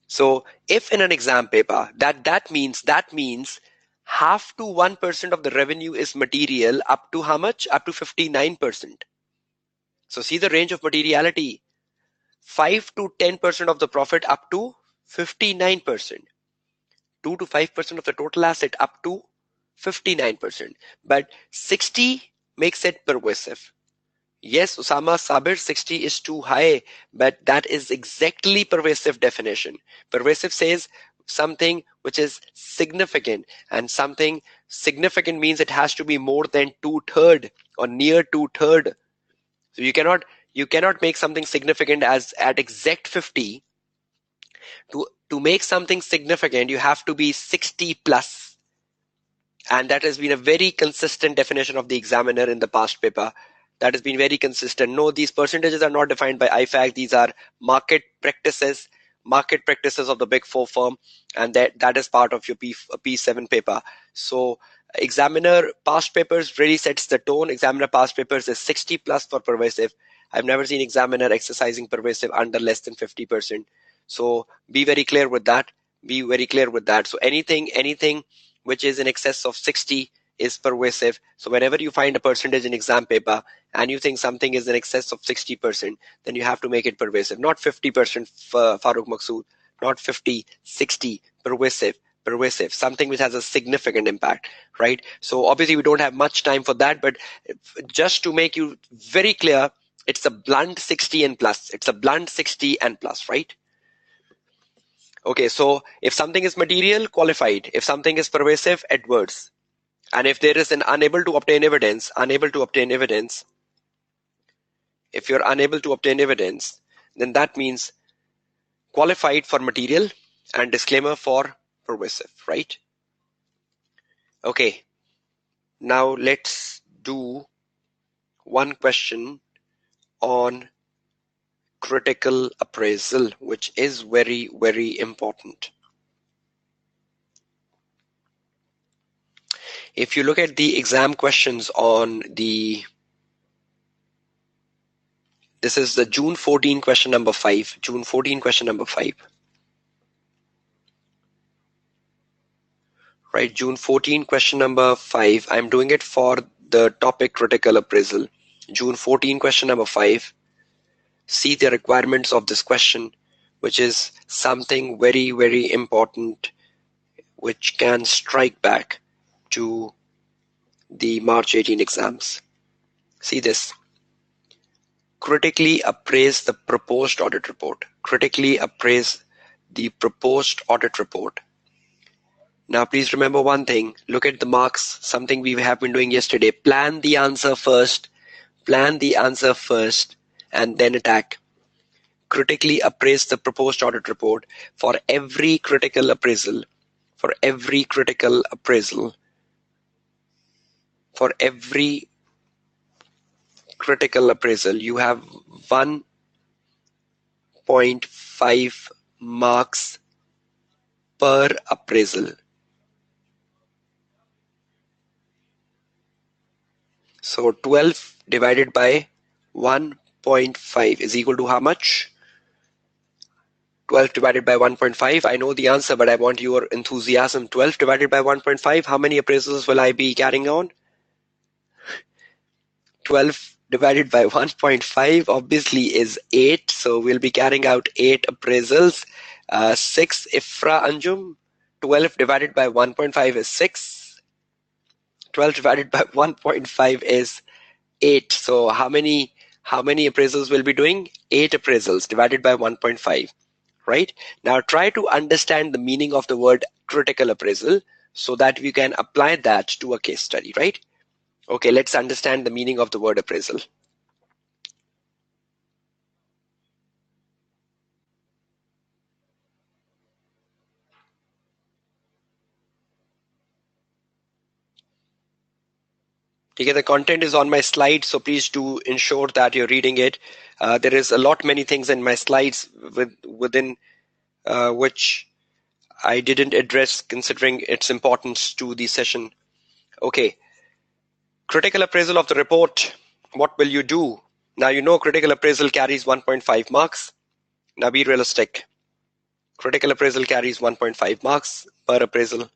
So if in an exam paper, that means half to 1% of the revenue is material, up to how much? Up to 59%. So see the range of materiality. 5 to 10% of the profit up to 59%. 2 to 5% of the total asset up to 59%. But 60 makes it pervasive. Yes, Osama Sabir, 60 is too high, but that is exactly pervasive definition. Pervasive says something which is significant, and something significant means it has to be more than 2/3 or near 2/3. So you cannot make something significant as at exact 50. To make something significant, you have to be 60 plus. And that has been a very consistent definition of the examiner in the past paper. That has been very consistent. No, these percentages are not defined by IFAC. These are market practices of the Big Four firm, and that is part of your P7 paper. So examiner past papers really sets the tone. Examiner past papers is 60 plus for pervasive. I've never seen examiner exercising pervasive under less than 50%. So be very clear with that. Be very clear with that. So anything which is in excess of 60 is pervasive. So whenever you find a percentage in exam paper and you think something is in excess of 60%, then you have to make it pervasive. Not 50% for Farooq Maksud, not 50, 60, pervasive, something which has a significant impact, right? So obviously we don't have much time for that, but just to make you very clear, it's a blunt 60 and plus. It's a blunt 60 and plus, right? Okay, so if something is material, qualified. If something is pervasive, adverse. And if there is an unable to obtain evidence, if you're unable to obtain evidence, then that means qualified for material and disclaimer for pervasive, right? Okay, now let's do one question on critical appraisal, which is very, very important. If you look at the exam questions on this is the June 14 question number 5. June 14 question number 5. Right, June 14 question number 5. I'm doing it for the topic critical appraisal. June 14 question number 5. See the requirements of this question, which is something very, very important, which can strike back to the March 18 exams. See this. Critically appraise the proposed audit report. Critically appraise the proposed audit report. Now, please remember one thing. Look at the marks, something we have been doing yesterday. Plan the answer first, and then attack. Critically appraise the proposed audit report for every critical appraisal. For every critical appraisal. For every critical appraisal, you have 1.5 marks per appraisal. So 12 divided by 1.5 is equal to how much? 12 divided by 1.5. I know the answer, but I want your enthusiasm. 12 divided by 1.5. How many appraisals will I be carrying on? 12 divided by 1.5 obviously is 8. So we'll be carrying out 8 appraisals. 6 Ifra Anjum. 12 divided by 1.5 is 6. 12 divided by 1.5 is 8. So how many appraisals will be doing? 8 appraisals divided by 1.5. Right? Now try to understand the meaning of the word critical appraisal so that we can apply that to a case study, right? Okay, let's understand the meaning of the word appraisal. Okay, the content is on my slides, so please do ensure that you're reading it. There is a lot many things in my slides within which I didn't address considering its importance to the session. Okay, critical appraisal of the report. What will you do? Now you know critical appraisal carries 1.5 marks. Now be realistic. Critical appraisal carries 1.5 marks per appraisal.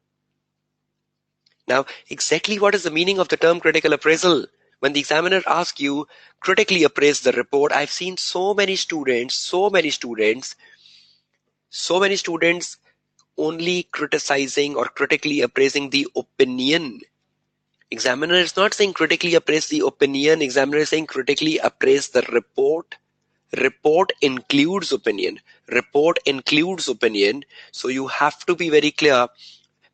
Now, exactly what is the meaning of the term critical appraisal? When the examiner asks you, critically appraise the report, I've seen so many students only criticizing or critically appraising the opinion. Examiner is not saying critically appraise the opinion. Examiner is saying critically appraise the report. Report includes opinion. So you have to be very clear.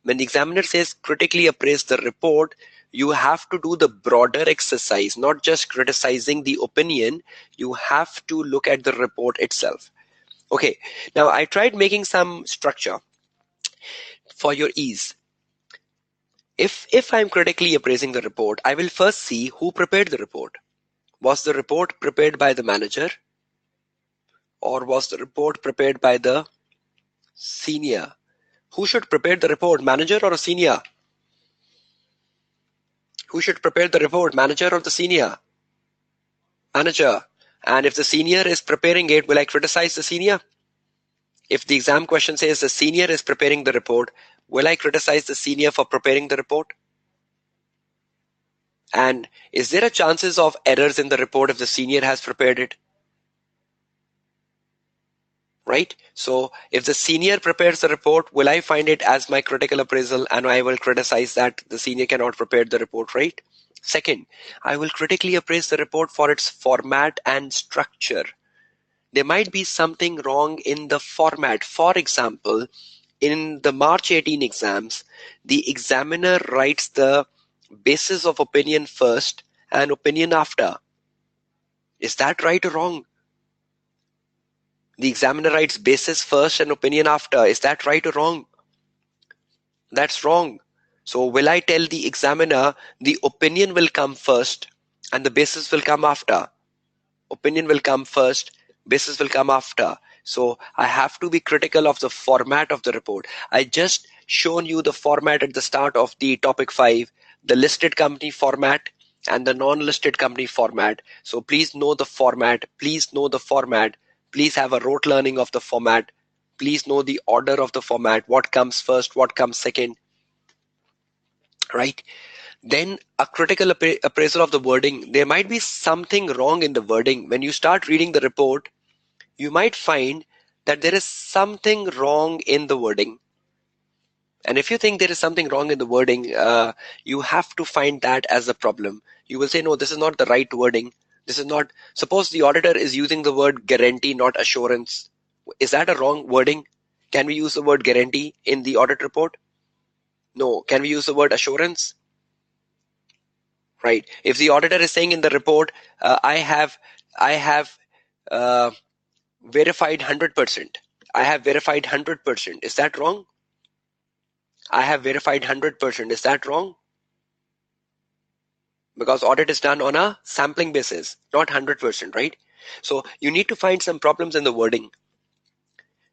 When the examiner says critically appraise the report, you have to do the broader exercise, not just criticizing the opinion. You have to look at the report itself. Okay, now I tried making some structure for your ease. If I'm critically appraising the report, I will first see who prepared the report. Was the report prepared by the manager? Or was the report prepared by the senior? Who should prepare the report, manager or a senior? Who should prepare the report, manager or the senior? Manager. And if the senior is preparing it, will I criticize the senior? if the exam question says the senior is preparing the report, will I criticize the senior for preparing the report? And is there a chances of errors in the report if the senior has prepared it? Right? So if the senior prepares the report, will I find it as my critical appraisal and I will criticize that the senior cannot prepare the report, right? Second, I will critically appraise the report for its format and structure. There might be something wrong in the format. For example, in the March 18 exams, the examiner writes the basis of opinion first and opinion after. Is that right or wrong? The examiner writes basis first and opinion after. Is that right or wrong? That's wrong. So will I tell the examiner the opinion will come first and the basis will come after? Opinion will come first, basis will come after. So I have to be critical of the format of the report. I just shown you the format at the start of the topic 5, the listed company format and the non-listed company format. So please know the format. Please know the format. Please have a rote learning of the format. Please know the order of the format. What comes first, what comes second, right? Then a critical appraisal of the wording. There might be something wrong in the wording. When you start reading the report, you might find that there is something wrong in the wording. And if you think there is something wrong in the wording, you have to find that as a problem. You will say, no, this is not the right wording. This is not, suppose the auditor is using the word guarantee, not assurance. Is that a wrong wording? Can we use the word guarantee in the audit report? No. Can we use the word assurance? Right. If the auditor is saying in the report, I have verified 100%. I have verified 100%. Is that wrong? I have verified 100%. Is that wrong? Because audit is done on a sampling basis, not 100%, right? So you need to find some problems in the wording.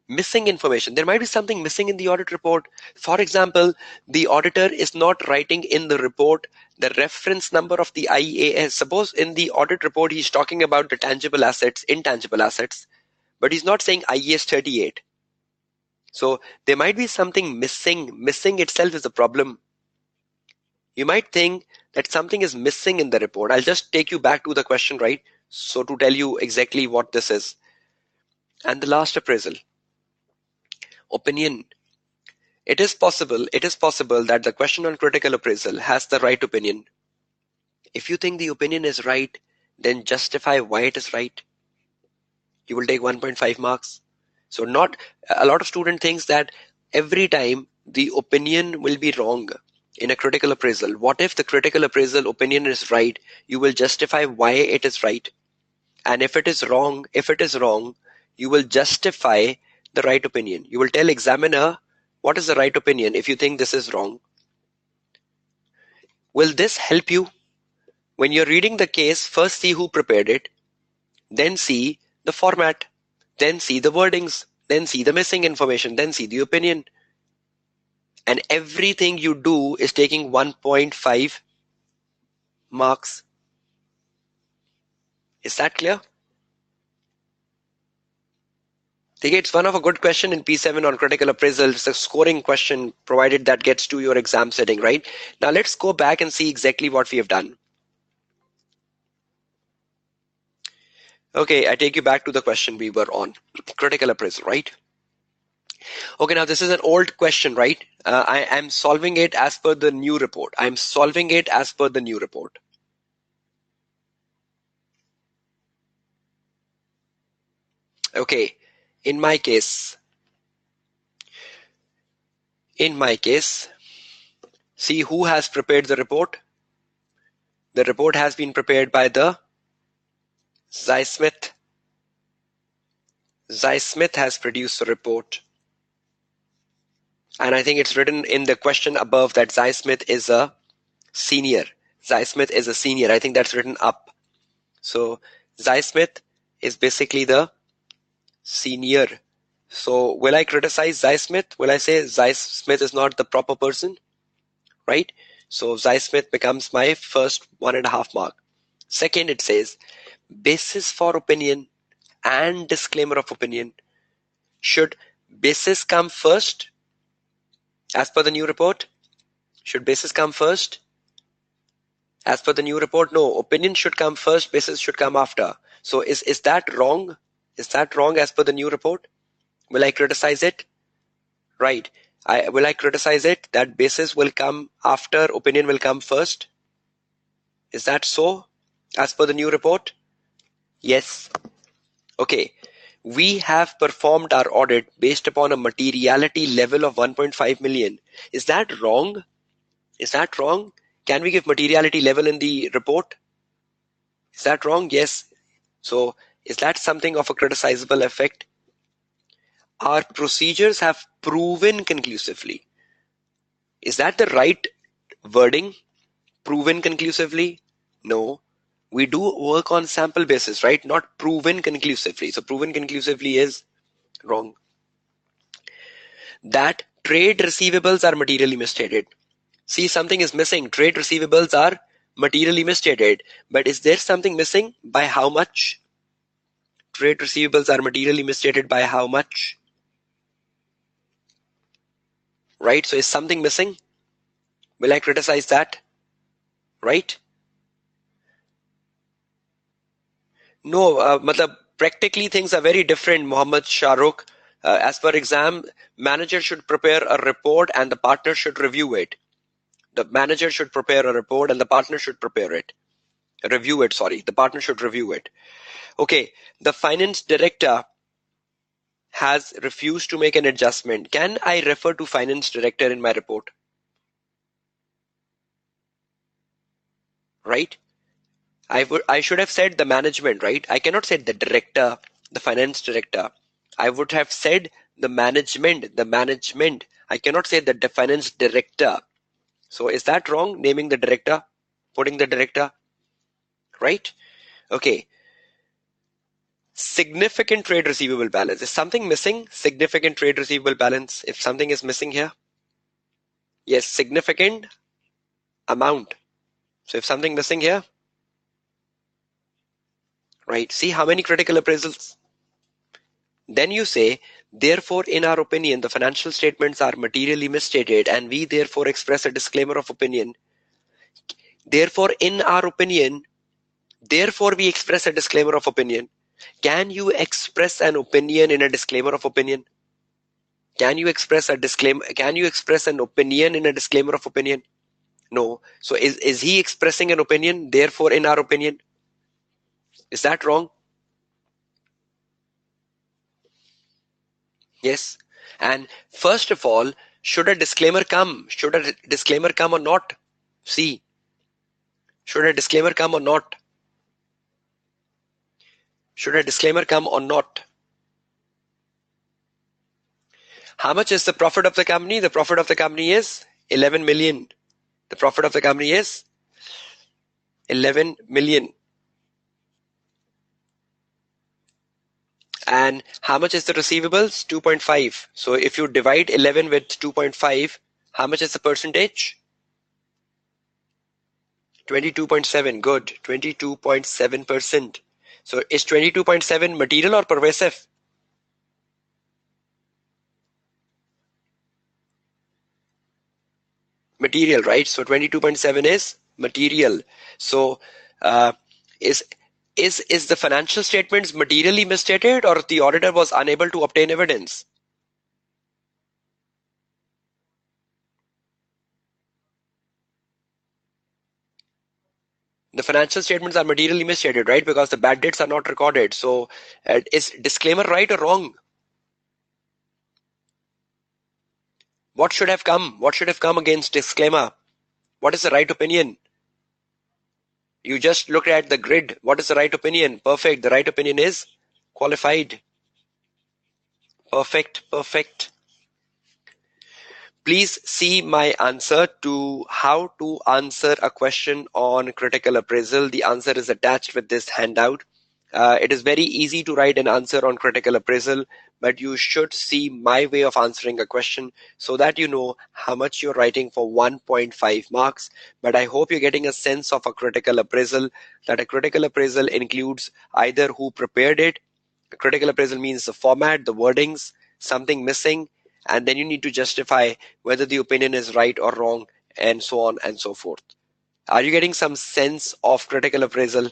Missing information. There might be something missing in the audit report. For example, the auditor is not writing in the report the reference number of the IAS. Suppose in the audit report, he's talking about the tangible assets, intangible assets, but he's not saying IAS 38. So there might be something missing. Missing itself is a problem. You might think that something is missing in the report. I'll just take you back to the question, right? So to tell you exactly what this is. And the last appraisal. Opinion. It is possible that the question on critical appraisal has the right opinion. If you think the opinion is right, then justify why it is right. You will take 1.5 marks. So not a lot of student thinks that every time the opinion will be wrong in a critical appraisal. What if the critical appraisal opinion is right? You will justify why it is right. And if it is wrong, you will justify the right opinion. You will tell examiner what is the right opinion if you think this is wrong. Will this help you? When you're reading the case, first see who prepared it, then see the format, then see the wordings, then see the missing information, then see the opinion. And everything you do is taking 1.5 marks. Is that clear? It's one of a good question in P7 on critical appraisal. It's a scoring question provided that gets to your exam setting, right? Now let's go back and see exactly what we have done. Okay, I take you back to the question we were on. Critical appraisal, right? Okay, now this is an old question, right? I am solving it as per the new report. I'm solving it as per the new report. Okay, in my case, see who has prepared the report. The report has been prepared by the Zai Smith. Zai Smith has produced the report. And I think it's written in the question above that Zai Smith is a senior. Zai Smith is a senior. I think that's written up. So Zai Smith is basically the senior. So will I criticize Zai Smith? Will I say Zai Smith is not the proper person? Right? So Zai Smith becomes my first 1.5 mark. Second, it says basis for opinion and disclaimer of opinion should basis come first as per the new report? Should basis come first? As per the new report, no. Opinion should come first, basis should come after. So is that wrong? Is that wrong as per the new report? Will I criticize it? Right. Will I criticize it that basis will come after, opinion will come first? Is that so as per the new report? Yes. Okay. We have performed our audit based upon a materiality level of 1.5 million. Is that wrong? Is that wrong? Can we give materiality level in the report? Is that wrong? Yes. So is that something of a criticizable effect? Our procedures have proven conclusively. Is that the right wording? Proven conclusively? No. We do work on sample basis, right? Not proven conclusively. So proven conclusively is wrong. That trade receivables are materially misstated. See, something is missing. Trade receivables are materially misstated. But is there something missing? By how much? Trade receivables are materially misstated by how much? Right? So is something missing? Will I criticize that? Right? No, matlab, practically things are very different, Mohammed Shahrukh. As per exam, manager should prepare a report and the partner should review it. The manager should prepare a report and the partner should prepare it. Review it, sorry. The partner should review it. Okay, the finance director has refused to make an adjustment. Can I refer to finance director in my report? Right? I should have said the management, right? I cannot say the director, the finance director. I would have said the management, the management. I cannot say the finance director. So is that wrong? Naming the director, putting the director, right? Okay. Significant trade receivable balance. Is something missing? Significant trade receivable balance. If something is missing here, yes, significant amount. So if something missing here, right? See how many critical appraisals? Then you say, therefore, in our opinion, the financial statements are materially misstated and we therefore express a disclaimer of opinion. Therefore, in our opinion, therefore we express a disclaimer of opinion. Can you express an opinion in a disclaimer of opinion? Can you express a disclaimer? Can you express an opinion in a disclaimer of opinion? No. So is he expressing an opinion? Therefore, in our opinion, is that wrong? Yes. And first of all, should a disclaimer come? Should a disclaimer come or not? See, should a disclaimer come or not? Should a disclaimer come or not? How much is the profit of the company? The profit of the company is 11 million. The profit of the company is 11 million. And how much is the receivables? 2.5. So if you divide 11 with 2.5, how much is the percentage? 22.7. Good. 22.7%. So is 22.7 material or pervasive? Material, right? So 22.7 is material. So is the financial statements materially misstated or the auditor was unable to obtain evidence? The financial statements are materially misstated, right? Because the bad debts are not recorded. So is disclaimer right or wrong? What should have come? What should have come against disclaimer? What is the right opinion? You just look at the grid. What is the right opinion? Perfect. The right opinion is qualified. Perfect. Perfect. Please see my answer to how to answer a question on critical appraisal. The answer is attached with this handout. It is very easy to write an answer on critical appraisal, but you should see my way of answering a question so that you know how much you're writing for 1.5 marks. But I hope you're getting a sense of a critical appraisal, that a critical appraisal includes either who prepared it. A critical appraisal means the format, the wordings, something missing, and then you need to justify whether the opinion is right or wrong, and so on and so forth. Are you getting some sense of critical appraisal?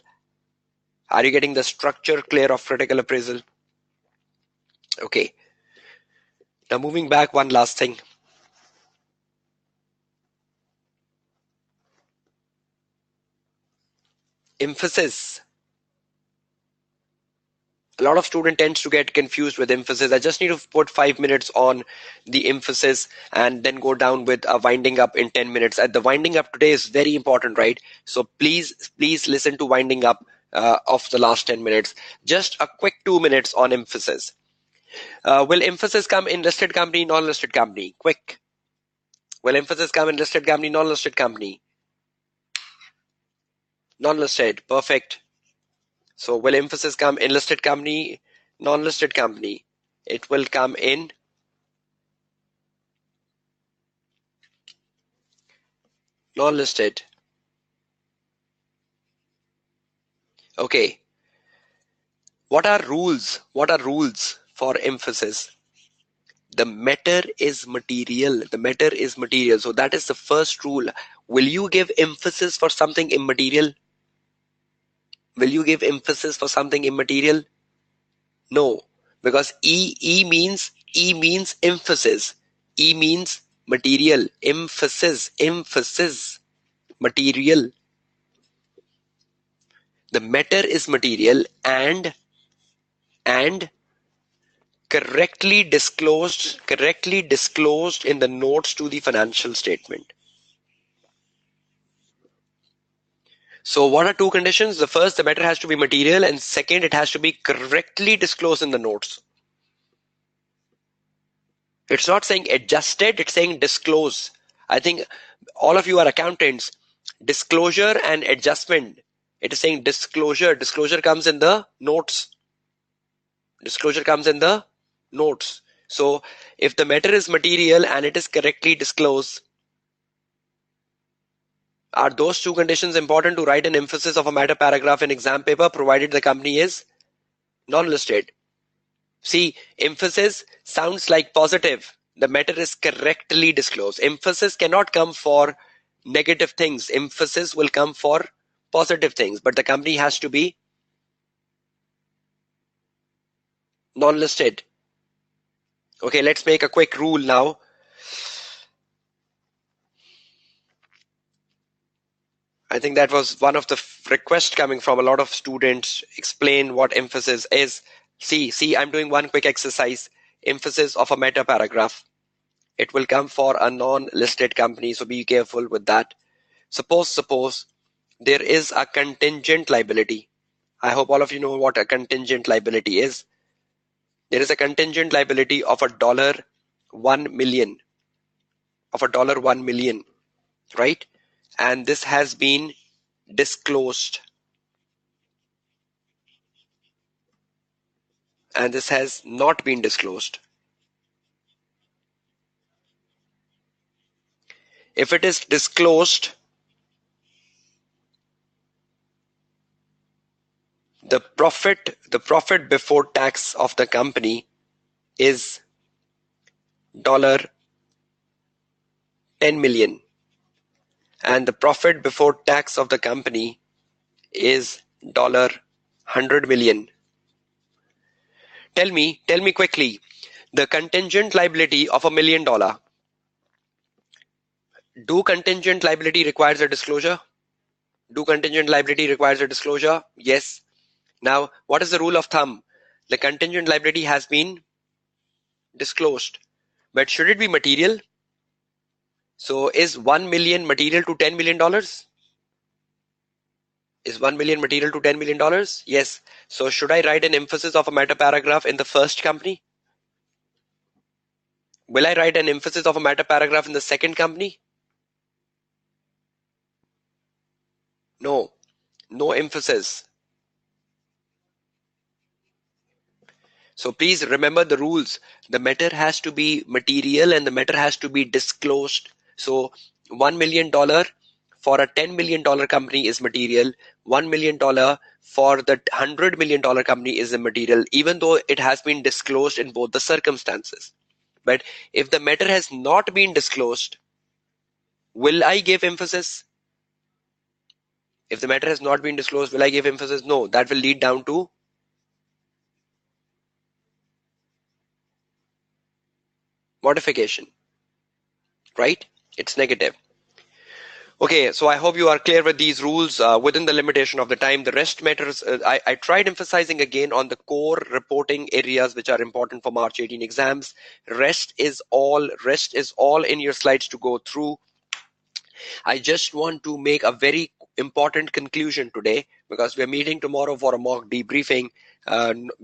Are you getting the structure clear of critical appraisal? Okay. Now moving back, one last thing. Emphasis. A lot of student tends to get confused with emphasis. I just need to put 5 minutes on the emphasis and then go down with a winding up in 10 minutes. And the winding up today is very important, right? So please listen to winding up of the last 10 minutes. Just a quick 2 minutes on emphasis. Will emphasis come in listed company, non-listed company? Quick. Will emphasis come in listed company, non-listed company? Non-listed. Perfect. So will emphasis come in listed company, non-listed company? It will come in non-listed. Okay. What are rules? What are rules for emphasis? The matter is material. The matter is material. So that is the first rule. Will you give emphasis for something immaterial? Will you give emphasis for something immaterial? No, because E means emphasis. E means material. Emphasis, material. The matter is material and correctly disclosed in the notes to the financial statement. So what are two conditions? The first, the matter has to be material, and second, it has to be correctly disclosed in the notes. It's not saying adjusted, it's saying disclose. I think all of you are accountants. Disclosure and adjustment. It is saying disclosure. Disclosure comes in the notes. Disclosure comes in the notes. So if the matter is material and it is correctly disclosed, are those two conditions important to write an emphasis of a matter paragraph in exam paper, provided the company is non-listed? See, emphasis sounds like positive. The matter is correctly disclosed. Emphasis cannot come for negative things. Emphasis will come for positive things, but the company has to be non-listed. Okay, let's make a quick rule now. I think that was one of the requests coming from a lot of students. Explain what emphasis is. See, I'm doing one quick exercise. Emphasis of a meta paragraph. It will come for a non-listed company, so be careful with that. Suppose there is a contingent liability. I hope all of you know what a contingent liability is. There is a contingent liability of $1 million. Of $1 million, right? And this has been disclosed. And this has not been disclosed. If it is disclosed, the profit before tax of the company is $10 million, and the profit before tax of the company is $100 million. Tell me quickly, the contingent liability of $1 million. Do contingent liability requires a disclosure? Do contingent liability requires a disclosure? Yes. Now, what is the rule of thumb? The contingent liability has been disclosed, but should it be material? So is 1 million material to $10 million? Is 1 million material to $10 million? Yes. So should I write an emphasis of a meta paragraph in the first company? Will I write an emphasis of a meta paragraph in the second company? No. No emphasis. So please remember the rules. The matter has to be material and the matter has to be disclosed. So $1 million for a $10 million company is material, $1 million for the $100 million company is immaterial, even though it has been disclosed in both the circumstances. But if the matter has not been disclosed, will I give emphasis? If the matter has not been disclosed, will I give emphasis? No, that will lead down to modification, right? It's negative. Okay, so I hope you are clear with these rules within the limitation of the time. The rest matters. I tried emphasizing again on the core reporting areas which are important for March 18 exams. Rest is all in your slides to go through. I just want to make a very important conclusion today, because we're meeting tomorrow for a mock debriefing.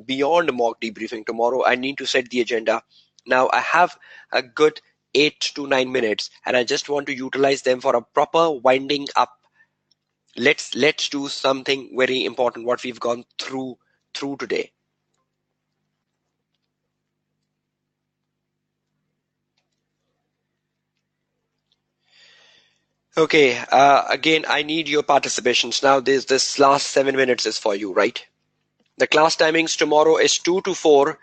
Beyond mock debriefing tomorrow, I need to set the agenda. Now I have a good 8 to 9 minutes, and I just want to utilize them for a proper winding up. Let's do something very important, what we've gone through today. Okay, again, I need your participations. Now this last 7 minutes is for you, right? The class timings tomorrow is 2 to 4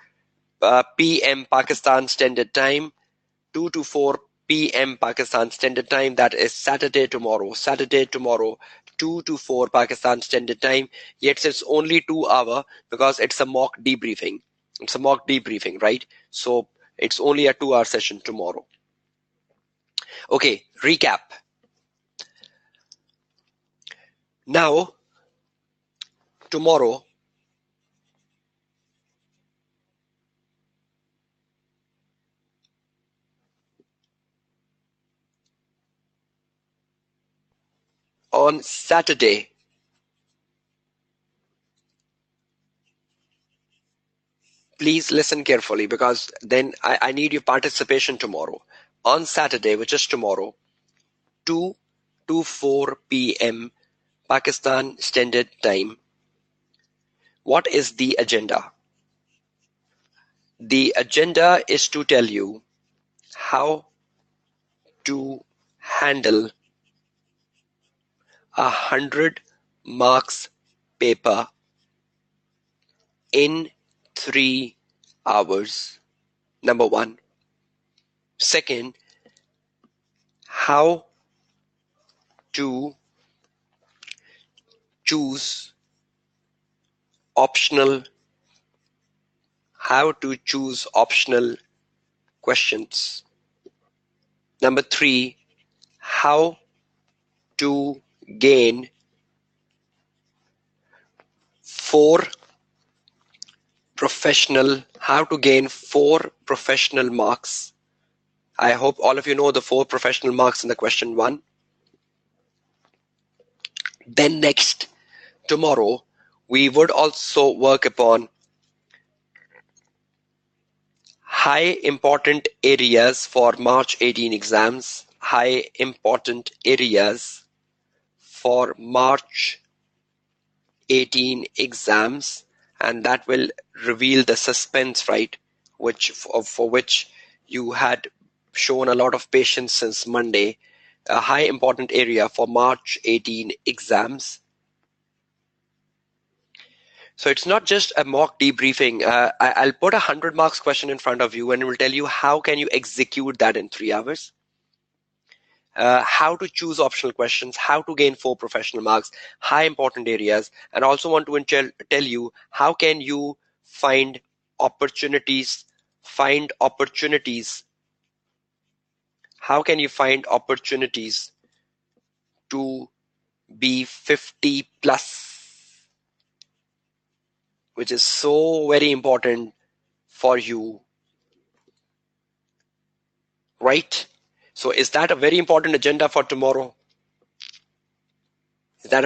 p.m. Pakistan Standard Time. 2 to 4 p.m. Pakistan Standard Time. That is Saturday tomorrow. 2 to 4 Pakistan Standard Time. Yet it's only 2 hours because it's a mock debriefing. It's a mock debriefing, right? So it's only a 2-hour session tomorrow. Okay, recap. Now, tomorrow, on Saturday, please listen carefully, because then I need your participation tomorrow. On Saturday, which is tomorrow, 2 to 4 p.m. Pakistan Standard Time. What is the agenda? The agenda is to tell you how to handle 100 marks paper in 3 hours. Number one. Second, how to choose optional questions. Number three, how to gain 4 professional marks. I hope all of you know the 4 professional marks in the question 1. Then next, tomorrow, we would also work upon high important areas for March 18 exams. High important areas for March 18 exams, and that will reveal the suspense, right? For which you had shown a lot of patience since Monday. A high important area for March 18 exams. So it's not just a mock debriefing. I'll put 100 marks question in front of you, and it will tell you how can you execute that in 3 hours. How to choose optional questions, how to gain 4 professional marks, high important areas, and also want to tell you how can you find opportunities. How can you find opportunities to be 50 plus, which is so very important for you, right? So is that a very important agenda for tomorrow? That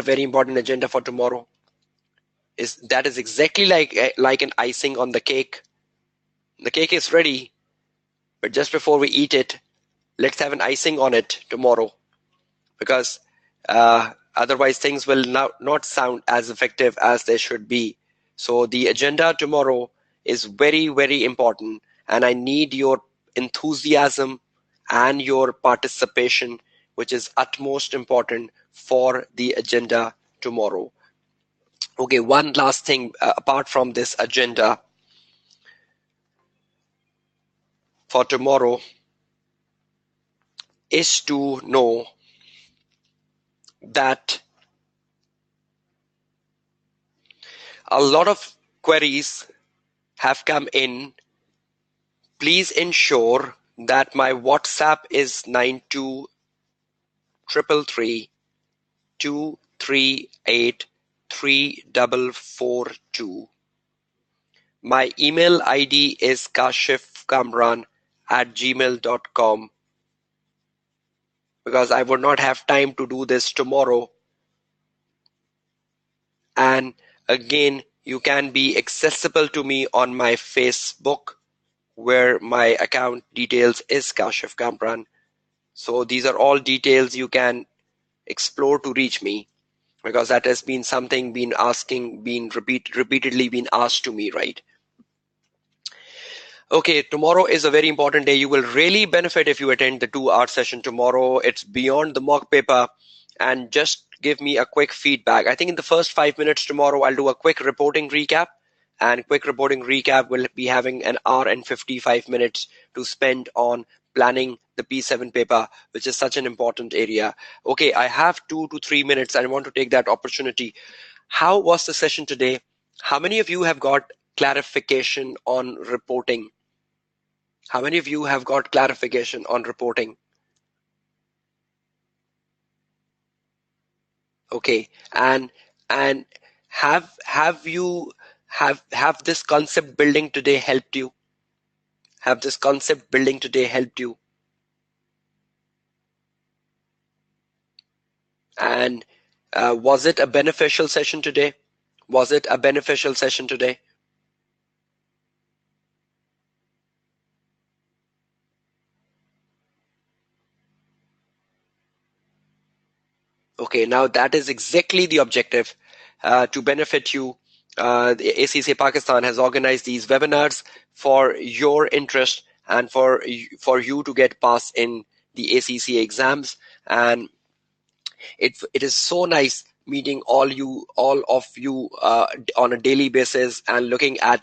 is exactly like an icing on the cake. The cake is ready, but just before we eat it, let's have an icing on it tomorrow, because otherwise things will not sound as effective as they should be. So the agenda tomorrow is very, very important, and I need your enthusiasm and your participation which is utmost important for the agenda tomorrow. Okay, one last thing apart from this agenda for tomorrow is to know that a lot of queries have come in. Please ensure that my WhatsApp is 923383883442. My email ID is kashifkamran@gmail.com, because I would not have time to do this tomorrow. And again, you can be accessible to me on my Facebook, where my account details is Kashif Kamran. So these are all details you can explore to reach me, because that has been something repeatedly been asked to me, right? Okay, tomorrow is a very important day. You will really benefit if you attend the 2-hour session tomorrow. It's beyond the mock paper, and just give me a quick feedback. I think in the first 5 minutes tomorrow, I'll do a quick reporting recap, and quick reporting recap will be having an hour and 55 minutes to spend on planning the P7 paper, which is such an important area. Okay, I have 2 to 3 minutes. I want to take that opportunity. How was the session today? How many of you have got clarification on reporting? How many of you have got clarification on reporting? Okay, and have this concept building today helped you? Have this concept building today helped you? And was it a beneficial session today? Was it a beneficial session today? Okay, now that is exactly the objective, to benefit you. The ACCA Pakistan has organized these webinars for your interest and for you to get passed in the ACCA exams. And it is so nice meeting all of you on a daily basis, and looking at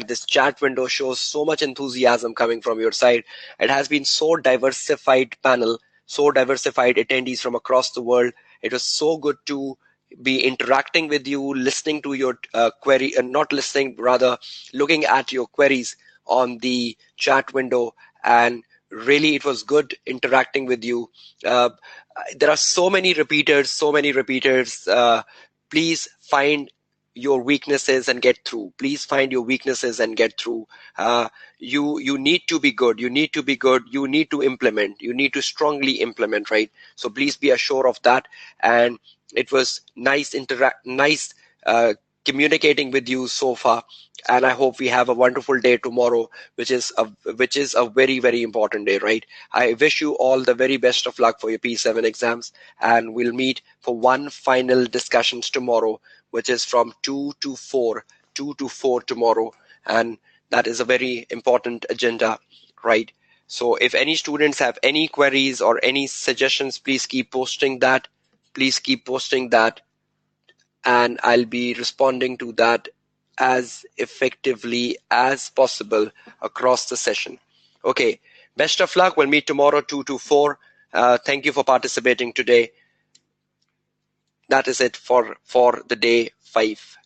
this chat window shows so much enthusiasm coming from your side. It has been so diversified panel, so diversified attendees from across the world. It was so good to be interacting with you, listening to your query, and not listening, rather looking at your queries on the chat window. And really, it was good interacting with you. There are so many repeaters. Please find your weaknesses and get through. Please find your weaknesses and get through. You need to be good. You need to implement. You need to strongly implement, right? So please be assured of that. And it was nice communicating with you so far. And I hope we have a wonderful day tomorrow, which is a very, very important day, right? I wish you all the very best of luck for your P7 exams, and we'll meet for one final discussions tomorrow, which is from 2 to 4 tomorrow. And that is a very important agenda, right? So if any students have any queries or any suggestions, please keep posting that. And I'll be responding to that as effectively as possible across the session. Okay, best of luck. We'll meet tomorrow 2 to 4. Thank you for participating today. That is it for the day 5.